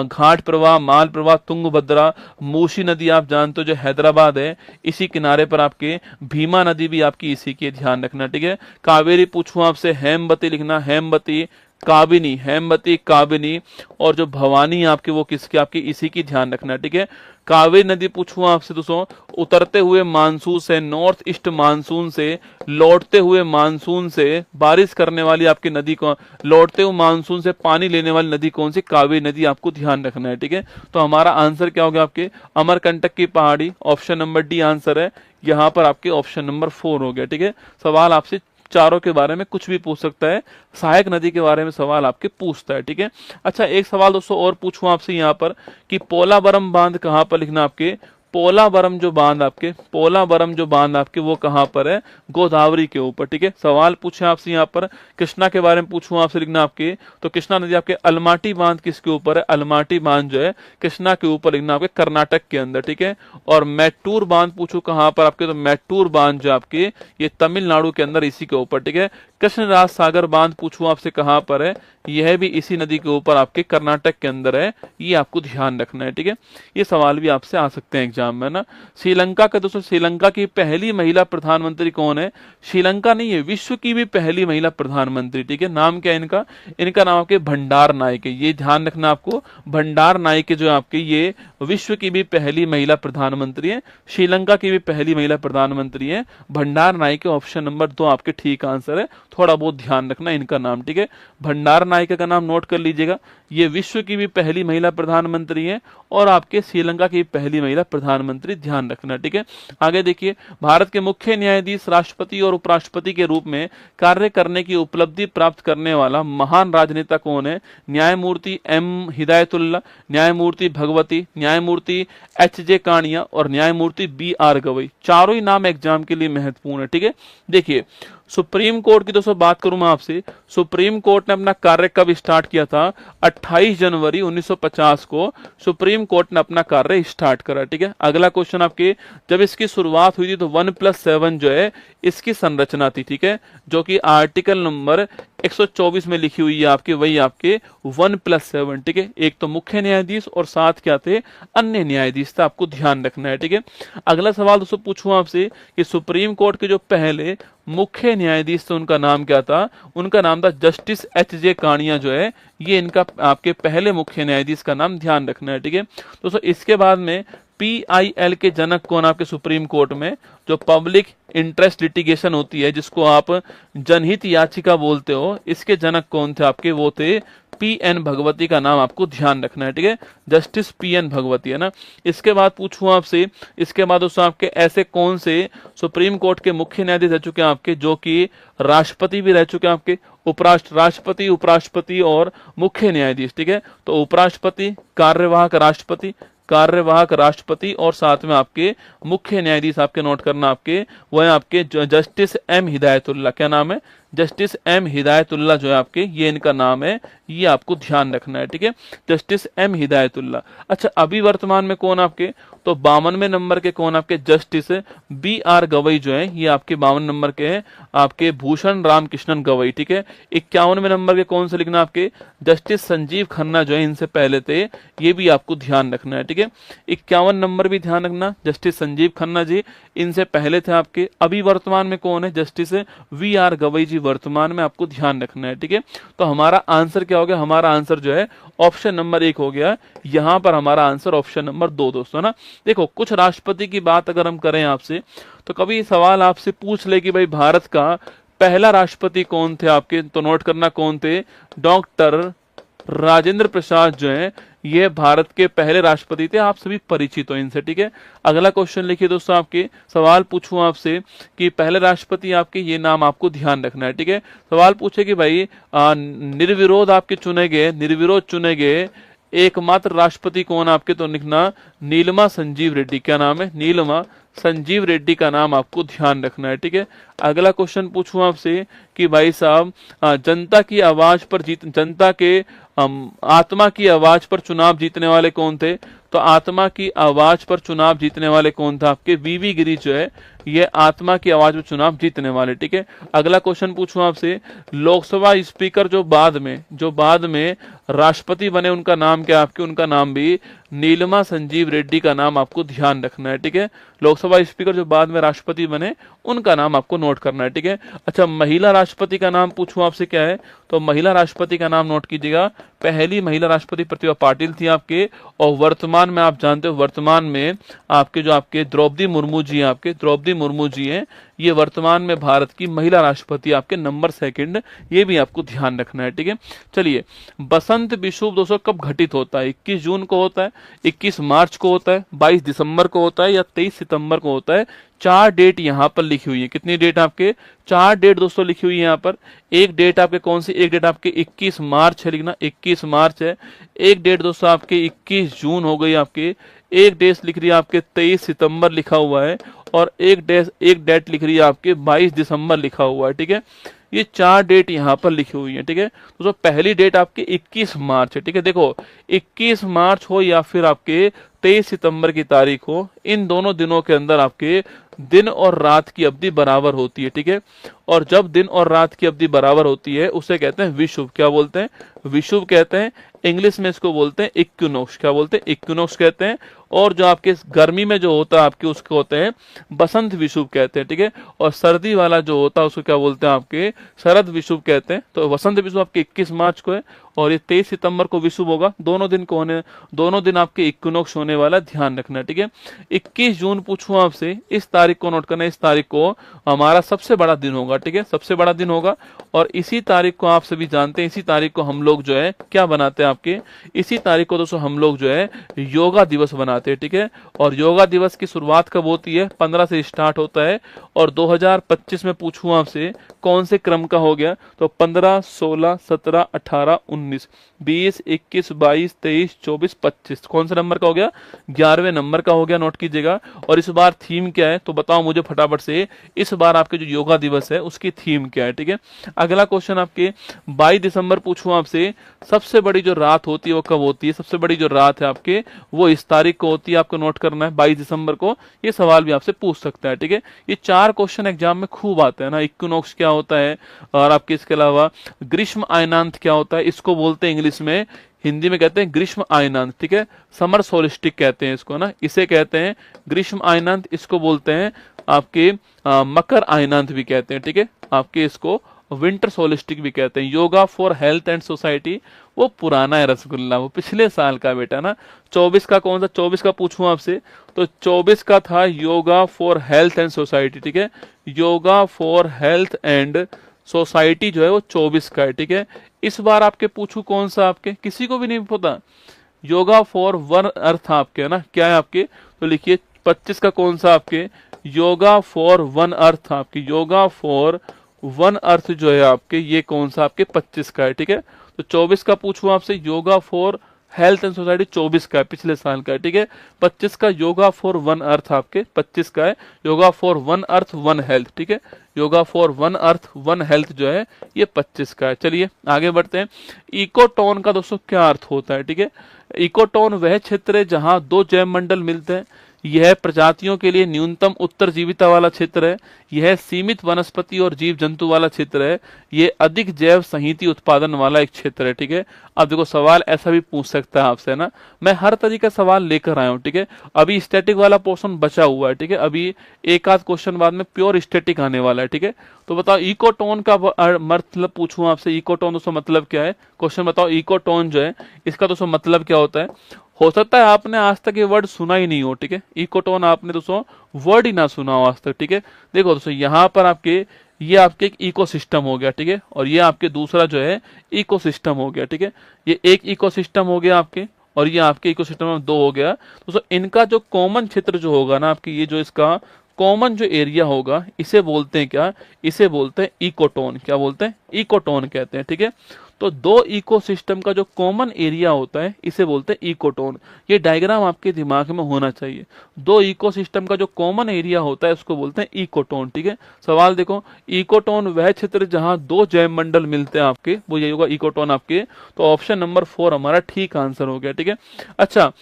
घाट प्रवाह, माल प्रवाह, तुंगभद्रा, मूसी नदी आप जानते हो जो हैदराबाद है, इसी किनारे पर आपके भीमा नदी भी आपकी इसी की, ध्यान रखना, ठीक है। कावेरी पूछूं आपसे, हेमवती लिखना, हेमवती, काबिनी, हेमवती, काबिनी, और जो भवानी आपकी वो किसकी आपकी इसी की, ध्यान रखना, ठीक है। कावेरी नदी पूछूं आपसे दोस्तों, उतरते हुए मानसून से, नॉर्थ ईस्ट मानसून से लौटते हुए मानसून से बारिश करने वाली आपकी नदी को, लौटते हुए मानसून से पानी लेने वाली नदी कौन सी, कावेरी नदी आपको ध्यान रखना है, ठीक है। तो हमारा आंसर क्या हो गया आपके, अमरकंटक की पहाड़ी, ऑप्शन नंबर डी आंसर है। यहाँ पर आपके ऑप्शन नंबर 4 हो गया, ठीक है। सवाल आपसे चारों के बारे में कुछ भी पूछ सकता है, सहायक नदी के बारे में सवाल आपके पूछता है, ठीक है। अच्छा, एक सवाल दोस्तों और पूछूं आपसे यहाँ पर कि पोलावरम बांध कहाँ पर, लिखना आपके पोलावरम जो बांध आपके, पोलावरम जो बांध आपके वो कहाँ पर है, गोदावरी के ऊपर, ठीक है। सवाल पूछे आपसे यहाँ पर कृष्णा के बारे में पूछूं आपसे, लिखना आपके, तो कृष्णा नदी आपके अलमाटी बांध किसके ऊपर है, अलमाटी बांध जो है कृष्णा के ऊपर, लिखना आपके कर्नाटक के अंदर, ठीक है। और मैटूर बांध पूछूं कहाँ पर आपके, तो मैटूर बांध जो आपके ये तमिलनाडु के अंदर इसी के ऊपर, ठीक है। कृष्णराज सागर बांध पूछूं आपसे कहाँ पर है, यह भी इसी नदी के ऊपर आपके कर्नाटक के अंदर है, ये आपको ध्यान रखना है, ठीक है। ये सवाल भी आपसे आ सकते हैं एग्जाम में ना। श्रीलंका का दोस्तों, श्रीलंका की पहली महिला प्रधानमंत्री कौन है, श्रीलंका नहीं है, विश्व की भी पहली महिला प्रधानमंत्री, ठीक है। नाम क्या है इनका, इनका नाम आपके भंडार नायक है, ये ध्यान रखना आपको, भंडार नायक जो आपके ये विश्व की भी पहली महिला प्रधानमंत्री है, श्रीलंका की भी पहली महिला प्रधानमंत्री है, भंडार नायक। ऑप्शन नंबर 2 आपके ठीक आंसर है, थोड़ा बहुत ध्यान रखना इनका नाम, ठीक है। भंडार नायक का नाम नोट कर लीजिएगा, ये विश्व की भी पहली महिला प्रधानमंत्री है और आपके श्रीलंका की पहली महिला प्रधानमंत्री, ध्यान रखना, ठीक है। आगे देखिए, भारत के मुख्य न्यायाधीश, राष्ट्रपति और उपराष्ट्रपति के रूप में कार्य करने की उपलब्धि प्राप्त करने वाला महान राजनेता कौन है, न्यायमूर्ति एम हिदायतुल्ला, न्यायमूर्ति भगवती, न्यायमूर्ति एच.जे. कानिया और न्यायमूर्ति बी.आर. गवई। चारों ही नाम एग्जाम के लिए महत्वपूर्ण है, ठीक है। देखिए, सुप्रीम कोर्ट की दोस्तों बात करूं मैं आपसे, सुप्रीम कोर्ट ने अपना कार्य कब स्टार्ट किया था, 28 जनवरी 1950 को सुप्रीम कोर्ट ने अपना कार्य स्टार्ट करा, ठीक है। अगला क्वेश्चन आपके, जब इसकी शुरुआत हुई थी तो 1+7 जो है इसकी संरचना थी, ठीक है, जो कि आर्टिकल नंबर 124 में लिखी हुई है आपके, वही आपके 1+7, ठीक है। एक तो मुख्य न्यायाधीश और साथ क्या थे, अन्य न्यायाधीश थे, आपको ध्यान रखना है, ठीक है। अगला सवाल दोस्तों पूछूं आपसे कि सुप्रीम कोर्ट के जो पहले मुख्य न्यायाधीश थे उनका नाम क्या था, उनका नाम था जस्टिस एच.जे. कानिया जो है, ये इनका आपके पहले मुख्य न्यायाधीश का नाम ध्यान रखना है, ठीक है। दोस्तों इसके बाद में PIL के जनक कौन आपके सुप्रीम कोर्ट में, जो पब्लिक इंटरेस्ट लिटिगेशन होती है जिसको आप जनहित याचिका बोलते हो, इसके जनक कौन थे आपके, वो थे P.N. भगवती का नाम आपको ध्यान रखना है, ठीक है। Justice P.N. भगवती है ना। इसके बाद पूछूं आपसे, इसके बाद दोस्तों आपके ऐसे कौन से सुप्रीम कोर्ट के मुख्य न्यायाधीश रह चुके हैं आपके, जो कि राष्ट्रपति भी रह चुके हैं आपके, राष्ट्रपति, उपराष्ट्रपति और मुख्य न्यायाधीश, ठीक है। तो उपराष्ट्रपति, कार्यवाहक राष्ट्रपति, कार्यवाहक राष्ट्रपति और साथ में आपके मुख्य न्यायाधीश आपके नोट करना आपके, वह आपके जस्टिस एम हिदायतुल्ला, क्या नाम है, जस्टिस एम हिदायतुल्ला जो है आपके, ये इनका नाम है, ये आपको ध्यान रखना है, ठीक है। Justice M Hidayatullah. अच्छा, अभी वर्तमान में कौन आपके, तो 52वें नंबर के कौन आपके, जस्टिस बी.आर. गवई जो है, ये आपके 52 नंबर के हैं आपके भूषण राम कृष्णन गवई, ठीक है। 51वें नंबर के कौन से लिखना आपके, जस्टिस संजीव खन्ना जो है, इनसे पहले थे, ये भी आपको ध्यान रखना है, ठीक है। 51 नंबर भी ध्यान रखना, जस्टिस संजीव खन्ना जी इनसे पहले थे आपके। अभी वर्तमान में कौन है, जस्टिस वी.आर. गवई जी वर्तमान में आपको ध्यान रखना है, ठीक है। तो हमारा आंसर क्या हो गया, हमारा आंसर जो है ऑप्शन नंबर 1 हो गया। यहाँ पर हमारा आंसर ऑप्शन नंबर 2 दोस्तों ना। देखो कुछ राष्ट्रपति की बात अगर हम करें आपसे, तो कभी सवाल आपसे पूछ ले कि भाई भारत का पहला राष्ट्रपति कौन थे आपके, तो नोट करना कौन थे, डॉक्टर राजेंद्र प्रसाद जो है ये भारत के पहले राष्ट्रपति थे। आप सभी परिचित हो इनसे, ठीक है। अगला क्वेश्चन लिखिए दोस्तों, आपके सवाल पूछूं आपसे कि पहले राष्ट्रपति आपके, ये नाम आपको ध्यान रखना है, ठीक है। सवाल पूछे कि भाई निर्विरोध आपके निर्विरोध चुने गए एकमात्र राष्ट्रपति कौन आपके, तो लिखना नीलमा संजीव रेड्डी। क्या नाम है, नीलमा संजीव रेड्डी का नाम आपको ध्यान रखना है, ठीक है। अगला क्वेश्चन पूछूं आपसे कि भाई साहब जनता की आवाज पर जनता के आत्मा की आवाज पर चुनाव जीतने वाले कौन थे, तो आत्मा की आवाज पर चुनाव जीतने वाले कौन था आपके, वीवी गिरी जो है ये आत्मा की आवाज पर चुनाव जीतने वाले, ठीक है। अगला क्वेश्चन पूछूं आपसे, लोकसभा स्पीकर जो बाद में राष्ट्रपति बने उनका नाम क्या आपके, उनका नाम भी नीलमा संजीव रेड्डी का नाम आपको ध्यान रखना है, ठीक है। लोकसभा स्पीकर जो बाद में राष्ट्रपति बने उनका नाम आपको नोट करना है, ठीक है। अच्छा, महिला राष्ट्रपति का नाम पूछूं आपसे क्या है, तो महिला राष्ट्रपति का नाम नोट कीजिएगा। पहली महिला राष्ट्रपति प्रतिभा पाटिल थी आपके, और वर्तमान में आप जानते हो वर्तमान में आपके जो आपके द्रौपदी मुर्मू जी हैं, आपके द्रौपदी मुर्मू जी हैं, ये वर्तमान में भारत की महिला राष्ट्रपति आपके नंबर 2, ये भी आपको ध्यान रखना है, ठीक है। चलिए, बसंत विषुव दोस्तों कब घटित होता है, 21 जून को होता है, 21 मार्च को होता है, 22 दिसंबर को होता है, या 23 सितंबर को होता है। 4 डेट यहाँ पर लिखी हुई है। कितनी डेट आपके, 4 डेट दोस्तों लिखी हुई है यहाँ पर। एक डेट आपके कौन सी, एक डेट आपके 21 मार्च है, लिखना 21 मार्च है। एक डेट दोस्तों आपके 21 जून हो गई आपके। एक डेट लिख रही है आपके 23 सितंबर लिखा हुआ है, और एक डेट लिख रही है आपके 22 दिसंबर लिखा हुआ है, ठीक है। ये 4 डेट यहाँ पर लिखी हुई है, ठीक है। तो पहली डेट आपके 21 मार्च है, ठीक है। देखो 21 मार्च हो या फिर आपके 23 सितंबर की तारीख हो, इन दोनों दिनों के अंदर आपके दिन और रात की अवधि बराबर होती है, ठीक है। और जब दिन और रात की अवधि बराबर होती है उसे कहते हैं विषुव। क्या बोलते हैं, विषुव कहते हैं। इंग्लिश में इसको बोलते हैं इक्विनोक्स। क्या बोलते हैं, इक्विनोक्स कहते हैं। और जो आपके गर्मी में जो होता है आपके, उसको होते हैं बसंत विषुव कहते हैं, ठीक है। और सर्दी वाला जो होता है उसको क्या बोलते हैं आपके, शरद विषुव कहते हैं। तो बसंत विषुव आपके 21 मार्च को है, और ये 23 सितंबर को विषुव होगा। दोनों दिन आपके इक्विनोक्स होने वाला, ध्यान रखना, ठीक है। 21 जून पूछूं आपसे, इस तारीख को नोट करना है। इस तारीख को हमारा सबसे बड़ा दिन होगा, ठीक है, सबसे बड़ा दिन होगा। और इसी तारीख को आप सभी जानते हैं, इसी तारीख को हम लोग जो है क्या बनाते हैं आपके, इसी तारीख को दोस्तों हम लोग जो है योगा दिवस बनाते हैं, ठीक है। और योगा दिवस की शुरुआत कब होती है, 15 से स्टार्ट होता है। और 2025 में पूछूं आपसे कौन से क्रम का हो गया, तो 15, 16, 17, 18, 19, 20, 21, 22, 23, 24, 25 कौन सा नंबर का हो गया, 11वें नंबर का हो गया, नोट कीजिएगा। और इस बार थीम क्या है, तो बताओ मुझे फटाफट से, इस बार आपके जो योगा दिवस है उसकी थीम क्या है, ठीक है। अगला क्वेश्चन आपके 22 दिसंबर पूछूं आपसे, सबसे बड़ी जो रात होती है वो कब होती है, सबसे बड़ी जो रात है आपके वो इस तारीख को होती है, आपको नोट करना है 22 दिसंबर को। ये सवाल भी आपसे पूछ सकता है, ठीक है। ये 4 क्वेश्चन एग्जाम में खूब आते हैं ना। इक्विनोक्स क्या होता है, और आपके इसके अलावा ग्रीष्म अयनांत क्या होता है, इसको बोलते हैं इंग्लिश में, हिंदी में कहते हैं ग्रीष्म अयनांत, ठीक है। समर सोलिस्टिक कहते हैं इसको ना, इसे कहते हैं ग्रीष्म अयनांत। इसको बोलते हैं आपके मकर अयनांत भी कहते हैं, ठीक है। आपके इसको विंटर सोलिस्टिक भी कहते हैं। Yoga for health and society वो पुराना है रसगुल्ला, वो पिछले साल का बेटा ना। 24 का कौन सा, 24 का पूछूं आपसे, तो 24 का था yoga for health and society, ठीक है। Yoga for health and society जो है वो 24 का है, ठीक है। इस बार आपके पूछूं कौन सा, आपके किसी को भी नहीं पता, योगा फॉर वन अर्थ आपके है ना, क्या है आपके, तो लिखिए 25 का कौन सा आपके, योगा फॉर वन अर्थ आपके, योगा फॉर वन अर्थ जो है आपके, ये कौन सा आपके 25 का है, ठीक है। तो 24 का पूछूं आपसे, yoga for health and society 24 का है, पिछले साल का है, ठीक है। 25 का योगा फॉर वन अर्थ आपके 25 का है, yoga for one earth one health, ठीक है। Yoga for one earth one health जो है ये 25 का है। चलिए आगे बढ़ते हैं। इकोटोन का दोस्तों क्या अर्थ होता है, ठीक है। इकोटोन वह क्षेत्र है जहां 2 जैव मंडल मिलते हैं, यह प्रजातियों के लिए न्यूनतम उत्तरजीविता वाला क्षेत्र है, यह सीमित वनस्पति और जीव जंतु वाला क्षेत्र है, ये अधिक जैव संहति उत्पादन वाला एक क्षेत्र है। ठीक है, अब देखो सवाल ऐसा भी पूछ सकता है आपसे ना, मैं हर तरीके का सवाल लेकर आया हूँ। ठीक है, अभी स्टैटिक वाला पोर्शन बचा हुआ है। ठीक है, अभी एक आध क्वेश्चन बाद में प्योर स्टैटिक आने वाला है। ठीक है, तो बताओ इकोटोन का मतलब पूछूं आपसे, इकोटोन दोस्तों मतलब क्या है? क्वेश्चन बताओ, इकोटोन जो है इसका दोस्तों मतलब क्या होता है? हो सकता है आपने आज तक ये वर्ड सुना ही नहीं हो। ठीक है, इकोटोन आपने दोस्तों वर्ड ही ना सुना हो आज तक। ठीक है, देखो दोस्तों यहाँ पर आपके ये आपके एक इकोसिस्टम हो गया। ठीक है, और ये आपके दूसरा जो है इकोसिस्टम हो गया। ठीक है, ये एक इकोसिस्टम हो गया आपके, और ये आपके इकोसिस्टम में दो हो गया। दोस्तों इनका जो कॉमन क्षेत्र जो होगा ना आपके, ये जो इसका कॉमन जो एरिया होगा इसे बोलते हैं क्या? इसे बोलते हैं इकोटोन। क्या बोलते हैं? इकोटोन कहते हैं। ठीक है, तो दो इकोसिस्टम का जो कॉमन एरिया होता है इसे बोलते हैं इकोटोन। ये डायग्राम आपके दिमाग में होना चाहिए। दो इकोसिस्टम का जो कॉमन एरिया होता है उसको बोलते हैं इकोटोन। ठीक है, सवाल देखो, इकोटोन वह क्षेत्र जहां दो जैव मंडल मिलते हैं आपके, वो यही होगा इकोटोन आपके। तो ऑप्शन नंबर 4 हमारा ठीक आंसर हो गया। ठीक है, अच्छा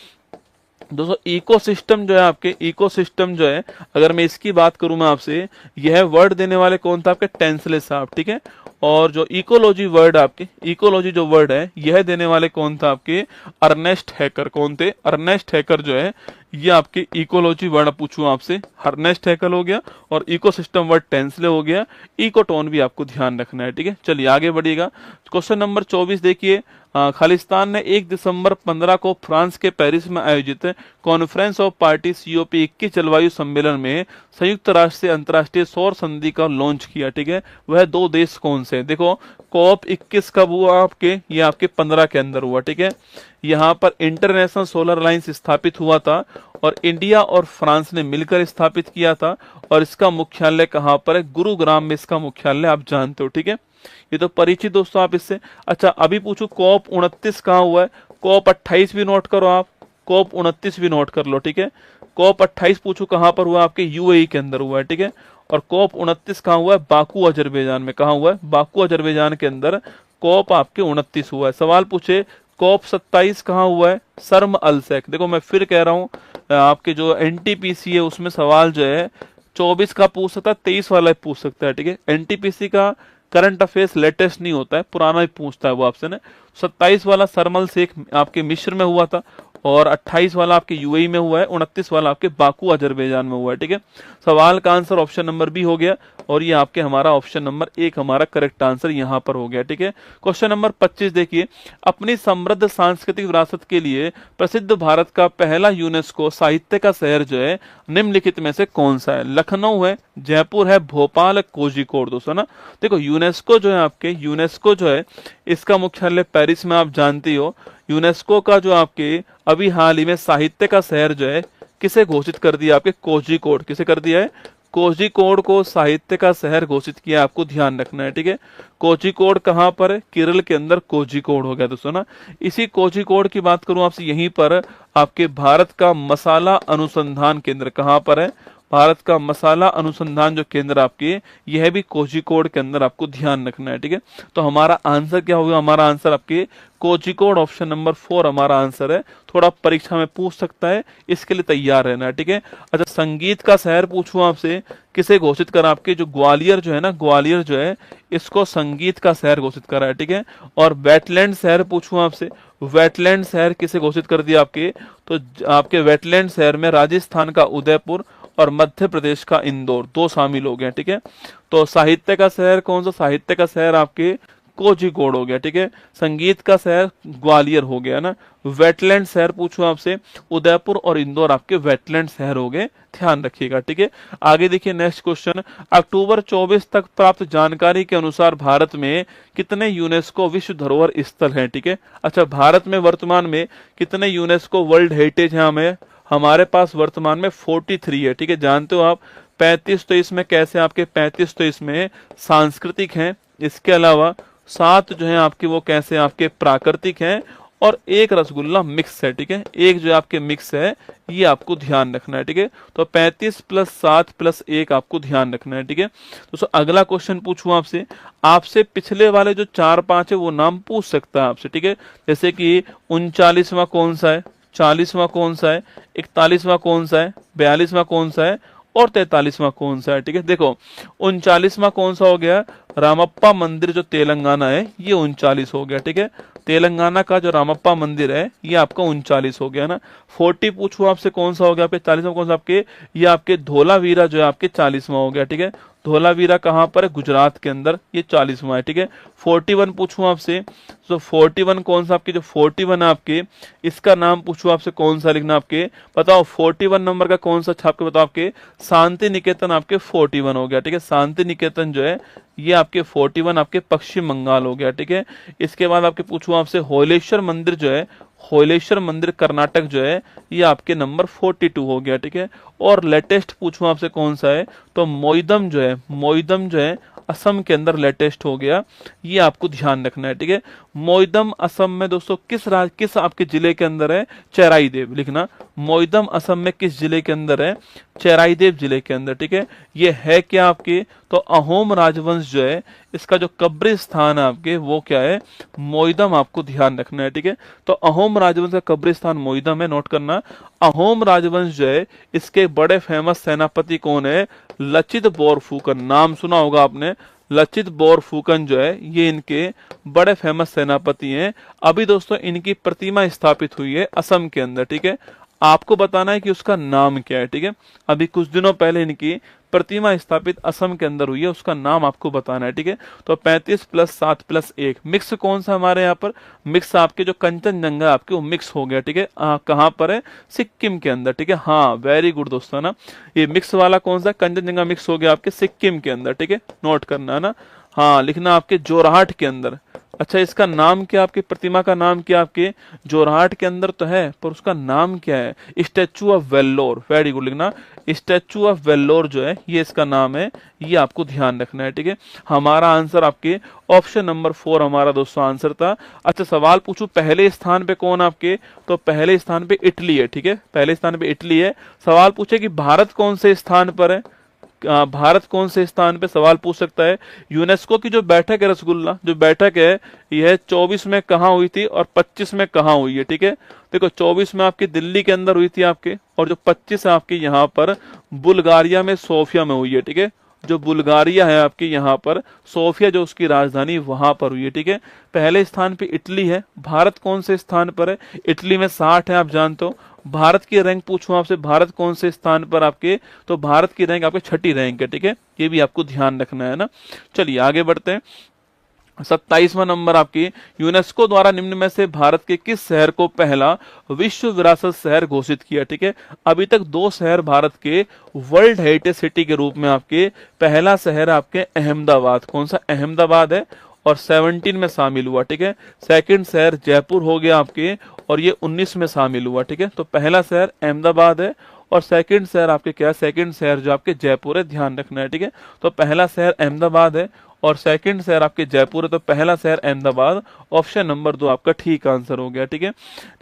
दोस्तों इकोसिस्टम जो है आपके, इकोसिस्टम जो है अगर मैं इसकी बात करूं मैं आपसे, यह वर्ड देने वाले कौन था? आपके टेंसले साहब। ठीक है, और जो इकोलॉजी वर्ड आपके, इकोलॉजी जो वर्ड है यह देने वाले कौन था? आपके अर्नेस्ट हैकर। कौन थे? अर्नेस्ट हैकर जो है ये आपके इकोलॉजी वर्ड पूछूं आपसे, अर्नेस्ट हैकर हो गया, और इकोसिस्टम वर्ड टेंसले हो गया, इकोटोन भी आपको ध्यान रखना है। ठीक है, चलिए आगे बढ़िएगा। क्वेश्चन नंबर 24 देखिए, खालिस्तान ने 1 दिसंबर 15 को फ्रांस के पेरिस में आयोजित कॉन्फ्रेंस ऑफ पार्टी COP 21 जलवायु सम्मेलन में संयुक्त राष्ट्र से अंतर्राष्ट्रीय सौर संधि का लॉन्च किया। ठीक है, वह दो देश कौन से? देखो COP 21 कब हुआ आपके? ये आपके 15 के अंदर हुआ। ठीक है, यहाँ पर इंटरनेशनल सोलर अलायंस स्थापित हुआ था, और इंडिया और फ्रांस ने मिलकर स्थापित किया था, और इसका मुख्यालय कहाँ पर है? गुरुग्राम में इसका मुख्यालय, आप जानते हो। ठीक है, ये तो परिचित दोस्तों आप इससे। अच्छा अभी पूछो COP 29 कहाँ हुआ है? COP 28 भी नोट करो आप, COP 29 भी नोट कर लो। ठीक है, COP 28 पूछो कहाँ पर हुआ? आपके UAE के अंदर हुआ है। ठीक है, और COP 29 कहाँ हुआ है? बाकू अजरबैजान में। कहाँ हुआ है? बाकू अजरबैजान के अंदर COP आपके 29 हुआ है। सवाल पूछे COP 27 कहाँ हुआ है? शर्म अल शेख। देखो मैं फिर कह रहा हूँ, आपके जो NTPC है उसमें सवाल जो है 24 का पूछ सकता है, 23 वाला पूछ सकता है। ठीक है, NTPC का करंट अफेयर्स लेटेस्ट नहीं होता है, पुराना ही पूछता है वो आपसे ना। 27 वाला शर्मल शेख आपके मिस्र में हुआ था, और 28 वाला आपके UAE में हुआ है, 29 वाला आपके बाकू अजरबैजान में हुआ है। ठीक है, सवाल का आंसर ऑप्शन नंबर बी हो गया, और ये आपके हमारा ऑप्शन नंबर 1 हमारा करेक्ट आंसर यहाँ पर हो गया। ठीक है, क्वेश्चन नंबर 25 देखिए, अपनी समृद्ध सांस्कृतिक विरासत के लिए प्रसिद्ध भारत का पहला यूनेस्को साहित्य का शहर जो है निम्नलिखित में से कौन सा है? लखनऊ है, जयपुर है, भोपाल है, कोझिकोड। दोस्तों ना देखो यूनेस्को जो है आपके, यूनेस्को जो है इसका मुख्यालय पेरिस में, आप जानती हो। यूनेस्को का जो आपके अभी हाल ही में साहित्य का शहर जो है किसे घोषित कर दिया? आपके कोझिकोड। किसे कर दिया है? कोझिकोड को साहित्य का शहर घोषित किया, आपको ध्यान रखना है। ठीक है, कोझिकोड कहाँ पर है? केरल के अंदर कोझिकोड हो गया दोस्तों ना। इसी कोझिकोड की बात करूं आपसे, यहीं पर आपके भारत का मसाला अनुसंधान केंद्र कहाँ पर है? भारत का मसाला अनुसंधान जो केंद्र आपके, यह भी कोझिकोड के अंदर आपको ध्यान रखना है। ठीक है, तो हमारा आंसर क्या होगा? हमारा आंसर आपके कोझिकोड ऑप्शन नंबर 4 हमारा आंसर है। थोड़ा परीक्षा में पूछ सकता है, इसके लिए तैयार रहना है। ठीक है, अच्छा संगीत का शहर पूछूं आपसे, किसे घोषित करा? आपके जो ग्वालियर जो है ना, ग्वालियर जो है इसको संगीत का शहर घोषित करा है। ठीक है, और वेटलैंड शहर पूछूं आपसे, वेटलैंड शहर किसे घोषित कर दिया आपके? तो आपके वेटलैंड शहर में राजस्थान का उदयपुर और मध्य प्रदेश का इंदौर दो शामिल हो गए। ठीक है, तो साहित्य का शहर कौन सा? साहित्य का शहर आपके कोझिकोड हो गया। ठीक है, संगीत का शहर ग्वालियर हो गया ना। वेटलैंड शहर पूछूं आपसे, उदयपुर और इंदौर आपके वेटलैंड शहर हो गए, ध्यान रखिएगा। ठीक है, आगे देखिए नेक्स्ट क्वेश्चन, अक्टूबर 24 तक प्राप्त जानकारी के अनुसार भारत में कितने यूनेस्को विश्व धरोहर स्थल हैं? ठीक है, अच्छा भारत में वर्तमान में कितने यूनेस्को वर्ल्ड हेरिटेज है? हमें हमारे पास वर्तमान में 43 है। ठीक है, जानते हो आप 35 तो इसमें कैसे आपके 35 तो इसमें सांस्कृतिक हैं, इसके अलावा 7 जो है आपके वो कैसे आपके प्राकृतिक हैं, और एक रसगुल्ला मिक्स है। ठीक है, एक जो आपके मिक्स है, ये आपको ध्यान रखना है। ठीक है, तो 35 + 7 + 1 आपको ध्यान रखना है। ठीक है, तो अगला क्वेश्चन पूछूं आपसे, आपसे पिछले वाले जो 4-5 है वो नाम पूछ सकता है आपसे। ठीक है, जैसे कि 39वां कौन सा है? 40वां कौन सा है, 41वां कौन सा है, 42वां कौन सा है और 43वां कौन सा है। ठीक है, देखो 39वां कौन सा हो गया, रामप्पा मंदिर जो तेलंगाना है ये 39 हो गया। ठीक है, तेलंगाना का जो रामप्पा मंदिर है ये आपका 39 हो गया ना। 40 पूछूं आपसे कौन सा हो गया आपके 40वां कौन सा आपके, ये आपके धोलावीरा जो है आपके 40वां हो गया। ठीक है, धोलावीरा कहाँ पर है, गुजरात के अंदर, ये 40वां है। ठीक है, 41 पूछूं आपसे तो 41 कौन सा आपके, जो 41 है आपके, इसका नाम पूछूं आपसे कौन सा लिखना आपके, बताओ 41 नंबर का कौन सा छाप के बताओ आपके, शांति निकेतन आपके 41 हो गया। ठीक है, शांति निकेतन जो है ये आपके 41 आपके पश्चिम बंगाल हो गया। ठीक है, इसके बाद आपके पूछूं आपसे होलेश्वर मंदिर जो है, होलेश्वर मंदिर कर्नाटक जो है ये आपके नंबर 42 हो गया। ठीक है, और लेटेस्ट पूछूं आपसे कौन सा है, तो मोइदम जो है, मोइदम जो है असम के अंदर लेटेस्ट हो गया, ये आपको ध्यान रखना है। ठीक है, मोइदम असम में दोस्तों किस आपके जिले के अंदर है, चेराईदेव लिखना, मोइदम असम में किस जिले के अंदर है, चेराईदेव जिले के अंदर। ठीक है, ये है क्या आपके, तो अहोम राजवंश जो है इसका जो कब्रिस्तान है आपके वो क्या है, मोइदम, आपको ध्यान रखना है। ठीक है, तो अहोम राजवंश का कब्रिस्तान मोइदम है, नोट करना। अहोम राजवंश जो है इसके बड़े फेमस सेनापति कौन है, लचित बोरफुकन, नाम सुना होगा आपने, लचित बोरफुकन जो है ये इनके बड़े फेमस सेनापति हैं। अभी दोस्तों इनकी प्रतिमा स्थापित हुई है असम के अंदर। ठीक है, आपको बताना है कि उसका नाम क्या है। ठीक है, अभी कुछ दिनों पहले इनकी प्रतिमा स्थापित असम के अंदर हुई है, उसका नाम आपको बताना है। ठीक है, तो 35 + 7 + 1 मिक्स कौन सा हमारे यहाँ पर, मिक्स आपके जो कंचनजंगा आपके वो मिक्स हो गया। ठीक है, कहाँ पर है, सिक्किम के अंदर। ठीक है, हाँ वेरी गुड दोस्तों ना, ये मिक्स वाला कौन सा, कंचनजंगा मिक्स हो गया आपके सिक्किम के अंदर। ठीक है, नोट करना है ना, हाँ लिखना आपके जोरहाट के अंदर। अच्छा, इसका नाम क्या, आपकी प्रतिमा का नाम क्या, आपके जोरहाट के अंदर तो है पर उसका नाम क्या है, statue of Vellore, very good लिखना, स्टैचू ऑफ वेल्लोर जो है ये इसका नाम है, ये आपको ध्यान रखना है। ठीक है, हमारा आंसर आपके ऑप्शन नंबर 4 हमारा दोस्तों आंसर था। अच्छा, सवाल पूछूं पहले स्थान पे कौन आपके, तो पहले स्थान पे इटली है। ठीक है, पहले स्थान पे इटली है। सवाल पूछे कि भारत कौन से स्थान पर है, भारत कौन से स्थान पे, सवाल पूछ सकता है। यूनेस्को की जो बैठक है रसगुल्ला, जो बैठक है यह 24 में कहाँ हुई थी और 25 में कहाँ हुई है। ठीक है, देखो 24 में आपकी दिल्ली के अंदर हुई थी आपके, और जो 25 है आपकी यहाँ पर बुल्गारिया में सोफिया में हुई है। ठीक है, जो बुल्गारिया है आपकी यहाँ पर सोफिया जो उसकी राजधानी वहां पर हुई है। ठीक है, पहले स्थान पे इटली है। भारत कौन से स्थान पर है, इटली में 60 है, आप जानते हो। भारत की रैंक पूछूं आपसे, भारत कौन से स्थान पर आपके, तो भारत की रैंक आपके 6ठी रैंक है। ठीक है, ये भी आपको ध्यान रखना है ना। चलिए आगे बढ़ते हैं। 27वां नंबर आपकी, यूनेस्को द्वारा निम्न में से भारत के किस शहर को पहला विश्व विरासत शहर घोषित किया। ठीक है, अभी तक 2 शहर भारत के वर्ल्ड हेरिटेज सिटी के रूप में आपके, पहला शहर आपके अहमदाबाद, कौन सा, अहमदाबाद है और 17 में शामिल हुआ। ठीक है, सेकंड शहर जयपुर हो गया आपके और ये 19 में शामिल हुआ। ठीक है, तो पहला शहर अहमदाबाद है और सेकंड शहर आपके क्या, सेकंड शहर जो आपके जयपुर है, ध्यान रखना है। ठीक है, तो पहला शहर अहमदाबाद है और सेकंड शहर आपके जयपुर है, तो पहला शहर अहमदाबाद, ऑप्शन नंबर 2 आपका ठीक आंसर हो गया। ठीक है,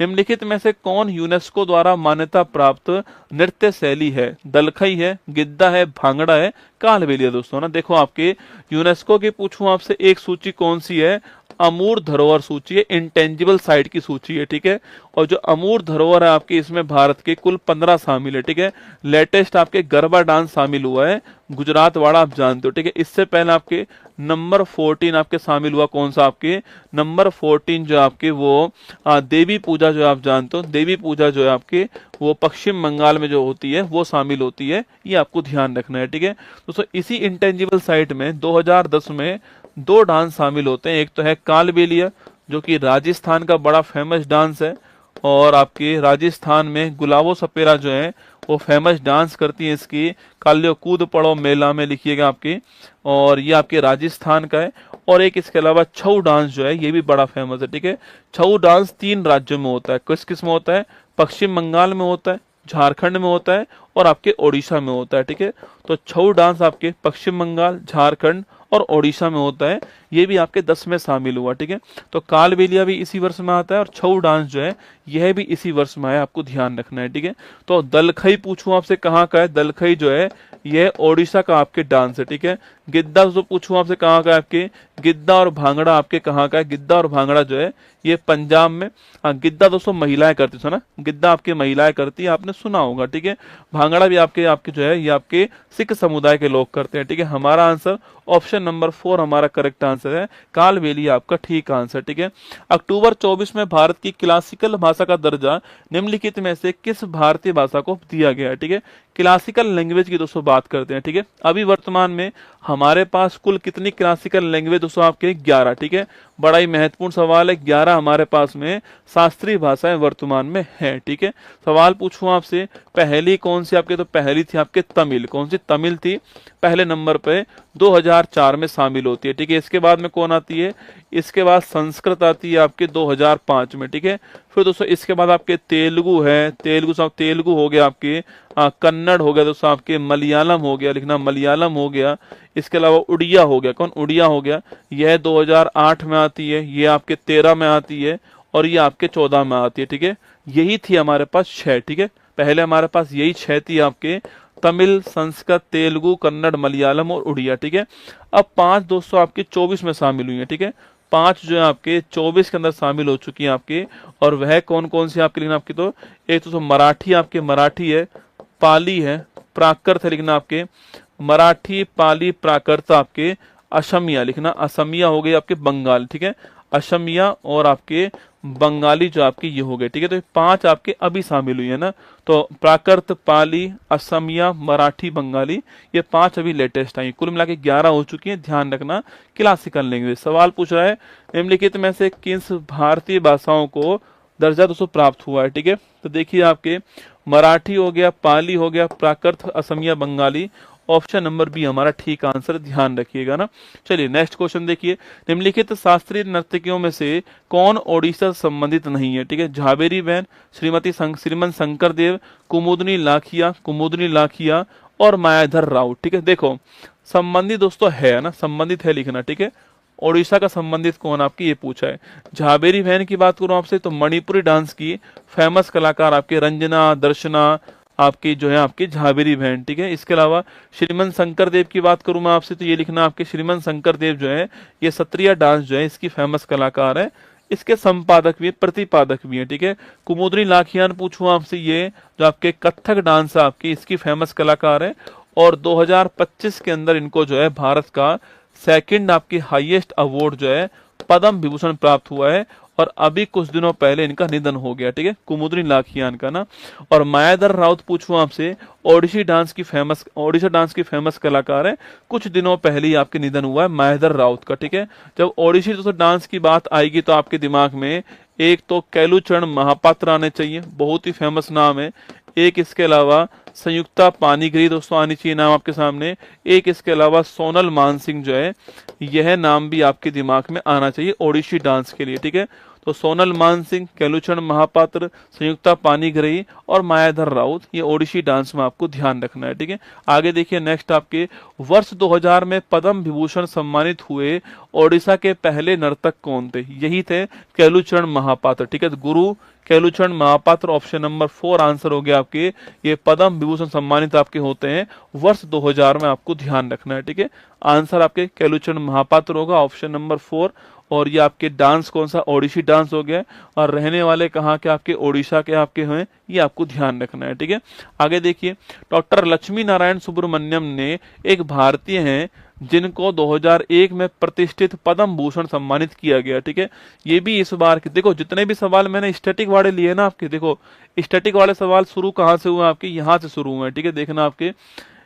निम्नलिखित में से कौन यूनेस्को द्वारा मान्यता प्राप्त नृत्य शैली है, दलखई है, गिद्दा है, भांगड़ा है, कालबेलिया है दोस्तों ना। देखो आपके यूनेस्को की पूछूं आपसे एक सूची कौन सी है, अमूर्त धरोहर सूची है, इंटेंजिबल साइट की सूची है। ठीक है, और जो अमूर्त धरोहर है आपकी इसमें भारत के कुल 15 शामिल है। ठीक है, लेटेस्ट आपके गरबा डांस शामिल हुआ है, गुजरात वाड़ा आप जानते हो। ठीक है, इससे पहले आपके नंबर 14 आपके शामिल हुआ, कौन सा आपके नंबर 14 जो आपके वो देवी पूजा जो आप जानते हो, देवी पूजा जो है आपके वो पश्चिम बंगाल में जो होती है वो शामिल होती है, ये आपको ध्यान रखना है। ठीक है दोस्तों, इसी इंटेंजिबल साइट में 2010 में 2 डांस शामिल होते हैं। एक तो है कालबेलिया जो कि राजस्थान का बड़ा फेमस डांस है, और आपके राजस्थान में गुलाबो सपेरा जो है वो फेमस डांस करती है, इसकी काल्यो कूद पड़ो मेला में लिखिएगा आपकी, और ये आपके राजस्थान का है। और एक इसके अलावा छऊ डांस जो है ये भी बड़ा फेमस है। ठीक है, छऊ डांस 3 राज्यों में होता है, किस किस में होता है, पश्चिम बंगाल में होता है, झारखंड में होता है और आपके ओडिशा में होता है। ठीक है, तो छऊ डांस आपके पश्चिम बंगाल, झारखंड और ओडिशा में होता है, ये भी आपके 10 में शामिल हुआ, ठीक है। तो कालबेलिया भी इसी वर्ष में आता है और छऊ डांस जो है यह भी इसी वर्ष में है, आपको ध्यान रखना है, ठीक है। तो दलखई पूछूं आपसे कहाँ का है, दलखई जो है यह ओडिशा का आपके डांस है, ठीक है। गिद्दा जो पूछूं आपसे कहाँ का है, आपके गिद्दा और भांगड़ा आपके कहाँ का है, गिद्दा और भांगड़ा जो है ये पंजाब में। हाँ, गिद्दा दोस्तों महिलाएं करती है ना, गिद्दा आपकी महिलाएं करती है, आपने सुना होगा, ठीक है। भांगड़ा भी आपके आपके जो है ये आपके सिख समुदाय के लोग करते हैं, ठीक है। हमारा आंसर ऑप्शन नंबर 4 हमारा करेक्ट आंसर है, कालबेलिया आपका ठीक आंसर, ठीक है। अक्टूबर 24 में भारत की क्लासिकल भाषा का दर्जा निम्नलिखित में से किस भारतीय भाषा को दिया गया है, ठीक है। क्लासिकल लैंग्वेज की दोस्तों बात करते हैं, ठीक है। अभी वर्तमान में हमारे पास कुल कितनी क्लासिकल लैंग्वेज दोस्तों आपके 11, ठीक है। बड़ा ही महत्वपूर्ण सवाल है, 11 हमारे पास में शास्त्रीय भाषाएं वर्तमान में है, ठीक है। सवाल पूछूं आपसे पहली कौन सी आपके, तो पहली थी आपके तमिल, कौन सी, तमिल थी पहले नंबर पे 2004 में शामिल होती है, ठीक है। इसके बाद में कौन आती है, इसके बाद संस्कृत आती है आपके 2005 में, ठीक है। फिर दोस्तों इसके बाद आपके तेलुगु है, तेलुगु हो गया आपके, कन्नड़ हो गया दोस्तों आपके, मलयालम हो गया, लिखना मलयालम हो गया। इसके अलावा उड़िया हो गया, कौन, उड़िया हो गया, यह 2008 में आती है, ये आपके 13 में आती है और ये आपके 14 में आती है, ठीक है। यही थी हमारे पास 6, ठीक है। पहले हमारे पास यही 6 थी आपके, तमिल, संस्कृत, तेलुगु, कन्नड़, मलयालम और उड़िया, ठीक है। अब 5 दोस्तों आपके 24 में शामिल हुई है, ठीक है। 5 जो है आपके 24 के अंदर शामिल हो चुकी है आपके, और वह कौन कौन सी आपके लिखना आपकी, तो एक तो मराठी आपके, मराठी है, पाली है, प्राकृत है लिखना आपके, मराठी, पाली, प्राकृत आपके, असमिया लिखना, असमिया हो गई आपके बंगाल, ठीक है। असमिया और आपके बंगाली जो आपके ये हो गए, ठीक है। तो 5 आपके अभी शामिल हुई है ना, तो प्राकृत, पाली, असमिया, मराठी, बंगाली, ये 5 अभी लेटेस्ट आई, कुल मिला के 11 हो चुकी है, ध्यान रखना। क्लासिकल लैंग्वेज सवाल पूछ रहा है निम्नलिखित में से किस भारतीय भाषाओं को दर्जा दोस्तों प्राप्त हुआ है, ठीक है। तो देखिए आपके मराठी हो गया, पाली हो गया, Prakrit, Asamiya, Bengali, option number B हमारा ठीक आंसर, ध्यान रखिएगा ना। चलिए नेक्स्ट क्वेश्चन देखिए, निम्नलिखित शास्त्रीय नर्तकियों में से कौन ओडिशा से संबंधित नहीं है, ठीक है। झाबेरी बहन, श्रीमन शंकर देव, कुमुदनी लाखिया और मायाधर राउत, ठीक है। देखो संबंधित दोस्तों है ना, संबंधित है लिखना, ठीक है। ओडिशा का संबंधित कौन आपकी ये पूछा है। झाबेरी बहन की बात करूं आपसे तो मणिपुरी डांस की फेमस कलाकार आपके रंजना, दर्शना आपकी जो है आपकी झाबेरी बहन, ठीक है। इसके अलावा श्रीमन शंकर देव की बात करूं मैं आपसे तो ये लिखना आपके श्रीमन शंकर देव जो है ये सत्रिया डांस जो है इसकी फेमस कलाकार है, इसके संपादक भी प्रतिपादक भी है, ठीक है। कुमुदनी लाखियान पूछूं आपसे, ये जो आपके कथक डांस है आपकी इसकी फेमस कलाकार है, और 2025 के अंदर इनको जो है भारत का सेकंड आपकी हाईएस्ट अवार्ड जो है पद्म विभूषण प्राप्त हुआ है, और अभी कुछ दिनों पहले इनका निधन हो गया, ठीक है, कुमुदनी लाखियान का ना। और मायाधर राउत पूछूं आपसे, ओडिशा डांस की फेमस कलाकार है, कुछ दिनों पहले ही आपके निधन हुआ है मायाधर राउत का, ठीक है। जब ओडिसी डांस की बात आएगी तो आपके दिमाग में एक तो कैलूचरण महापात्र आने चाहिए, बहुत ही फेमस नाम है, एक इसके अलावा संयुक्ता पानीग्री दोस्तों आनी चाहिए नाम आपके सामने, एक इसके अलावा सोनल मानसिंह जो है यह नाम भी आपके दिमाग में आना चाहिए ओडिसी डांस के लिए, ठीक है। तो सोनल मानसिंह, कैलूचरण महापात्र, संयुक्ता पानीग्री और मायाधर राउत, ये ओडिसी डांस में आपको ध्यान रखना है, ठीक है। आगे देखिए नेक्स्ट आपके वर्ष 2000 में पद्म विभूषण सम्मानित हुए ओडिशा के पहले नर्तक कौन थे, यही थे कैलूचरण महापात्र, ठीक है। गुरु कैलूचरण महापात्र ऑप्शन नंबर 4 आंसर हो गया आपके, ये पद्म विभूषण सम्मानित आपके होते हैं वर्ष 2000 में, आपको ध्यान रखना है, ठीक है। आंसर आपके कैलूचरण महापात्र होगा ऑप्शन नंबर 4, और ये आपके डांस कौन सा, ओडिसी डांस हो गया, और रहने वाले कहाँ के आपके, ओडिशा के आपके हैं, ये आपको ध्यान रखना है, ठीक है। आगे देखिए डॉक्टर लक्ष्मी नारायण सुब्रमण्यम ने एक भारतीय हैं जिनको 2001 में प्रतिष्ठित पद्म भूषण सम्मानित किया गया, ठीक है। ये भी इस बार के देखो जितने भी सवाल मैंने स्टैटिक वाले लिए ना आपके, देखो स्टैटिक वाले सवाल शुरू कहाँ से हुए आपके, यहाँ से शुरू हुए, ठीक है। देखना आपके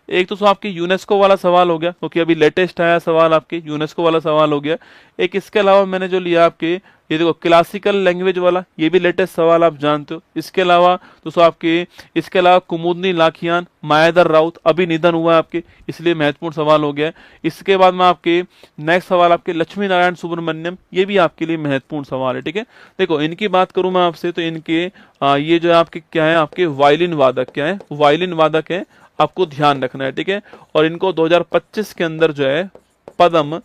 एक तो आपके यूनेस्को वाला सवाल हो गया क्योंकि अभी लेटेस्ट आया सवाल आपके यूनेस्को वाला सवाल हो गया, एक इसके अलावा मैंने जो लिया आपके ये देखो क्लासिकल लैंग्वेज वाला, ये भी लेटेस्ट सवाल आप जानते हो। इसके अलावा दोस्तों आपके इसके अलावा कुमुदनी लाखियान, मायाधर राउत अभी निधन हुआ है आपके, इसलिए महत्वपूर्ण सवाल हो गया। इसके बाद में आपके नेक्स्ट सवाल आपके लक्ष्मी नारायण सुब्रमण्यम, ये भी आपके लिए महत्वपूर्ण सवाल है, ठीक है। देखो इनकी बात करूं मैं आपसे तो इनके ये जो आपके क्या है आपके वायलिन वादक, क्या है वायलिन वादक है, आपको ध्यान रखना है, ठीक है। और इनको 2025 के अंदर जो है पद्म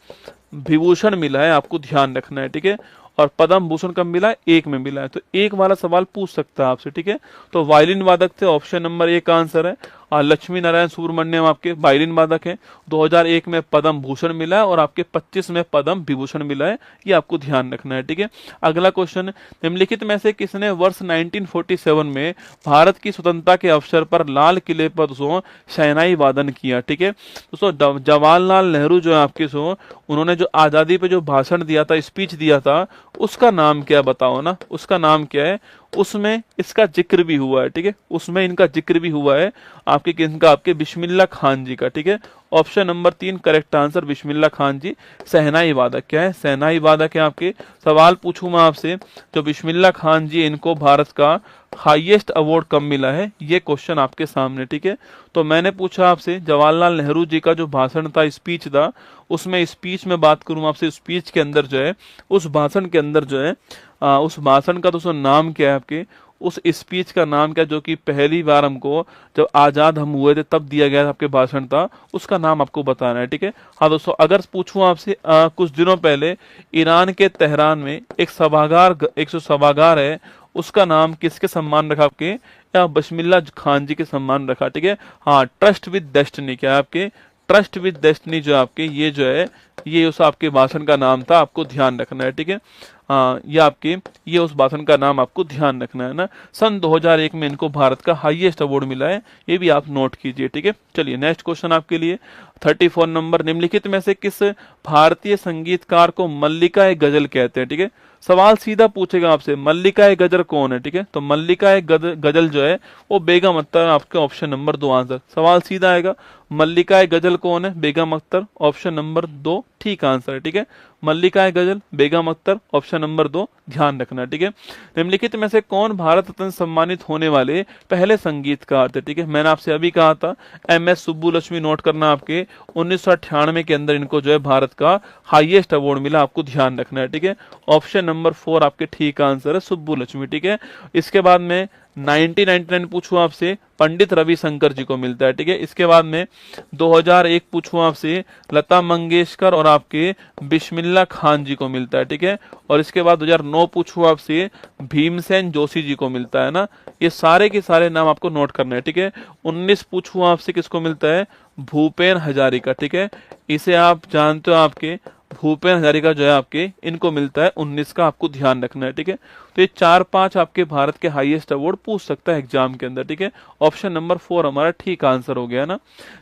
विभूषण मिला है, आपको ध्यान रखना है, ठीक है। और पद्म भूषण कब मिला है? एक में मिला है, तो एक वाला सवाल पूछ सकता है आपसे, ठीक है। तो वायलिन वादक थे, ऑप्शन नंबर ए का आंसर है। लक्ष्मी नारायण सुब्रमण्यम आपके वायलिन वादक हैं। 2001 में पद्म भूषण मिला है और आपके 25 में पद्म विभूषण मिला है, ये आपको ध्यान रखना है, ठीक है। अगला क्वेश्चन, निम्नलिखित में से किसने वर्ष 1947 में भारत की स्वतंत्रता के अवसर पर लाल किले पर दोस्तों शहनाई वादन किया, ठीक है। दोस्तों जवाहरलाल नेहरू जो है आपके सो उन्होंने जो आजादी पे जो भाषण दिया था, स्पीच दिया था, उसका नाम क्या बताओ ना, उसका नाम क्या है? उसमें इसका जिक्र भी हुआ है, ठीक है, उसमें इनका जिक्र भी हुआ है आपके किसका? आपके बिस्मिल्लाह खान जी का, ठीक है। Option number 3 correct answer, Bismillah Khan जी शहनाई वादक। क्या है? शहनाई वादक है आपके। सवाल पूछूं मैं आपसे, जो बिस्मिल्लाह खान जी इनको भारत का हाईएस्ट अवार्ड कब मिला है? ये क्वेश्चन आपके सामने, ठीक है। तो मैंने पूछा आपसे जवाहरलाल नेहरू जी का जो भाषण था, स्पीच था, उसमें स्पीच में बात करूं आपसे, स्पीच के अंदर जो है, उस भाषण के अंदर जो है उस भाषण का दोस्तों नाम क्या है आपके? उस स्पीच का नाम क्या, जो कि पहली बार हमको जब आजाद हम हुए थे तब दिया गया था, आपके भाषण था, उसका नाम आपको बताना है, ठीक है। हाँ दोस्तों, अगर पूछूं आपसे कुछ दिनों पहले ईरान के तेहरान में एक सभागार है, उसका नाम किसके सम्मान रखा आपके? बिस्मिल्लाह खान जी के सम्मान रखा, ठीक है। हाँ, ट्रस्ट विद डेस्टिनी, क्या है आपके? ट्रस्ट विद डेस्टिनी जो आपके, ये जो है, ये उस आपके भाषण का नाम था, आपको ध्यान रखना है, ठीक है। हाँ, ये उस भाषण का नाम आपको ध्यान रखना है ना। सन 2001 में इनको भारत का हाईएस्ट अवार्ड मिला है, ये भी आप नोट कीजिए, ठीक है। चलिए नेक्स्ट क्वेश्चन आपके लिए 34 नंबर, निम्नलिखित में से किस भारतीय संगीतकार को मल्लिका ए गजल कहते हैं? ठीक है, सवाल सीधा पूछेगा आपसे, मल्लिका ए गजल कौन है? ठीक है, तो मल्लिका ए गजल जो है वो बेगम अख्तर, आपके ऑप्शन नंबर 2 आंसर। सवाल सीधा आएगा, मल्लिका ए गजल कौन है? बेगम अख्तर, ऑप्शन नंबर 2 ठीक आंसर है, ठीक है। मल्लिका ए गजल, बेगम अख्तर, ऑप्शन नंबर 2 ध्यान रखना, ठीक है। निम्नलिखित में से कौन भारत रत्न सम्मानित होने वाले पहले संगीतकार थे? ठीक है, मैंने आपसे अभी कहा था एमएस सुब्बुलक्ष्मी, नोट करना आपके 1998 के अंदर इनको जो है भारत का हाईएस्ट अवार्ड मिला, आपको ध्यान रखना है, ठीक है। ऑप्शन नंबर 4 आपके ठीक आंसर है, सुब्बुलक्ष्मी, ठीक है। इसके बाद में 1999 पूछूं आपसे, पंडित रविशंकर जी को मिलता है, ठीक है। इसके बाद में 2001 पूछूं आपसे, लता मंगेशकर और आपके बिस्मिल्लाह खान जी को मिलता है, ठीक है। और इसके बाद 2009 पूछूं आपसे, भीमसेन जोशी जी को मिलता है ना। ये सारे के सारे नाम आपको नोट करना है, ठीक है। 19 पूछूं आपसे, किसको मिलता है? भूपेन हजारिका, ठीक है। इसे आप जानते हो, आपके भूपेन हजारिका जो है आपके, इनको मिलता है 19 का, आपको ध्यान रखना है, ठीक है। तो ये 4-5 आपके भारत के हाईएस्ट अवार्ड पूछ सकता है एग्जाम के अंदर, ठीक है। ऑप्शन नंबर 4 हमारा ठीक आंसर हो गया ना।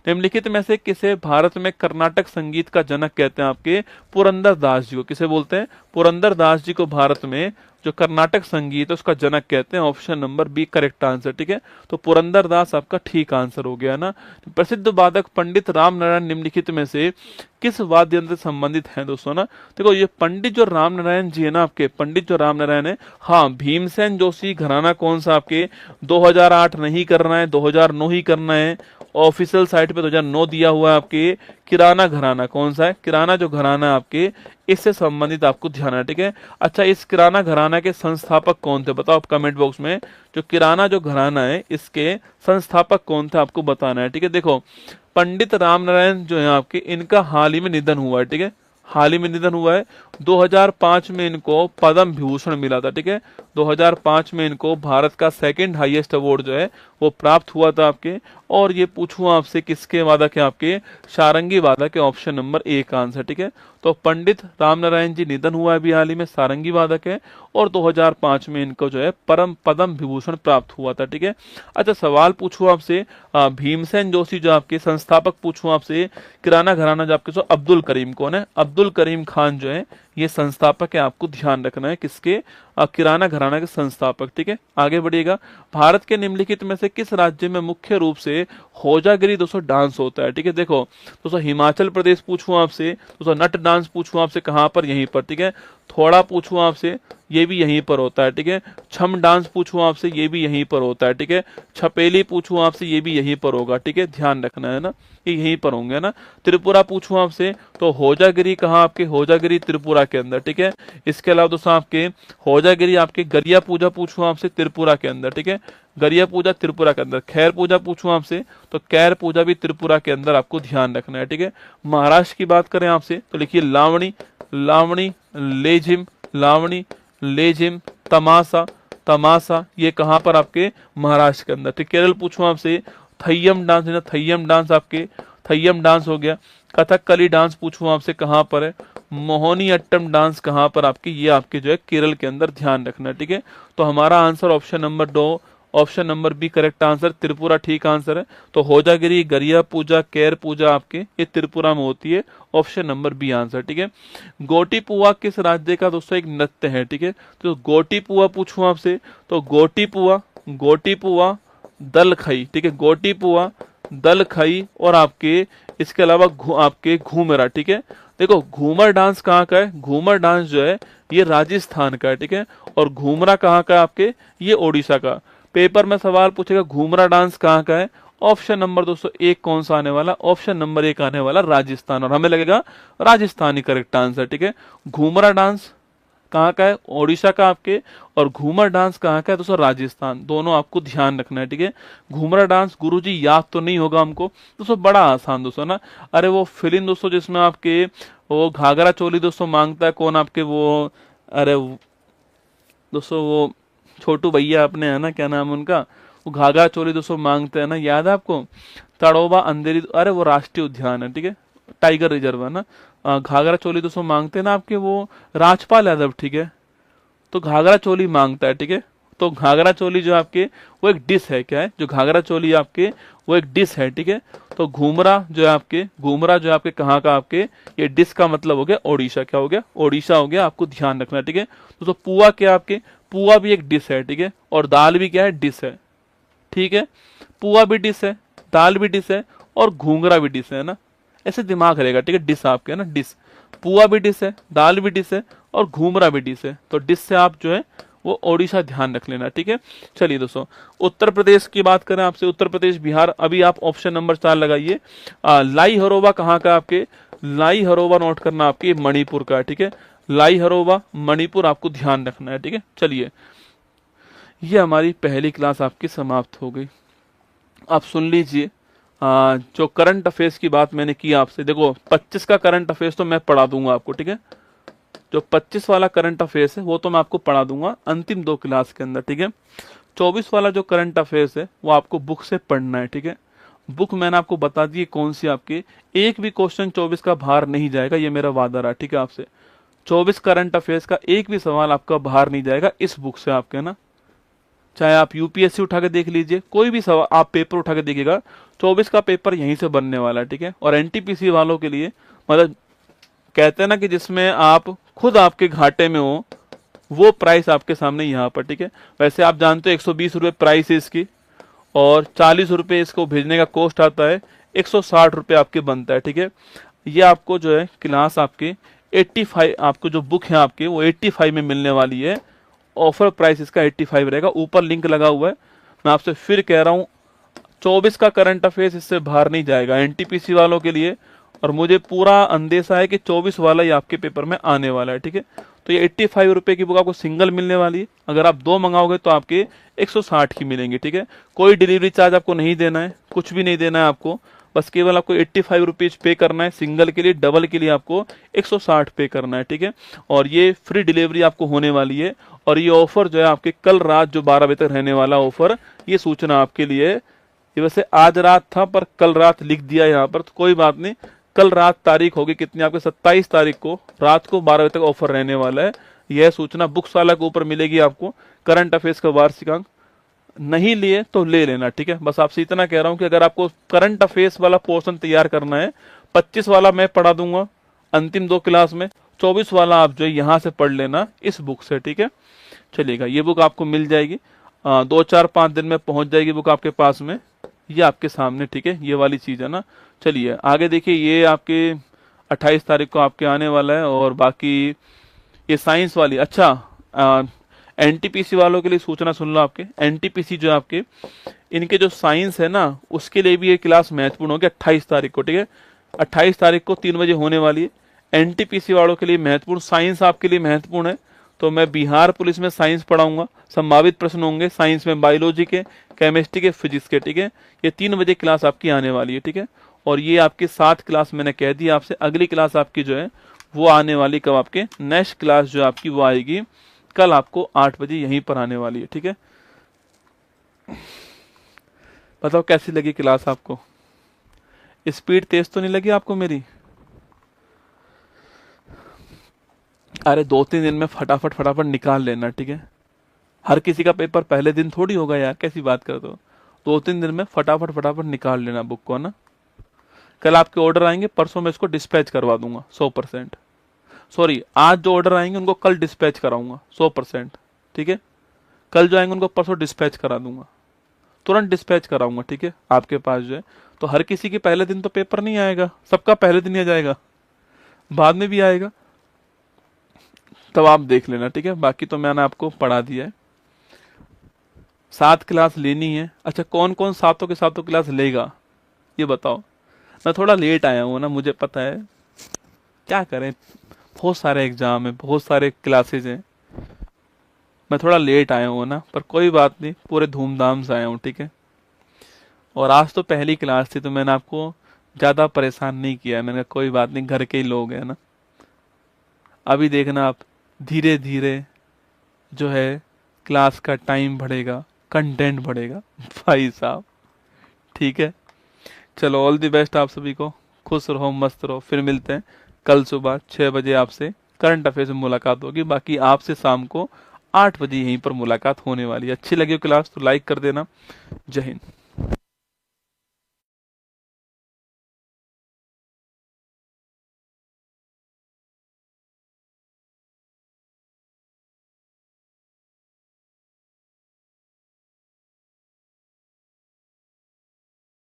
निम्नलिखित में से किसे भारत में कर्नाटक संगीत का जनक कहते हैं? आपके पुरंदर दास जी को किसे बोलते हैं? पुरंदर दास जी को भारत में जो कर्नाटक संगीत है उसका जनक कहते हैं, option number B correct answer, ठीक है। तो पुरंदर दास आपका ठीक आंसर हो गया ना। प्रसिद्ध वादक पंडित राम नारायण निम्नलिखित में से किस वाद्य यंत्र से संबंधित हैं दोस्तों ना? देखो, ये पंडित जो राम नारायण जी है ना, आपके पंडित जो राम नारायण है, हाँ, भीमसेन जोशी घराना कौन सा आपके 2008 नहीं करना है, 2009 ही करना है। ऑफिशियल साइट पे 2009 दिया हुआ है। आपके किराना घराना कौन सा है? किराना जो घराना है आपके, इससे संबंधित आपको ध्यान है, ठीक है। अच्छा, इस किराना घराना के संस्थापक कौन थे बताओ आप कमेंट बॉक्स में। जो किराना जो घराना है इसके संस्थापक कौन थे आपको बताना है, ठीक है। देखो, पंडित राम नारायण जो है आपके, इनका हाल ही में निधन हुआ है, ठीक है। हाल ही में निधन हुआ है। 2005 में इनको पद्म विभूषण मिला था, ठीक है। 2005 में इनको भारत का सेकंड हाईएस्ट अवार्ड जो है वो प्राप्त हुआ था आपके। और ये पूछूं आपसे किसके वादक है? आपके सारंगी वादक है, ऑप्शन नंबर 1 का आंसर, ठीक है। तो पंडित राम नारायण जी निधन हुआ है अभी हाल ही में, सारंगी वादक है, और 2005 में इनको जो है पद्म विभूषण प्राप्त हुआ था, ठीक है। अच्छा, सवाल पूछूं आपसे, भीमसेन जोशी जो आपके संस्थापक पूछूं आपसे, किराना घराना जो आपके अब्दुल करीम कौन है? अब्दुल करीम खान जो है ये संस्थापक है, आपको ध्यान रखना है किसके? किराना घराना के संस्थापक, ठीक है। आगे बढ़िएगा, भारत के निम्नलिखित में से किस राज्य में मुख्य रूप से होजागिरी दोस्तों डांस होता है? ठीक है, देखो दोस्तों, हिमाचल प्रदेश पूछूं आपसे, दोस्तों नट डांस पूछूं आपसे, कहां पर? यहीं पर, ठीक है। थोड़ा पूछूं आपसे, ये भी यहीं पर होता है, ठीक है। छम डांस पूछूं आपसे, ये भी यहीं पर होता है, ठीक है। छपेली पूछूं आपसे, ये भी यहीं पर होगा, ठीक है, ध्यान रखना है ना, ये यहीं पर होंगे ना। त्रिपुरा पूछूं आपसे, तो होजागिरी कहाँ? आपके होजागिरी त्रिपुरा के अंदर, ठीक है। इसके अलावा दोस्तों आपके होजागिरी आपके गरिया पूजा पूछूं आपसे, त्रिपुरा के अंदर, ठीक है। गरिया पूजा त्रिपुरा के अंदर। खैर पूजा पूछूं आपसे तो कैर पूजा भी त्रिपुरा के अंदर आपको ध्यान रखना है, ठीक है। महाराष्ट्र की बात करें आपसे तो लिखिए लावणी, लावणी, लेझिम, लावणी, लेझिम, तमाशा, तमाशा, ये कहाँ पर आपके महाराष्ट्र के अंदर। ठीक, केरल पूछूं आपसे थय्यम डांस है ना, थय्यम डांस आपके, थय्यम डांस हो गया। कथकली डांस पूछूं आपसे कहाँ पर है, मोहिनी अट्टम डांस कहाँ पर आपके, ये आपके जो है केरल के अंदर ध्यान रखना है, ठीक है। तो हमारा answer option number 2, option number B correct answer, Tripura ठीक आंसर है। तो होजागिरी, गरिया पूजा, कैर पूजा आपके ये त्रिपुरा में होती है, ऑप्शन नंबर बी आंसर, ठीक है। गोटी पुआ किस राज्य का दोस्तों एक नृत्य है, ठीक है। तो गोटी पुआ पूछूं आपसे तो गोटी पुआ, गोटी पुआ, दल खई, ठीक है, गोटी पुआ, दल खई और आपके इसके अलावा आपके घूमरा, ठीक है। देखो घूमर डांस कहाँ का है, घूमर डांस जो है ये राजस्थान का है, ठीक है। और घूमरा कहाँ का है आपके, ये ओडिशा का। पेपर में सवाल पूछेगा घूमरा डांस कहाँ का है, ऑप्शन नंबर दोस्तों 1 कौन सा आने वाला, ऑप्शन नंबर 1 आने वाला राजस्थान, और हमें लगेगा राजस्थान ही करेक्ट आंसर, ठीक है। घूमरा डांस कहाँ का है, ओडिशा का आपके, और घूमर डांस कहाँ का है दोस्तों, राजस्थान। दोनों आपको ध्यान रखना है, ठीक है। घूमरा डांस गुरुजी याद तो नहीं होगा हमको दोस्तों, बड़ा आसान दोस्तों ना। अरे वो फिल्म दोस्तों जिसमें आपके वो घाघरा चोली दोस्तों मांगता है कौन आपके, वो अरे दोस्तों वो छोटू भैया अपने है ना, क्या नाम उनका, वो घाघरा चोली दोस्तों मांगते हैं ना, याद है आपको, तड़ोबा अंधेरी, अरे वो राष्ट्रीय उद्यान है, ठीक है, टाइगर रिजर्व है ना। घाघरा चोली दोस्तों मांगते हैं ना आपके वो राजपाल यादव, ठीक है। तो घाघरा चोली मांगता है, ठीक है। तो घाघरा चोली जो आपके वो एक डिश है, क्या है, जो घाघरा चोली आपके वो एक डिश है, ठीक है। तो घूमरा जो है आपके, घूमरा जो है आपके कहाँ का आपके, ये डिश का मतलब हो गया ओडिशा, क्या हो गया, ओडिशा हो गया, आपको ध्यान रखना है, ठीक है। तो पुआ क्या आपके, पुआ भी एक डिश है, ठीक है, और दाल भी क्या है, डिश है, ठीक है। पुआ भी डिश है, दाल भी डिश है, और घूंघरा भी डिश है ना, ऐसे दिमाग रहेगा, ठीक है। डिश आपके है ना, डिश, पुआ भी डिश है, दाल भी डिश है, और घूमरा भी डिश है। तो डिश से आप जो है वो ओडिशा ध्यान रख लेना, ठीक है। चलिए दोस्तों उत्तर प्रदेश की बात करें आपसे, उत्तर प्रदेश बिहार, अभी आप ऑप्शन नंबर 4 लगाइए। लाई हरोबा कहाँ का आपके, लाई हरोबा नोट करना आपके मणिपुर का, ठीक है। लाई हरोबा मणिपुर आपको ध्यान रखना है, ठीक है। चलिए ये हमारी पहली क्लास आपकी समाप्त हो गई। आप सुन लीजिए जो करंट अफेयर्स की बात मैंने की आपसे, देखो 25 का करंट अफेयर्स तो मैं पढ़ा दूंगा आपको, ठीक है। जो 25 वाला करंट अफेयर्स है वो तो मैं आपको पढ़ा दूंगा अंतिम 2 क्लास के अंदर, ठीक है। 24 वाला जो करंट अफेयर्स है वो आपको बुक से पढ़ना है, ठीक है। बुक मैंने आपको बता दी कौन सी, आपके एक भी क्वेश्चन 24 का बाहर नहीं जाएगा, ये मेरा वादा रहा, ठीक है आपसे। 24 करंट अफेयर्स का एक भी सवाल आपका बाहर नहीं जाएगा इस बुक से आपके ना। चाहे आप यूपीएससी उठा के देख लीजिए, कोई भी सवाल आप पेपर उठा के देखिएगा, 24 का पेपर यहीं से बनने वाला है, ठीक है। और एनटीपीसी वालों के लिए मतलब कहते हैं ना कि जिसमें आप खुद आपके घाटे में हो, वो प्राइस आपके सामने यहाँ पर, ठीक है। वैसे आप जानते हो 120 रुपये प्राइस है इसकी, और 40 रुपये इसको भेजने का कॉस्ट आता है, 160 रुपये आपके बनता है, ठीक है। ये आपको जो है क्लास आपके 85, आपको जो बुक है आपके वो 85 में मिलने वाली है। ऑफर प्राइस इसका 85 रहेगा, ऊपर लिंक लगा हुआ है। मैं आपसे फिर कह रहा हूँ 24 का करंट अफेयर्स इससे बाहर नहीं जाएगा एनटीपीसी वालों के लिए, और मुझे पूरा अंदेशा है कि 24 वाला ही आपके पेपर में आने वाला है, ठीक है। तो ये 85 रुपये की बुक आपको सिंगल मिलने वाली है, अगर आप 2 मंगाओगे तो आपके 160 की मिलेंगी, ठीक है। कोई डिलीवरी चार्ज आपको नहीं देना है, कुछ भी नहीं देना है आपको, बस केवल आपको 85 रुपीज पे करना है सिंगल के लिए, डबल के लिए आपको 160 पे करना है, ठीक है। और ये फ्री डिलीवरी आपको होने वाली है, और ये ऑफर जो है आपके कल रात जो 12 बजे तक रहने वाला ऑफर, ये सूचना आपके लिए, ये वैसे आज रात था पर कल रात लिख दिया यहाँ पर, तो कोई बात नहीं, कल रात तारीख होगी कितनी आपके 27 तारीख को रात को 12 बजे तक ऑफर रहने वाला है। यह सूचना बुक्स वाला के ऊपर मिलेगी आपको, करंट अफेयर्स का वार्षिकांक नहीं लिए तो ले लेना, ठीक है। बस आपसे इतना कह रहा हूं कि अगर आपको करंट अफेयर्स वाला पोर्शन तैयार करना है, 25 वाला मैं पढ़ा दूंगा अंतिम 2 क्लास में, 24 वाला आप जो है यहाँ से पढ़ लेना इस बुक से, ठीक है। चलिएगा ये बुक आपको मिल जाएगी, 2-4-5 दिन में पहुंच जाएगी बुक आपके पास में, ये आपके सामने, ठीक है। ये वाली चीज है ना। चलिए आगे देखिए, ये आपके 28 तारीख को आपके आने वाला है, और बाकी ये साइंस वाली, अच्छा एनटीपीसी वालों के लिए सूचना सुन लो, आपके एनटीपीसी जो आपके इनके जो साइंस है ना उसके लिए भी ये क्लास महत्वपूर्ण होगी 28 तारीख को, ठीक है। 28 तारीख को 3 बजे होने वाली है, एनटीपीसी वालों के लिए महत्वपूर्ण, साइंस आपके लिए महत्वपूर्ण है। तो मैं बिहार पुलिस में साइंस पढ़ाऊंगा, संभावित प्रश्न होंगे साइंस में बायोलॉजी के, केमिस्ट्री के, फिजिक्स के, ठीक है। ये 3 बजे क्लास आपकी आने वाली है, ठीक है। और ये आपकी 7 क्लास मैंने कह दी आपसे, अगली क्लास आपकी जो है वो आने वाली कब, आपके नेक्स्ट क्लास जो आपकी वो आएगी कल आपको 8 बजे यहीं पर आने वाली है, ठीक है। बताओ कैसी लगी क्लास आपको, स्पीड तेज तो नहीं लगी आपको मेरी? अरे 2-3 दिन में फटाफट फटाफट निकाल लेना, ठीक है। हर किसी का पेपर पहले दिन थोड़ी होगा यार, कैसी बात करते हो। 2-3 दिन में फटाफट फटाफट निकाल लेना बुक को ना। कल आपके ऑर्डर आएंगे, परसों मैं इसको डिस्पैच करवा दूंगा 100%। सॉरी, आज जो ऑर्डर आएंगे उनको कल डिस्पैच कराऊंगा 100%, ठीक है। कल जो आएंगे उनको परसों डिस्पैच करा दूंगा, तुरंत डिस्पैच कराऊंगा, ठीक है। आपके पास जो है तो हर किसी के पहले दिन तो पेपर नहीं आएगा, सबका पहले दिन ही आ जाएगा, बाद में भी आएगा, तब आप देख लेना, ठीक है। बाकी तो मैंने आपको पढ़ा दिया है। 7 क्लास लेनी है। अच्छा, कौन कौन सातों के सातों क्लास लेगा ये बताओ। मैं थोड़ा लेट आया हूँ ना, मुझे पता है, क्या करें, बहुत सारे एग्जाम है, बहुत सारे क्लासेज हैं, मैं थोड़ा लेट आया हूँ ना, पर कोई बात नहीं, पूरे धूमधाम से आया हूँ, ठीक है। और आज तो पहली क्लास थी तो मैंने आपको ज़्यादा परेशान नहीं किया है, मैंने कहा कोई बात नहीं, घर के ही लोग हैं ना। अभी देखना आप, धीरे धीरे जो है क्लास का टाइम बढ़ेगा, कंटेंट बढ़ेगा भाई साहब, ठीक है। चलो, ऑल द बेस्ट आप सभी को, खुश रहो, मस्त रहो। फिर मिलते हैं कल सुबह 6 बजे, आपसे करंट अफेयर्स में मुलाकात होगी। बाकी आपसे शाम को 8 बजे यहीं पर मुलाकात होने वाली है। अच्छी लगी क्लास तो लाइक कर देना। जय हिंद।